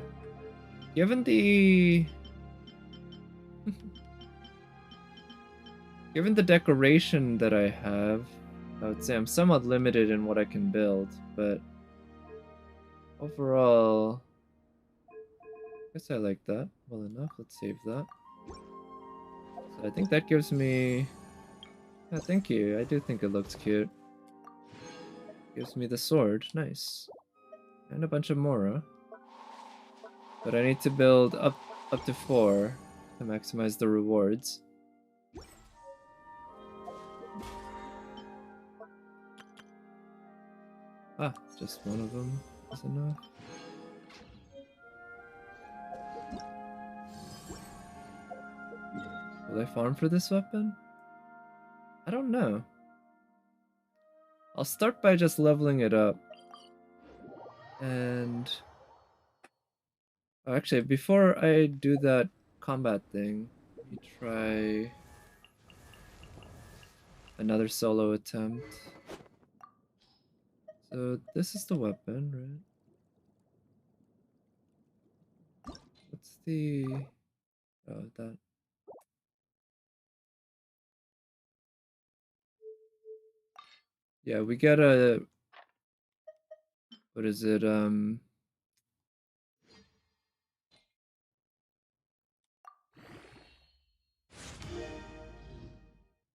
S1: Given the... Given the decoration that I have, I would say I'm somewhat limited in what I can build, but... Overall... I guess I like that well enough. Let's save that. So I think that gives me... Yeah, thank you. I do think it looks cute. Gives me the sword. Nice. And a bunch of Mora. But I need to build up to 4 to maximize the rewards. Ah, just one of them is enough. Will I farm for this weapon? I don't know. I'll start by just leveling it up. And... Oh, actually, before I do that combat thing, let me try another solo attempt. So this is the weapon, right? What's the... Oh, that... Yeah, we get a... What is it,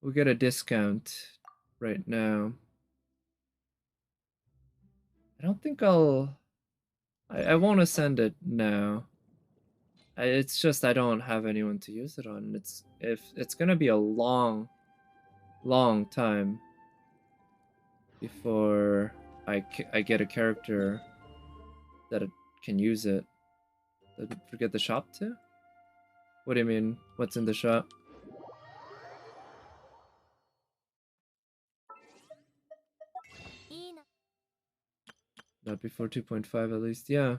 S1: we get a discount right now. I don't think I'll... I won't ascend it now. It's just I don't have anyone to use it on. It's gonna be a long time before I get a character that can use it. Did I forget the shop too? What do you mean? What's in the shop? Not before 2.5 at least, yeah.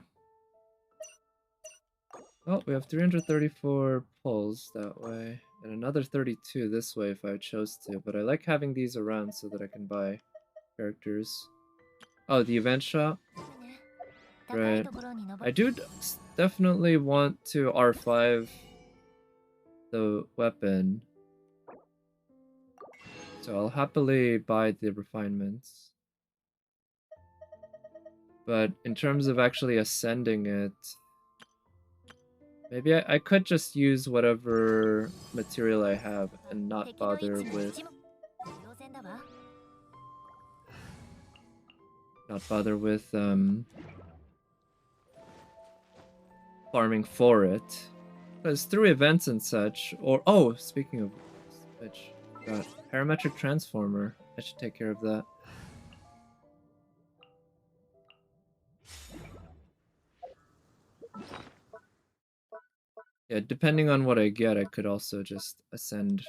S1: Oh, we have 334 pulls that way, and another 32 this way if I chose to, but I like having these around so that I can buy characters. Oh, the event shop? Right. I do definitely want to R5 the weapon, so I'll happily buy the refinements. But in terms of actually ascending it, maybe I could just use whatever material I have and not bother with farming for it. Because through events and such, or oh, speaking of which, got parametric transformer. I should take care of that. Yeah, depending on what I get, I could also just ascend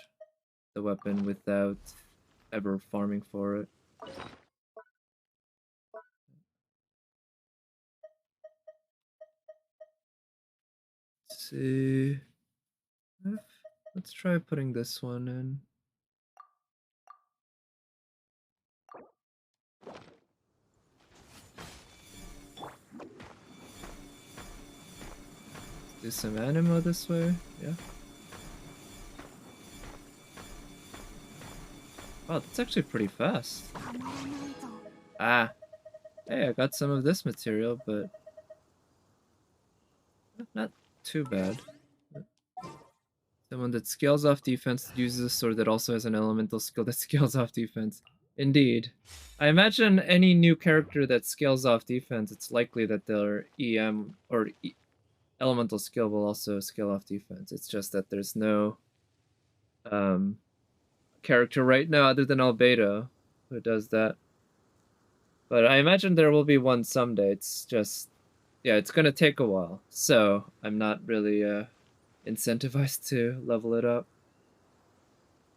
S1: the weapon without ever farming for it. Let's see. Let's try putting this one in. Do some animo this way, yeah. Wow, that's actually pretty fast. Ah, hey, I got some of this material, but not too bad. Someone that scales off defense uses a sword that also has an elemental skill that scales off defense. Indeed. I imagine any new character that scales off defense, it's likely that their EM or elemental skill will also scale off defense. It's just that there's no character right now other than Albedo who does that. But I imagine there will be one someday. It's just, yeah, it's gonna take a while. So I'm not really incentivized to level it up.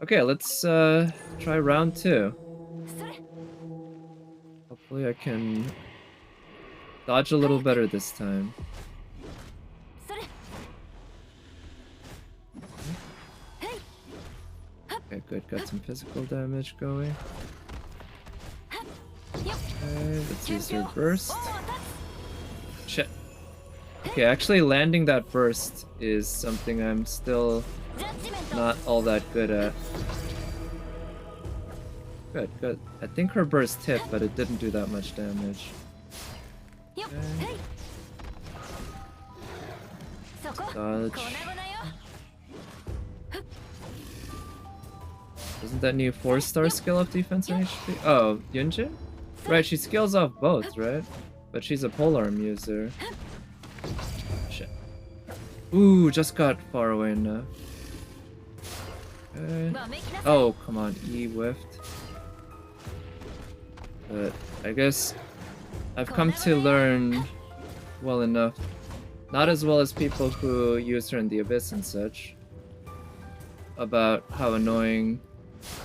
S1: Okay, let's try round 2. Hopefully I can dodge a little better this time. Okay, good. Got some physical damage going. Okay, let's use your burst. Shit. Okay, actually landing that burst is something I'm still not all that good at. Good, good. I think her burst hit, but it didn't do that much damage. Okay. Dodge. Doesn't that new 4-star skill up defense and HP? Oh, Yunjin? Right, she scales off both, right? But she's a polearm user. Shit. Ooh, just got far away enough. Okay. Oh, come on, E whiffed. But I guess I've come to learn well enough. Not as well as people who use her in the Abyss and such. About how annoying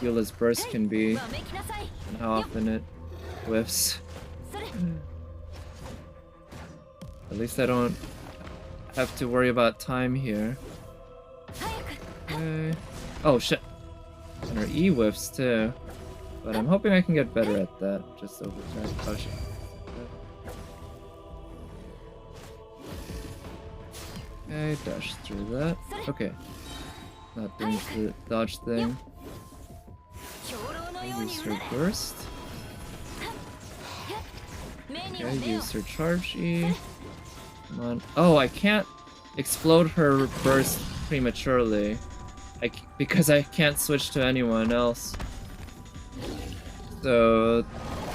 S1: Eula's burst can be and how often it whiffs. At least I don't have to worry about time here. Okay. Oh shit! And her E whiffs too. But I'm hoping I can get better at that. Just over time. Oh shit. Okay, dash through that. Okay. Not doing the dodge thing. Use her burst. Okay, use her charge E. Come on. Oh, I can't explode her burst prematurely. Because I can't switch to anyone else. So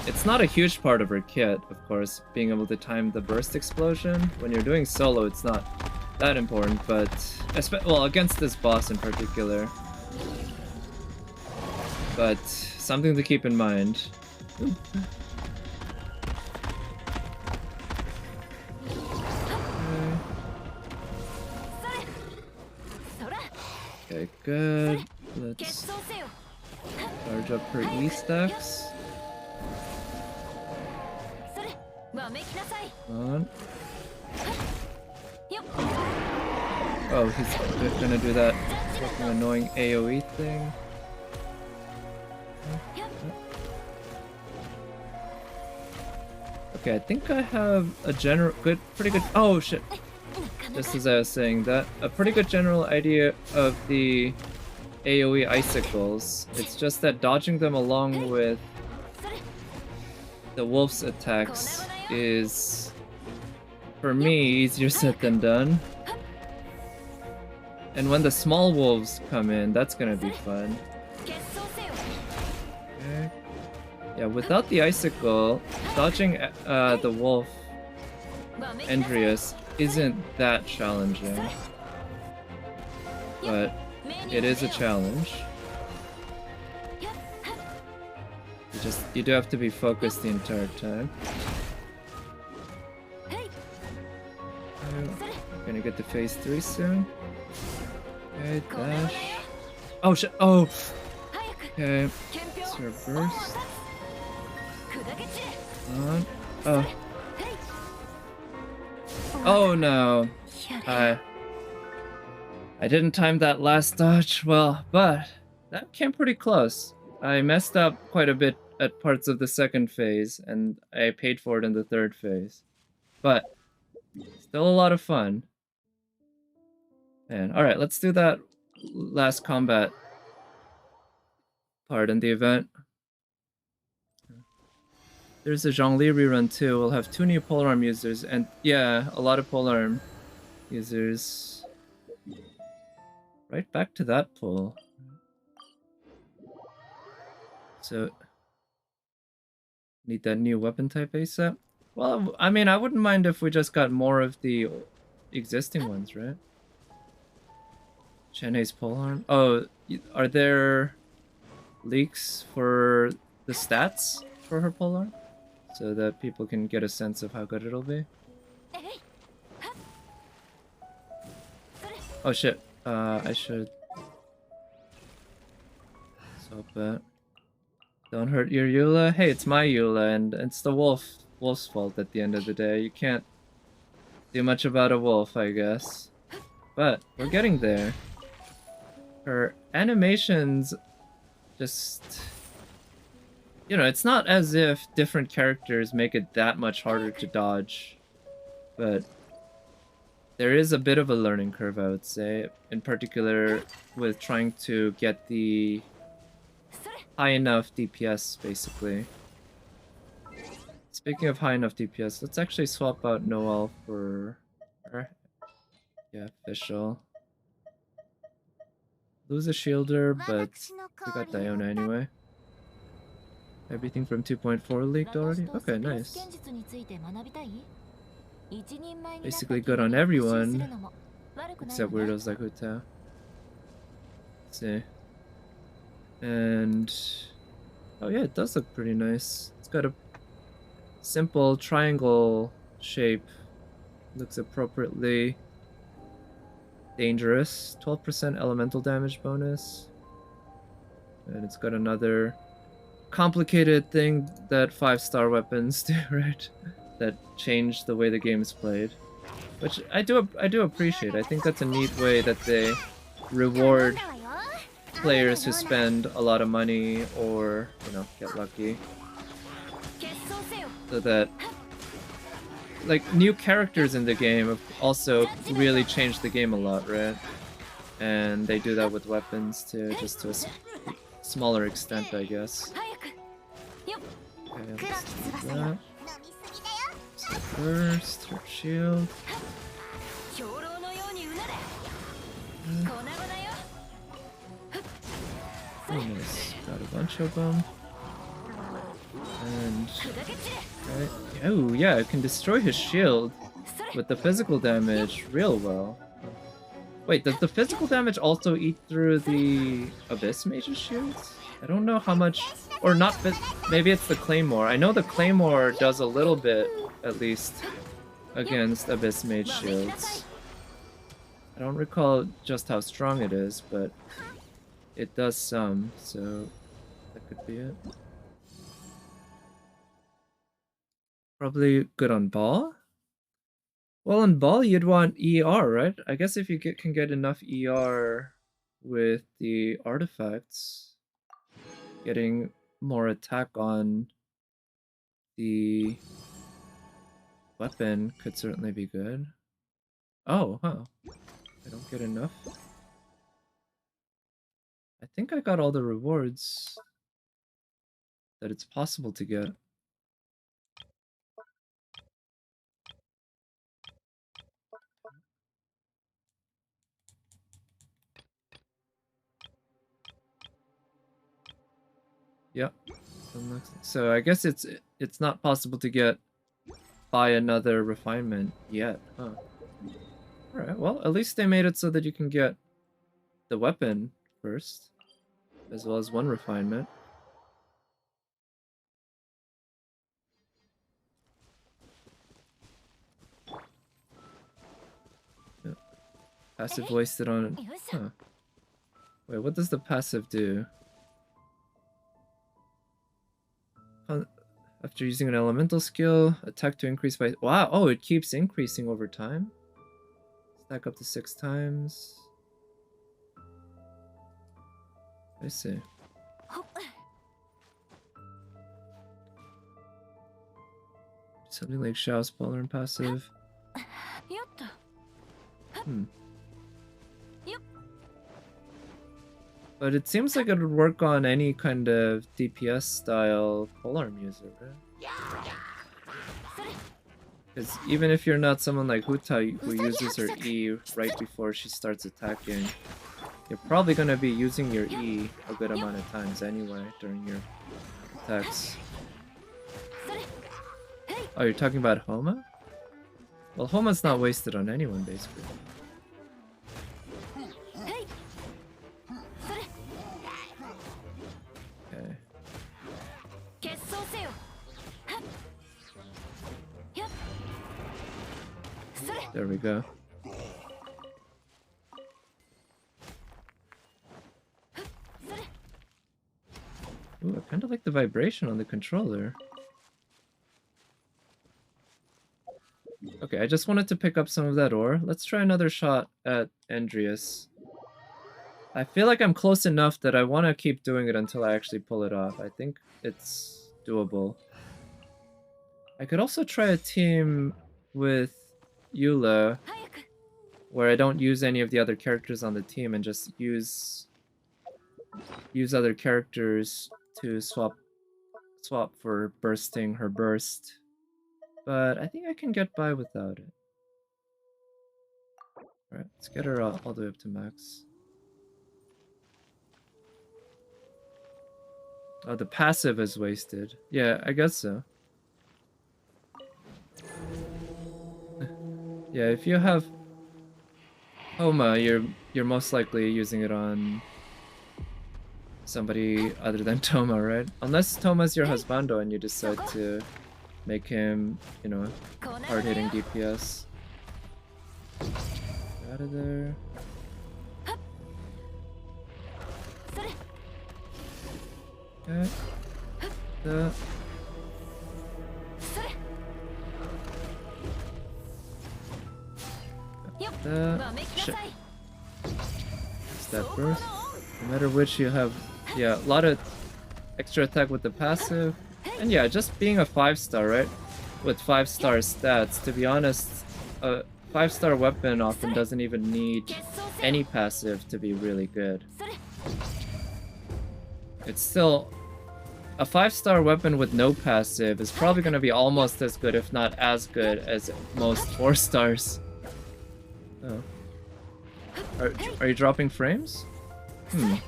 S1: it's not a huge part of her kit, of course, being able to time the burst explosion. When you're doing solo, it's not that important, but well, against this boss in particular. But something to keep in mind. Okay, good. Let's charge up her E stacks. Come on. Oh, he's gonna do that fucking annoying AoE thing. Okay, I think I have a pretty good. Oh shit! Just as I was saying that, a pretty good general idea of the AoE icicles. It's just that dodging them along with the wolf's attacks is, for me, easier said than done. And when the small wolves come in, that's gonna be fun. Okay. Yeah, without the icicle, dodging the wolf Endrius isn't that challenging. But it is a challenge. You do have to be focused the entire time. We're gonna get to phase 3 soon. Okay, dash. Oh shit! Oh! Okay. It's reverse. On. Oh. Oh no! I didn't time that last dodge well, but that came pretty close. I messed up quite a bit at parts of the second phase, and I paid for it in the third phase. But still a lot of fun. Man, alright, let's do that last combat part in the event. There's a Zhongli rerun too. We'll have 2 new polearm users, and yeah, a lot of polearm users. Right back to that pull. So, need that new weapon type ASAP? Well, I mean, I wouldn't mind if we just got more of the existing ones, right? Cheney's polearm. Oh, are there leaks for the stats for her polearm? So that people can get a sense of how good it'll be? Oh shit, I should swap that. Don't hurt your Eula? Hey, it's my Eula, and it's the wolf's fault at the end of the day. You can't do much about a wolf, I guess. But we're getting there. Her animations just... You know, it's not as if different characters make it that much harder to dodge. But there is a bit of a learning curve, I would say. In particular, with trying to get the high enough DPS, basically. Speaking of high enough DPS, let's actually swap out Noel for her. Yeah, official. Lose a shielder, but we got Diona anyway. Everything from 2.4 leaked already? Okay, nice. Basically good on everyone, except weirdos like Huta. Let's see. And... oh yeah, it does look pretty nice. It's got a simple triangle shape. Looks appropriately dangerous. 12% elemental damage bonus. And it's got another complicated thing that 5-star weapons do, right? That change the way the game's played. Which I do appreciate. I think that's a neat way that they reward players who spend a lot of money or, you know, get lucky. So that, like, new characters in the game have also really changed the game a lot, right? And they do that with weapons too, just to a smaller extent, I guess. Okay, let's do that. So first, her shield. Oh, nice. Got a bunch of them. And... okay. Oh, yeah, it can destroy his shield with the physical damage real well. Wait, does the physical damage also eat through the Abyss Mage's shields? I don't know how much... or not, maybe it's the Claymore. I know the Claymore does a little bit, at least, against Abyss Mage shields. I don't recall just how strong it is, but it does some, so that could be it. Probably good on ball? Well, on ball you'd want ER, right? I guess if you can get enough ER with the artifacts, getting more attack on the weapon could certainly be good. Oh, huh. I don't get enough. I think I got all the rewards that it's possible to get. Yep. So I guess it's not possible to buy another refinement yet, huh? Alright, well, at least they made it so that you can get the weapon first, as well as one refinement. Yep. Passive wasted on... Huh. Wait, what does the passive do? After using an elemental skill, attack to increase by... Wow, oh, it keeps increasing over time? Stack up to 6 times. I see. Something like Xiao's polar and passive. Hmm. But it seems like it would work on any kind of DPS style polearm user, right? Because even if you're not someone like Huta who uses her E right before she starts attacking, you're probably going to be using your E a good amount of times anyway during your attacks. Oh, you're talking about Homa? Well, Homa's not wasted on anyone, basically. Okay. There we go. Ooh, I kind of like the vibration on the controller. Okay, I just wanted to pick up some of that ore. Let's try another shot at Andreas. I feel like I'm close enough that I want to keep doing it until I actually pull it off. I think it's doable. I could also try a team with Eula, where I don't use any of the other characters on the team and just use other characters to swap for bursting her burst. But I think I can get by without it. Alright, let's get her all the way up to max. Oh, the passive is wasted. Yeah, I guess so. Yeah, if you have Homa, you're most likely using it on somebody other than Toma, right? Unless Toma's your husbando and you decide to make him, you know, hard-hitting DPS. Get out of there. Okay. Shit. Step first. No matter which, you have, yeah, a lot of extra attack with the passive. And yeah, just being a 5-star, right? With 5-star stats, to be honest, a 5-star weapon often doesn't even need any passive to be really good. It's still... A 5-star weapon with no passive is probably going to be almost as good, if not as good, as most 4-stars. Oh. Are you dropping frames? I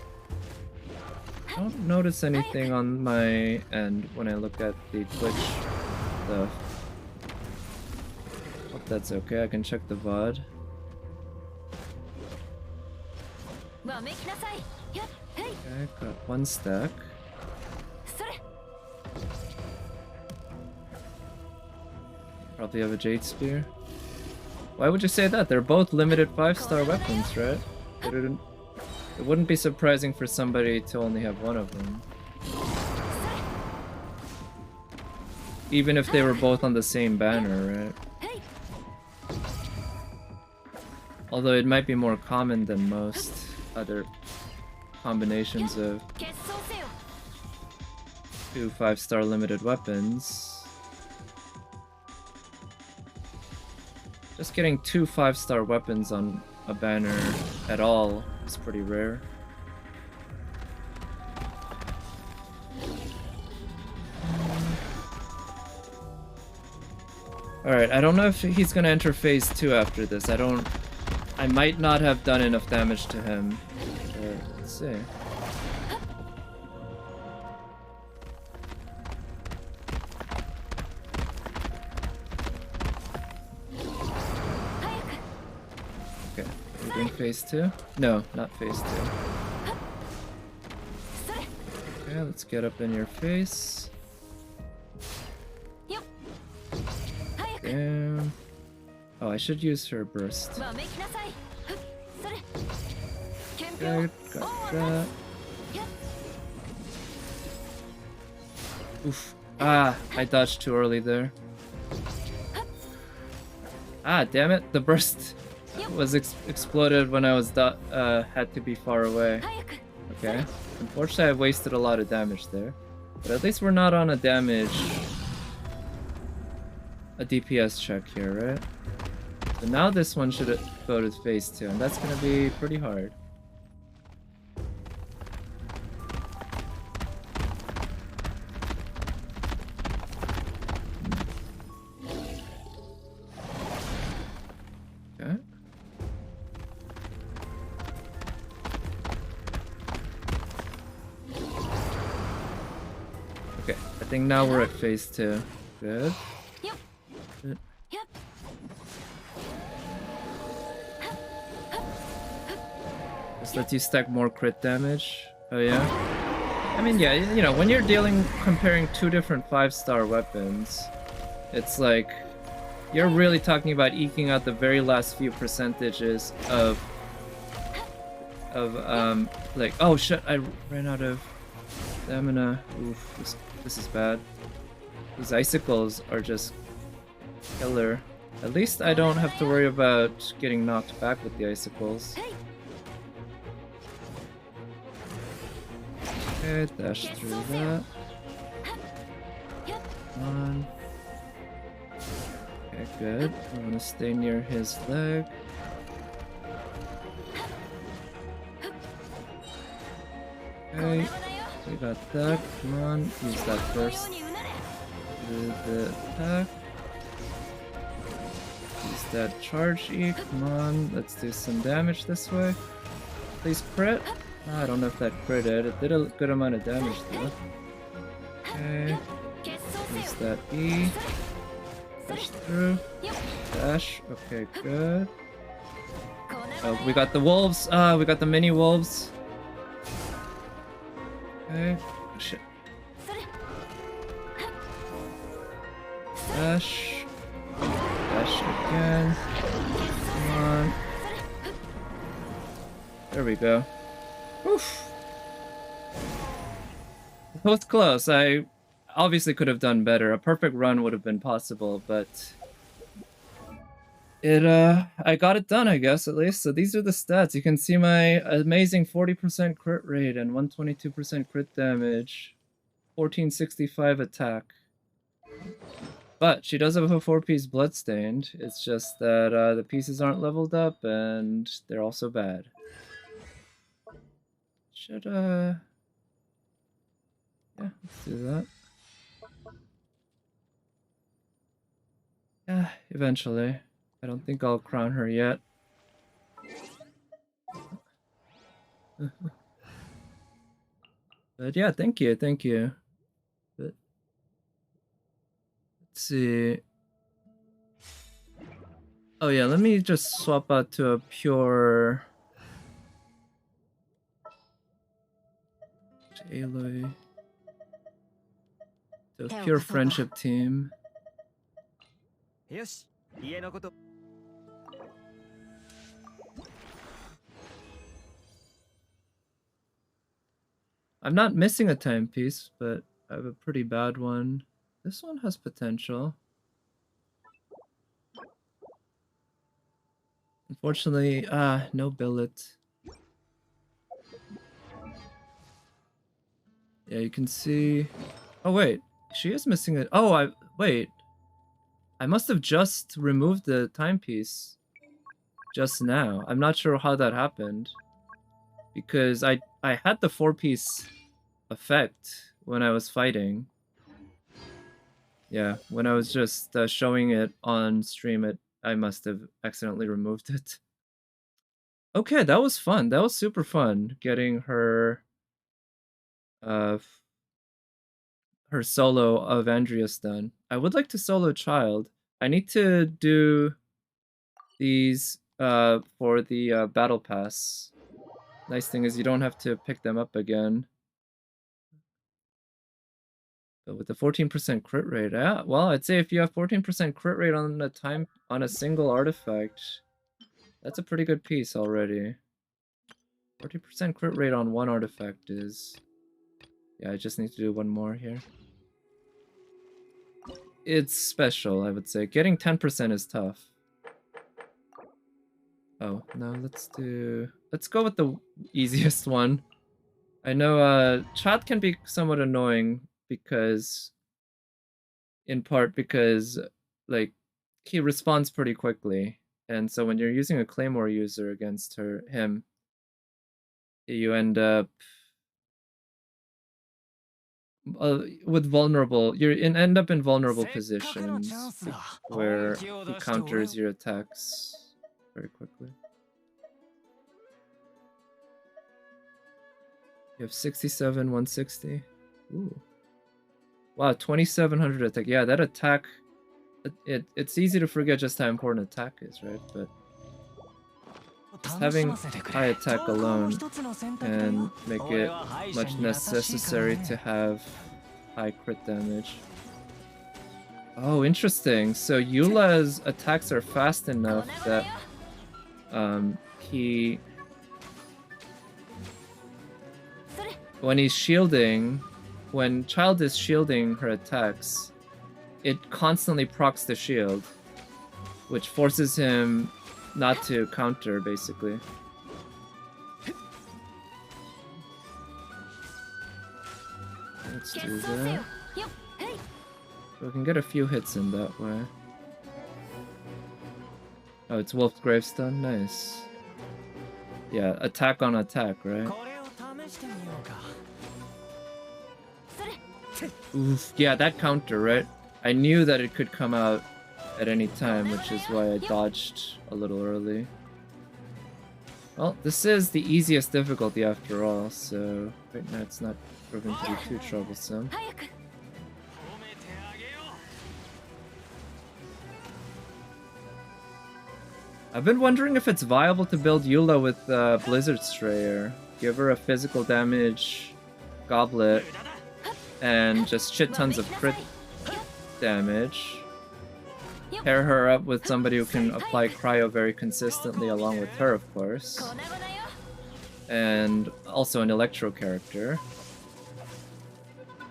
S1: don't notice anything on my end when I look at the Twitch stuff. Hope that's okay, I can check the VOD. Okay, got 1 stack. Probably have a Jade Spear. Why would you say that? They're both limited 5-star weapons, right? It wouldn't be surprising for somebody to only have one of them. Even if they were both on the same banner, right? Although it might be more common than most other combinations of 2 5-star limited weapons. Just getting 2 5-star weapons on a banner at all is pretty rare. Alright, I don't know if he's gonna enter phase 2 after this. I might not have done enough damage to him. But let's see. Okay, are we doing phase 2? No, not phase 2. Okay, let's get up in your face. Damn. Oh, I should use her burst. Okay, got that. Oof. Ah, I dodged too early there. Ah, damn it. The burst was exploded when I was had to be far away. Okay. Unfortunately, I wasted a lot of damage there. But at least we're not on a DPS check here, right? So now this one should go to phase 2, and that's gonna be pretty hard. Okay. Okay, I think now we're at phase 2. Good. Good. Just lets you stack more crit damage. Oh yeah? I mean, yeah, you know, when you're comparing two different 5-star weapons, it's like, you're really talking about eking out the very last few percentages of like, oh shit, I ran out of stamina. Oof, this is bad. These icicles are just killer. At least I don't have to worry about getting knocked back with the icicles. Okay, dash through that. Come on. Okay, good. I want to stay near his leg. Okay, we got that. Come on, use that first. Do the attack. Use that charge E. Come on, let's do some damage this way. Please crit. I don't know if that critted. It did a good amount of damage though. Okay. Use that E. Push through. Dash. Okay, good. Oh, we got the wolves. We got the mini wolves. Okay. Oh, shit. Dash. Dash again. Come on. There we go. Oof. That was close. I obviously could have done better. A perfect run would have been possible, but I got it done, I guess, at least. So these are the stats. You can see my amazing 40% crit rate and 122% crit damage, 1465 attack. But she does have a 4-piece bloodstained. It's just that the pieces aren't leveled up and they're also bad. Should yeah, let's do that. Yeah, eventually. I don't think I'll crown her yet. But yeah, thank you. But let's see. Oh yeah, let me just swap out to a pure Aloy. To a pure friendship team. I'm not missing a timepiece, but I have a pretty bad one. This one has potential. Unfortunately, no billet. Yeah, you can see... Oh wait, she is missing it. Oh, wait. I must have just removed the timepiece just now. I'm not sure how that happened. Because I had the 4-piece effect when I was fighting. Yeah, when I was just showing it on stream, I must have accidentally removed it. Okay, that was fun. That was super fun getting her her solo of Andreas done. I would like to solo Child. I need to do these for the battle pass. Nice thing is you don't have to pick them up again. But with the 14% crit rate, yeah, well, I'd say if you have 14% crit rate on a single artifact, that's a pretty good piece already. 40% crit rate on one artifact is... Yeah, I just need to do one more here. It's special, I would say. Getting 10% is tough. Oh, no, let's go with the easiest one. I know chat can be somewhat annoying because... In part because, like, he responds pretty quickly. And so when you're using a Claymore user against him, you end up with vulnerable. End up in vulnerable positions where he counters your attacks very quickly. You have 67, 160. Ooh. Wow, 2700 attack. Yeah, that attack. It's easy to forget just how important attack is, right? But just having high attack alone can make it much necessary to have high crit damage. Oh, interesting. So Eula's attacks are fast enough that when he's shielding, when Child is shielding her attacks, it constantly procs the shield, which forces him not to counter, basically. Let's do that. So we can get a few hits in that way. Oh, it's Wolf's Gravestone? Nice. Yeah, attack on attack, right? Oof, yeah, that counter, right? I knew that it could come out at any time, which is why I dodged a little early. Well, this is the easiest difficulty after all, so right now it's not proving to be too troublesome. I've been wondering if it's viable to build Eula with Blizzard Strayer. Give her a physical damage goblet and just shit tons of crit damage. Pair her up with somebody who can apply cryo very consistently along with her, of course. And also an electro character.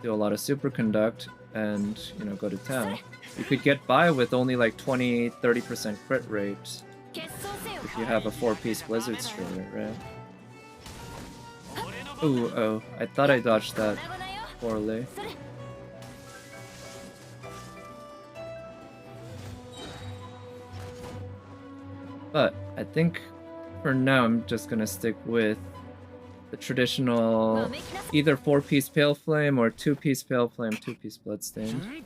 S1: Do a lot of superconduct and, you know, go to town. You could get by with only like 20-30% crit rate if you have a 4-piece Blizzard Strayer, right? Ooh, oh, I thought I dodged that poorly. But I think for now I'm just gonna stick with the traditional either 4-piece Pale Flame or 2-piece Pale Flame, 2-piece Bloodstained.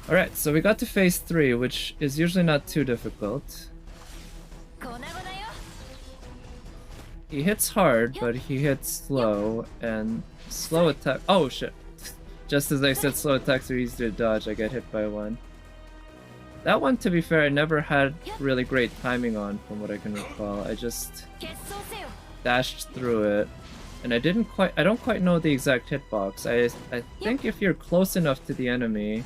S1: Alright, so we got to phase 3, which is usually not too difficult. He hits hard, but he hits slow, and slow attack- oh shit. Just as I said slow attacks are easy to dodge, I get hit by one. That one, to be fair, I never had really great timing on, from what I can recall. I just dashed through it, and I don't quite know the exact hitbox. I think if you're close enough to the enemy,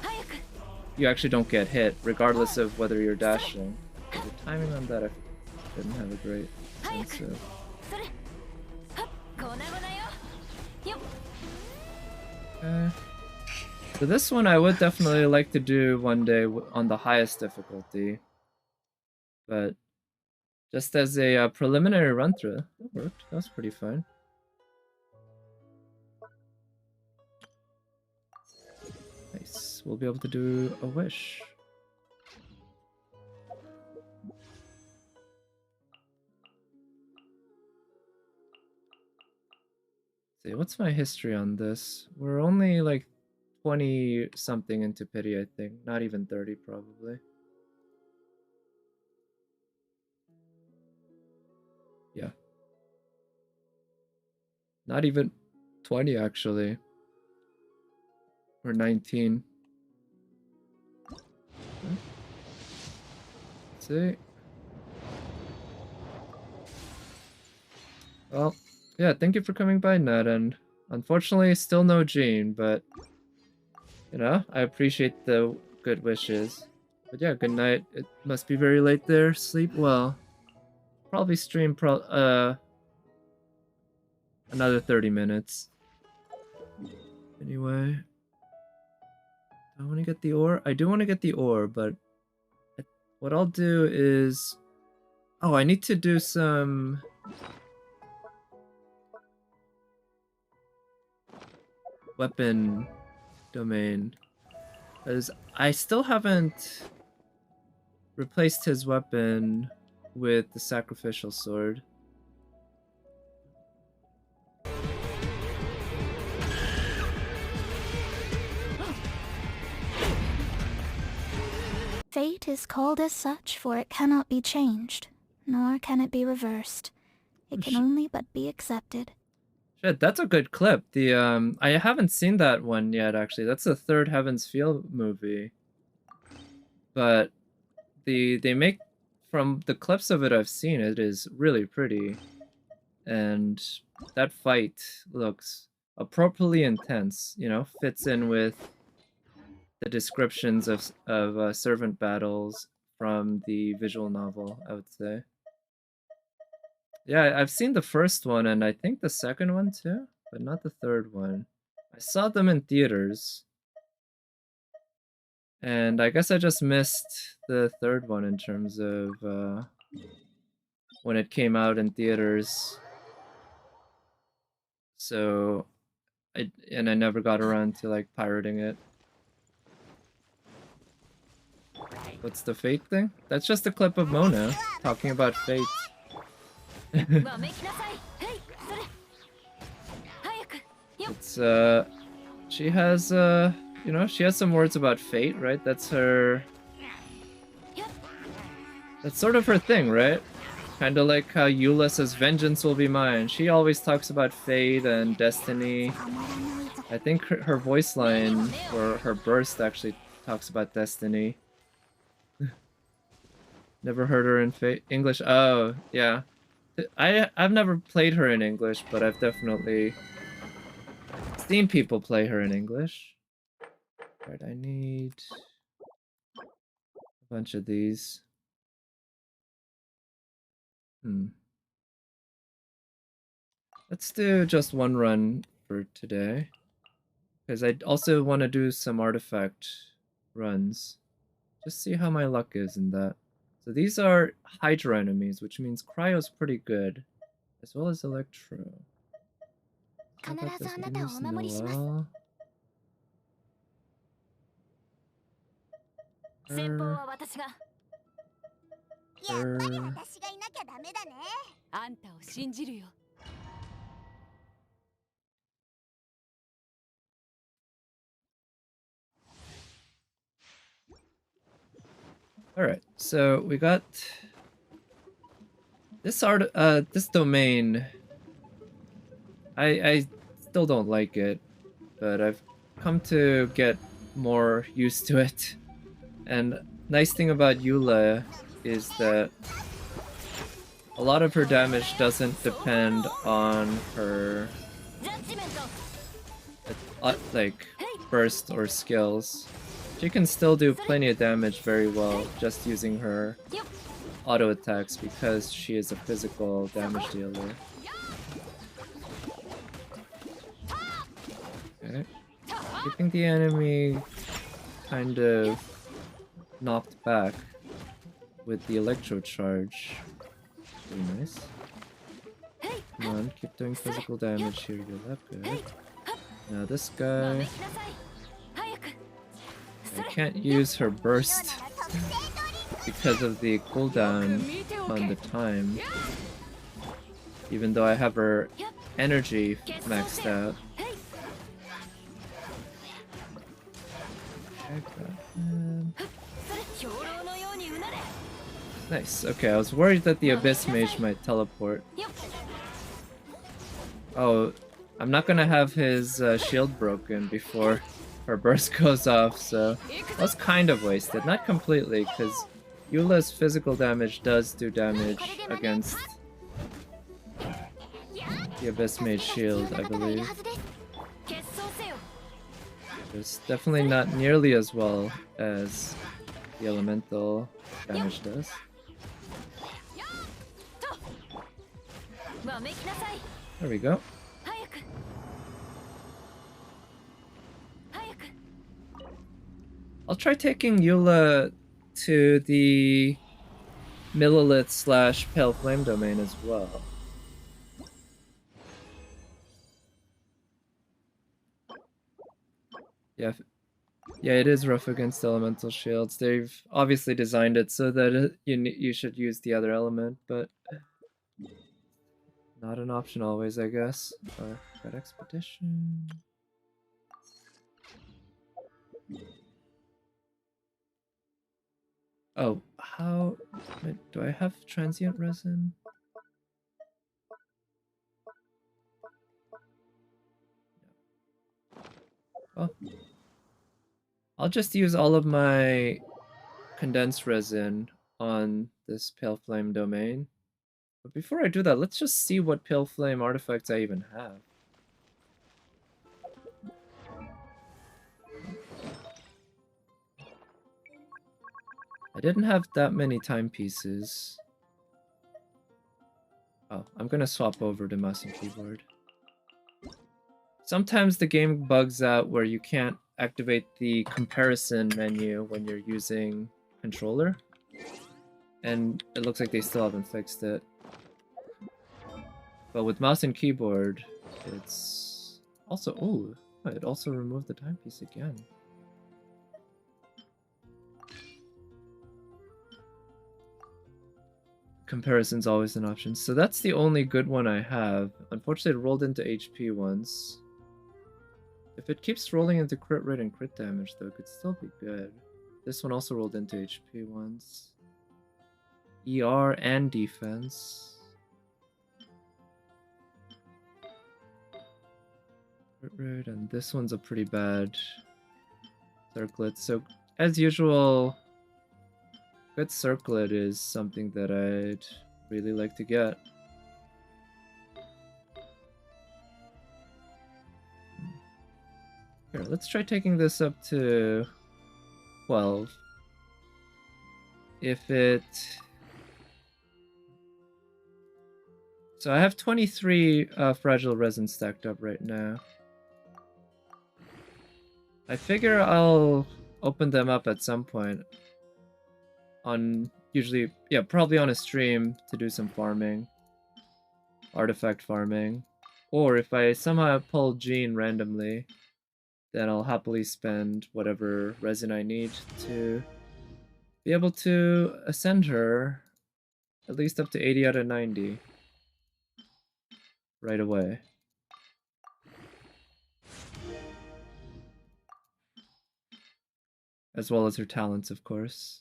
S1: you actually don't get hit, regardless of whether you're dashing. So the timing on that I didn't have a great sense of. Okay. So this one I would definitely like to do one day on the highest difficulty. But just as a preliminary run-through, that worked. That was pretty fun. Nice. We'll be able to do a wish. Let's see, what's my history on this? We're only like 20 something into pity, I think. Not even 30 probably. Yeah. Not even 20 actually. Or 19. see. Well, yeah, thank you for coming by, Ned, and unfortunately, still no Jean, but, you know, I appreciate the good wishes. But yeah, good night. It must be very late there. Sleep well. Probably stream another 30 minutes. Anyway. Do I want to get the ore? I do want to get the ore, but what I'll do is... Oh, I need to do some... weapon domain. Because I still haven't replaced his weapon with the sacrificial sword.
S8: Fate is called as such, for it cannot be changed, nor can it be reversed. It can only but be accepted.
S1: Shit, that's a good clip. The I haven't seen that one yet, actually. That's the third Heaven's Feel movie. But they make, from the clips of it I've seen, it is really pretty. And that fight looks appropriately intense, you know, fits in with the descriptions of servant battles from the visual novel, I would say. Yeah, I've seen the first one, and I think the second one too, but not the third one. I saw them in theaters. And I guess I just missed the third one in terms of when it came out in theaters. So, I never got around to like pirating it. What's the Fate thing? That's just a clip of Mona talking about Fate. It's she has you know, she has some words about fate, right? That's her... That's sort of her thing, right? Kind of like how Eula says, vengeance will be mine. She always talks about fate and destiny. I think her voice line, or her burst, actually talks about destiny. Never heard her in English. Oh, yeah. I've never played her in English, but I've definitely seen people play her in English. Right, I need a bunch of these. Let's do just one run for today. Because I also want to do some artifact runs. Just see how my luck is in that. So these are Hydra enemies, which means Cryo's pretty good. As well as Electro. How about this Luce Noel? Alright, so we got this this domain. I still don't like it, but I've come to get more used to it. And nice thing about Eula is that a lot of her damage doesn't depend on her like burst or skills. She can still do plenty of damage very well just using her auto attacks because she is a physical damage dealer. Okay. Keeping the enemy kind of knocked back with the electro charge. Pretty nice. Come on, keep doing physical damage here, you're that good. Now this guy... I can't use her burst because of the cooldown on the time. Even though I have her energy maxed out. Nice, okay, I was worried that the Abyss Mage might teleport. Oh, I'm not gonna have his shield broken before her burst goes off, so that was kind of wasted. Not completely, because Eula's physical damage does do damage against the Abyss Mage shield, I believe. It's definitely not nearly as well as the elemental damage does. There we go. I'll try taking Eula to the Millilith / Pale Flame domain as well. Yeah, it is rough against elemental shields. They've obviously designed it so that you should use the other element, but not an option always, I guess. Got Expedition. Oh, how... Wait, do I have Transient Resin? Oh. I'll just use all of my Condensed Resin on this Pale Flame domain. But before I do that, let's just see what Pale Flame artifacts I even have. I didn't have that many timepieces. Oh, I'm gonna swap over to mouse and keyboard. Sometimes the game bugs out where you can't activate the comparison menu when you're using controller. And it looks like they still haven't fixed it. But with mouse and keyboard, it's also... Oh, it also removed the timepiece again. Comparison's always an option. So that's the only good one I have. Unfortunately, it rolled into HP once. If it keeps rolling into crit rate and crit damage, though, it could still be good. This one also rolled into HP once. ER and defense. Crit rate, and this one's a pretty bad circlet. So, as usual, good circlet is something that I'd really like to get. Here, let's try taking this up to 12. If it... So I have 23 fragile resin stacked up right now. I figure I'll open them up at some point. On usually, yeah, probably on a stream to do some farming. Artifact farming. Or if I somehow pull Jean randomly, then I'll happily spend whatever resin I need to be able to ascend her at least up to 80 out of 90 right away. As well as her talents, of course.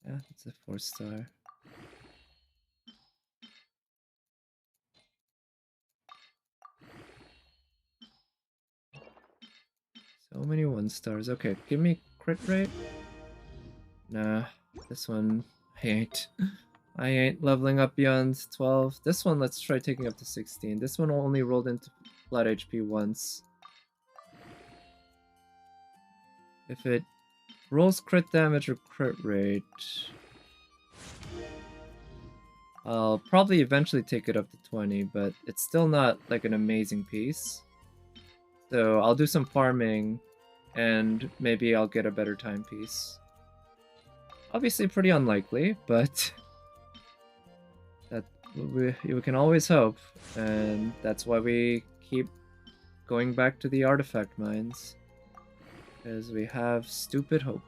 S1: Yeah, it's a 4-star. So many 1-stars. Okay, give me crit rate. Nah, this one I ain't leveling up beyond 12. This one, let's try taking up to 16. This one only rolled into flat HP once. If it rolls crit damage or crit rate, I'll probably eventually take it up to 20, but it's still not like an amazing piece. So I'll do some farming, and maybe I'll get a better timepiece. Obviously pretty unlikely, but that we can always hope, and that's why we keep going back to the artifact mines, because we have stupid hope.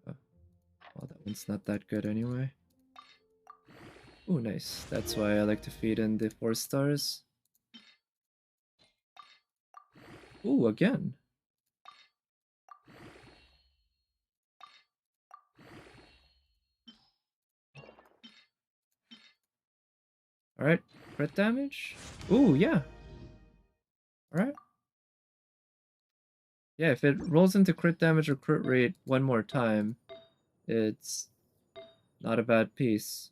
S1: Oh, well, that one's not that good anyway. Ooh, nice. That's why I like to feed in the 4-stars. Ooh, again. Alright, crit damage? Ooh, yeah. Alright. Yeah, if it rolls into crit damage or crit rate one more time, it's not a bad piece.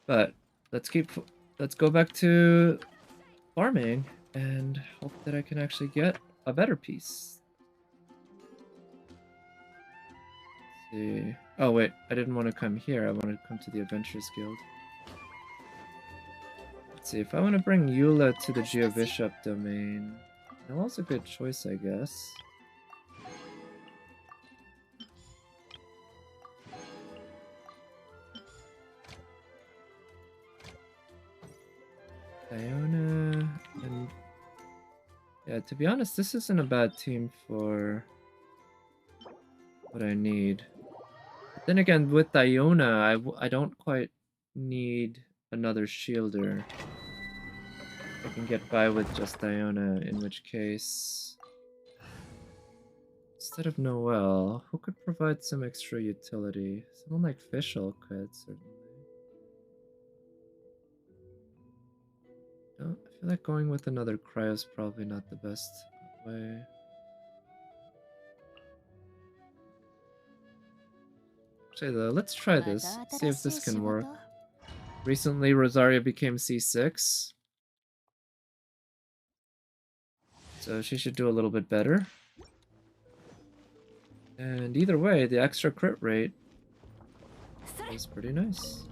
S1: But let's go back to farming and hope that I can actually get a better piece. Let's see. Oh wait, I didn't want to come here. I wanted to come to the Adventurers Guild. Let's see, if I want to bring Eula to the Geobishop domain, Nell's a good choice, I guess. Iona and... Yeah, to be honest, this isn't a bad team for what I need. But then again, with Iona, I don't quite need another shielder. I can get by with just Iona, in which case... Instead of Noelle, who could provide some extra utility? Someone like Fischl could, certainly. No, I feel like going with another Cryo is probably not the best way. Actually though, let's try this, see if this can work. Recently, Rosaria became C6. So she should do a little bit better. And either way, the extra crit rate is pretty nice.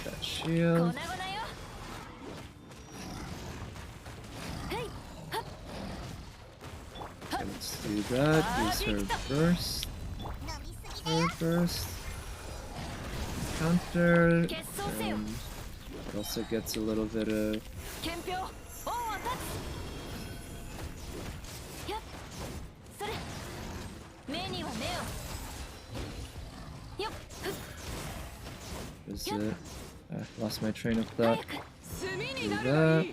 S1: That shield. Okay, let's do that. Use her burst. Her burst. Counter. And it also gets a little bit of... Is it? I lost my train of thought. Do that.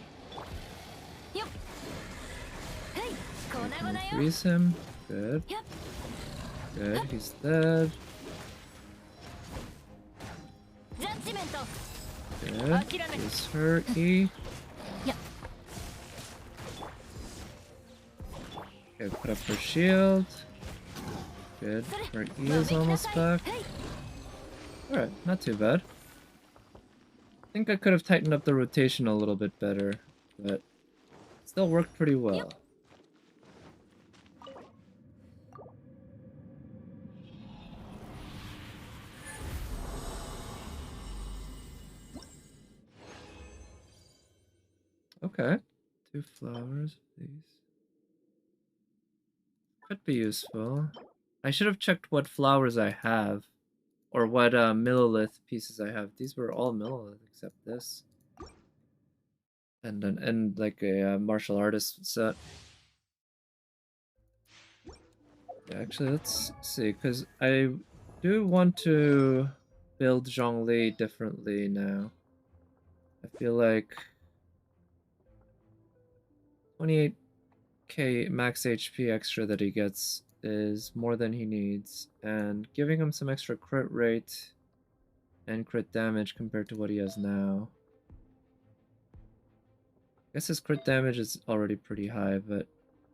S1: Freeze him. Good. Good, he's dead. Good. Here's her E. Okay, put up her shield. Good. Her E is almost back. Alright, not too bad. I think I could have tightened up the rotation a little bit better, but it still worked pretty well. Okay, 2 flowers, please. Could be useful. I should have checked what flowers I have, or what millilith pieces I have. These were all millilith except this, and like a martial artist set. Yeah, actually, let's see, because I do want to build Zhongli differently now. I feel like 28k max HP extra that he gets is more than he needs, and giving him some extra crit rate and crit damage compared to what he has now. I guess his crit damage is already pretty high, but...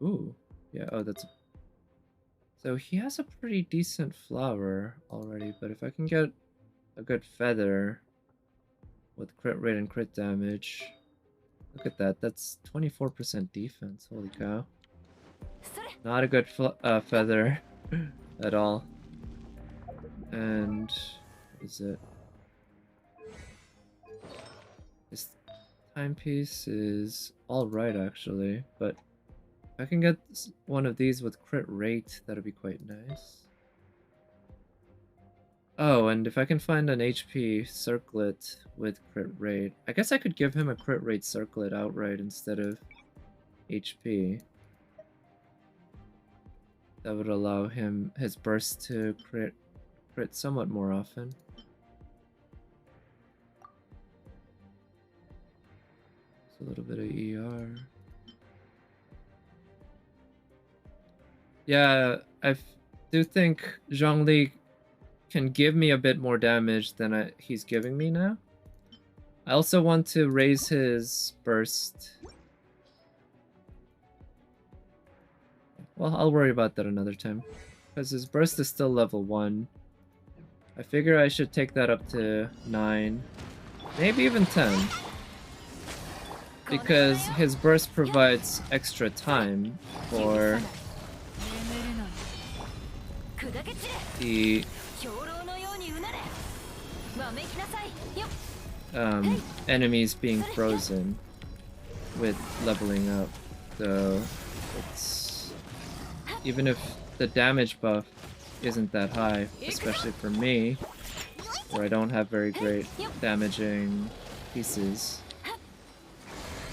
S1: Ooh. Yeah, oh, that's... So he has a pretty decent flower already, but if I can get a good feather with crit rate and crit damage... Look at that, that's 24% defense, holy cow. Not a good feather at all. And... what is it? This timepiece is alright actually, but if I can get one of these with crit rate, that'd be quite nice. Oh, and if I can find an HP circlet with crit rate, I guess I could give him a crit rate circlet outright instead of HP. That would allow him his burst to crit somewhat more often. It's a little bit of ER. Yeah, I do think Zhongli can give me a bit more damage than he's giving me now. I also want to raise his burst. Well, I'll worry about that another time. Because his burst is still level 1. I figure I should take that up to 9. Maybe even 10. Because his burst provides extra time for the enemies being frozen with leveling up. So it's even if the damage buff isn't that high, especially for me, where I don't have very great damaging pieces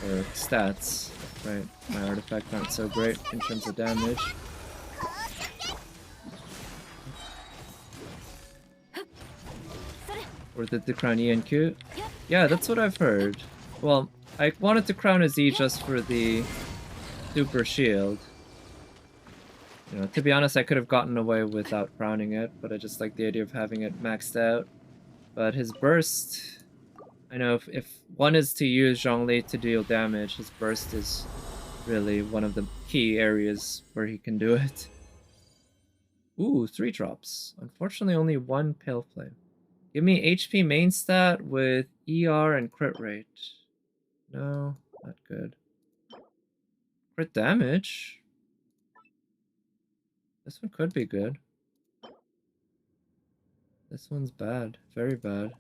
S1: or stats, right? My artifacts aren't so great in terms of damage. Or did the crown E and Q? Yeah, that's what I've heard. Well, I wanted to crown his E just for the super shield. You know, to be honest, I could have gotten away without crowning it, but I just like the idea of having it maxed out. But his burst, I know if one is to use Zhongli to deal damage, his burst is really one of the key areas where he can do it. Ooh, 3 drops. Unfortunately, only 1 Pale Flame. Give me HP main stat with ER and crit rate. No, not good. Crit damage? This one could be good. This one's bad. Very bad.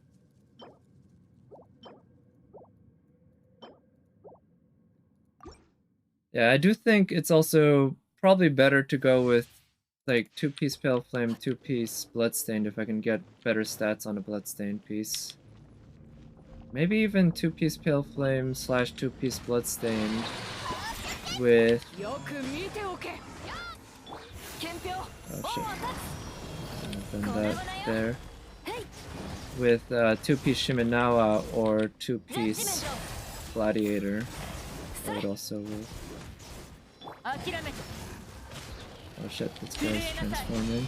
S1: Yeah, I do think it's also probably better to go with like 2-piece Pale Flame, 2-piece Bloodstained if I can get better stats on a Bloodstained piece. Maybe even 2-piece Pale Flame / 2-piece Bloodstained with... Oh shit. I've done that there. With 2-piece Shimenawa or 2-piece Gladiator. That would also work. Oh shit, this guy's transforming.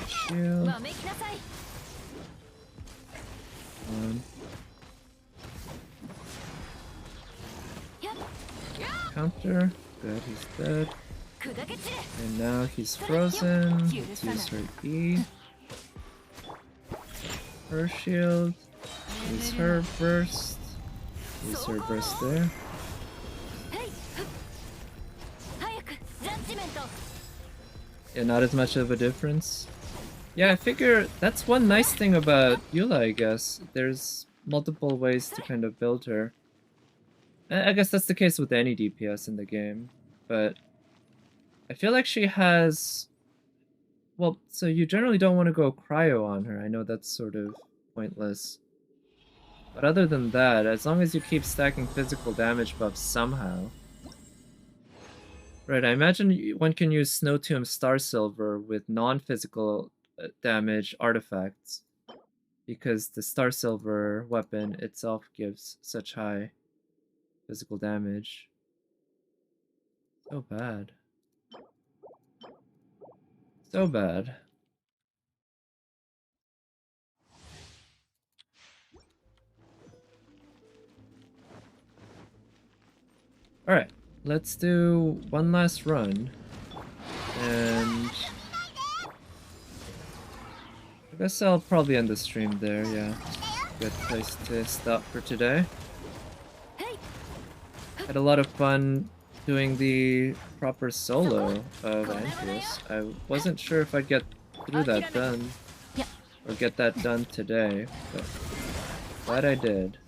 S1: Shield. Counter. Good, he's dead. And now he's frozen. Let's use her E. Her shield. Use her burst. Use her burst there. Yeah, not as much of a difference. Yeah, I figure that's one nice thing about Eula, I guess. There's multiple ways to kind of build her. I guess that's the case with any DPS in the game, but I feel like she has... Well, so you generally don't want to go cryo on her. I know that's sort of pointless. But other than that, as long as you keep stacking physical damage buffs somehow... Right, I imagine one can use Snow Tomb Star Silver with non-physical damage artifacts. Because the Star Silver weapon itself gives such high physical damage. So bad. So bad. Alright, let's do one last run. And I guess I'll probably end the stream there, yeah. Good place to stop for today. Had a lot of fun doing the proper solo of Antius. I wasn't sure if I'd get through that done, or get that done today, but glad I did.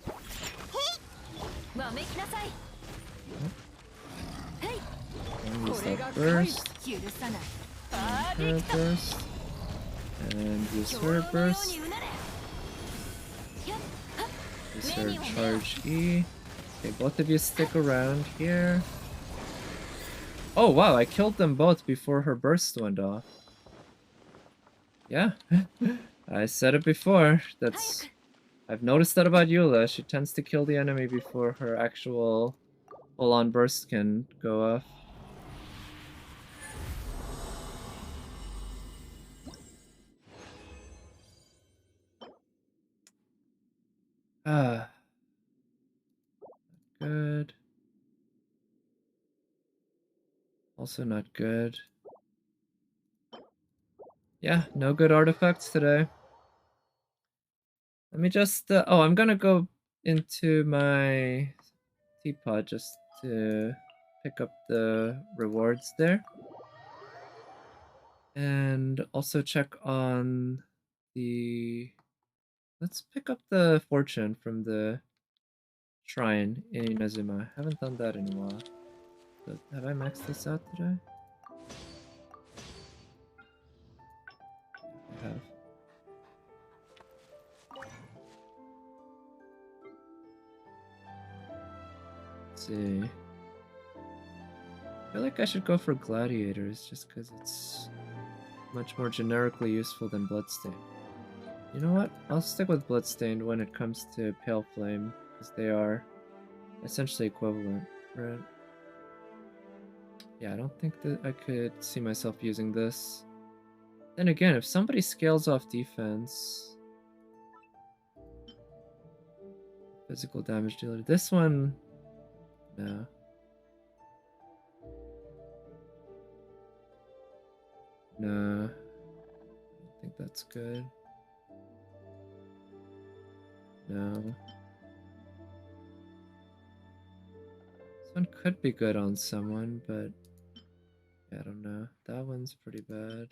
S1: And use that burst, and her burst, and use her burst, use her charge E. Okay, both of you stick around here. Oh wow, I killed them both before her burst went off. Yeah, I said it before. I've noticed that about Eula. She tends to kill the enemy before her actual full-on burst can go off. Ah, good. Also not good. Yeah, no good artifacts today. Let me just, oh, I'm gonna go into my teapot just to pick up the rewards there. And also check on the, let's pick up the fortune from the shrine in Inazuma. I haven't done that in a while. But have I maxed this out today? I have. Let's see. I feel like I should go for gladiators just because it's much more generically useful than bloodstained. You know what? I'll stick with bloodstained when it comes to pale flame because they are essentially equivalent, right? Yeah, I don't think that I could see myself using this. Then again, if somebody scales off defense, physical damage dealer, this one, no. No, I don't think that's good. No. This one could be good on someone, but yeah, I don't know. That one's pretty bad.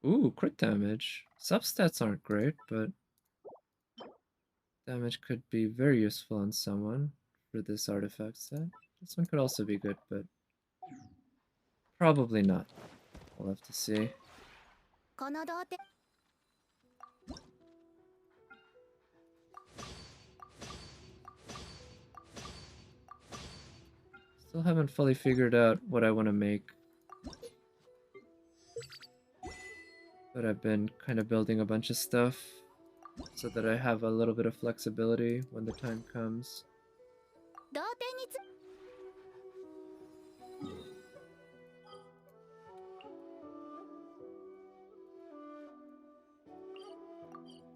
S1: Ooh, crit damage. Substats aren't great, but damage could be very useful on someone for this artifact set. This one could also be good, but probably not. We'll have to see. Still haven't fully figured out what I want to make. But I've been kind of building a bunch of stuff so that I have a little bit of flexibility when the time comes.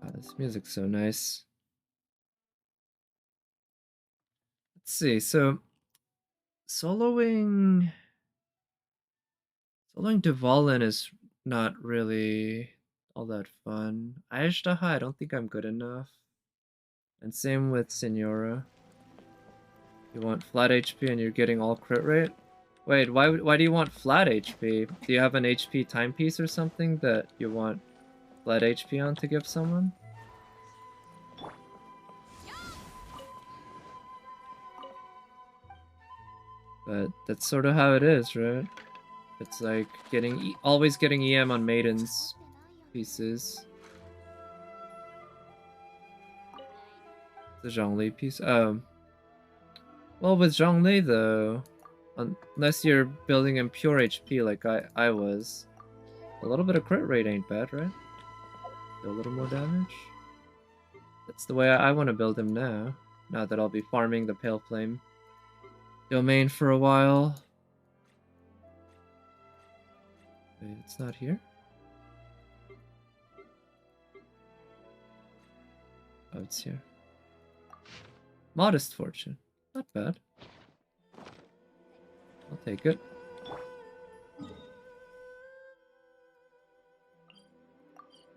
S1: Wow, this music's so nice. Let's see, so soloing Dvalin is not really all that fun. Ayashtaha, I don't think I'm good enough. And same with Senora. You want flat HP and you're getting all crit rate? Wait, why do you want flat HP? Do you have an HP timepiece or something that you want flat HP on to give someone? But that's sort of how it is, right? It's like getting always getting EM on Maiden's pieces. The Zhongli piece. Well, with Zhongli though, unless you're building in pure HP like I was, a little bit of crit rate ain't bad, right? Do a little more damage. That's the way I want to build him now. Now that I'll be farming the Pale Flame domain for a while. Wait, it's not here? Oh, it's here. Modest fortune. Not bad. I'll take it.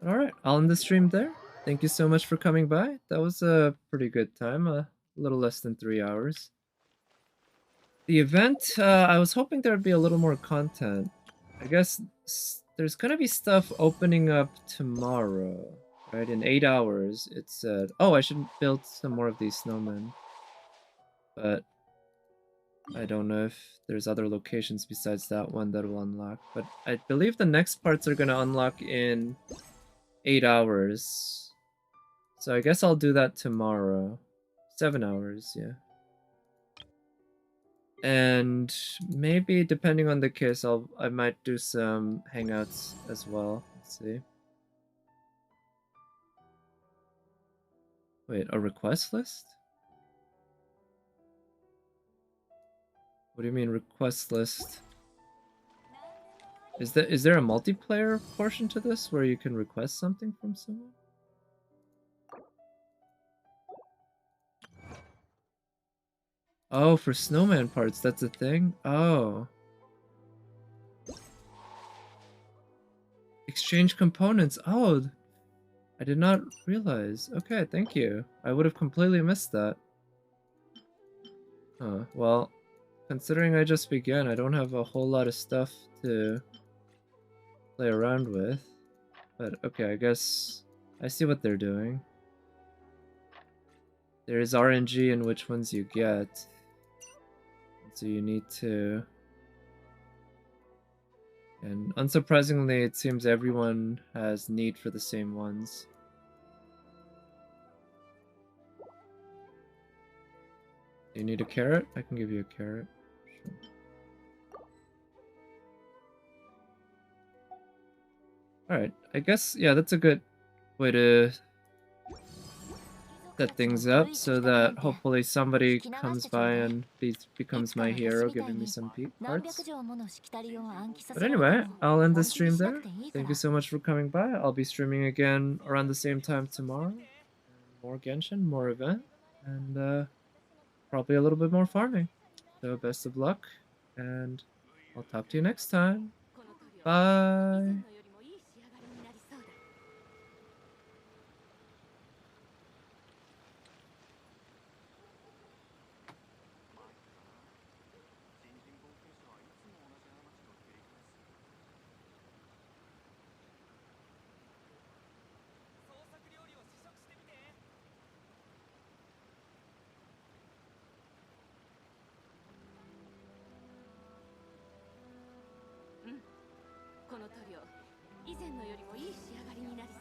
S1: Alright, I'll end the stream there. Thank you so much for coming by. That was a pretty good time. A little less than 3 hours. The event, I was hoping there would be a little more content. I guess there's gonna be stuff opening up tomorrow, right? In 8 hours, it said. Oh, I should build some more of these snowmen. But I don't know if there's other locations besides that one that will unlock. But I believe the next parts are gonna unlock in 8 hours. So I guess I'll do that tomorrow. 7 hours, yeah. And maybe depending on the case, I might do some hangouts as well. Let's see. Wait, a request list? What do you mean request list? Is there a multiplayer portion to this where you can request something from someone? Oh, for snowman parts, that's a thing? Oh. Exchange components. Oh, I did not realize. Okay, thank you. I would have completely missed that. Huh, well, considering I just began, I don't have a whole lot of stuff to play around with. But okay, I guess I see what they're doing. There is RNG in which ones you get. So you need to... And unsurprisingly, it seems everyone has need for the same ones. Do you need a carrot? I can give you a carrot. Sure. Alright, I guess, yeah, that's a good way to set things up so that hopefully somebody comes by and becomes my hero, giving me some parts. But anyway, I'll end the stream there. Thank you so much for coming by. I'll be streaming again around the same time tomorrow. More Genshin, more event, and probably a little bit more farming. So best of luck, and I'll talk to you next time. Bye!
S9: この塗料以前のよりもいい仕上がりになり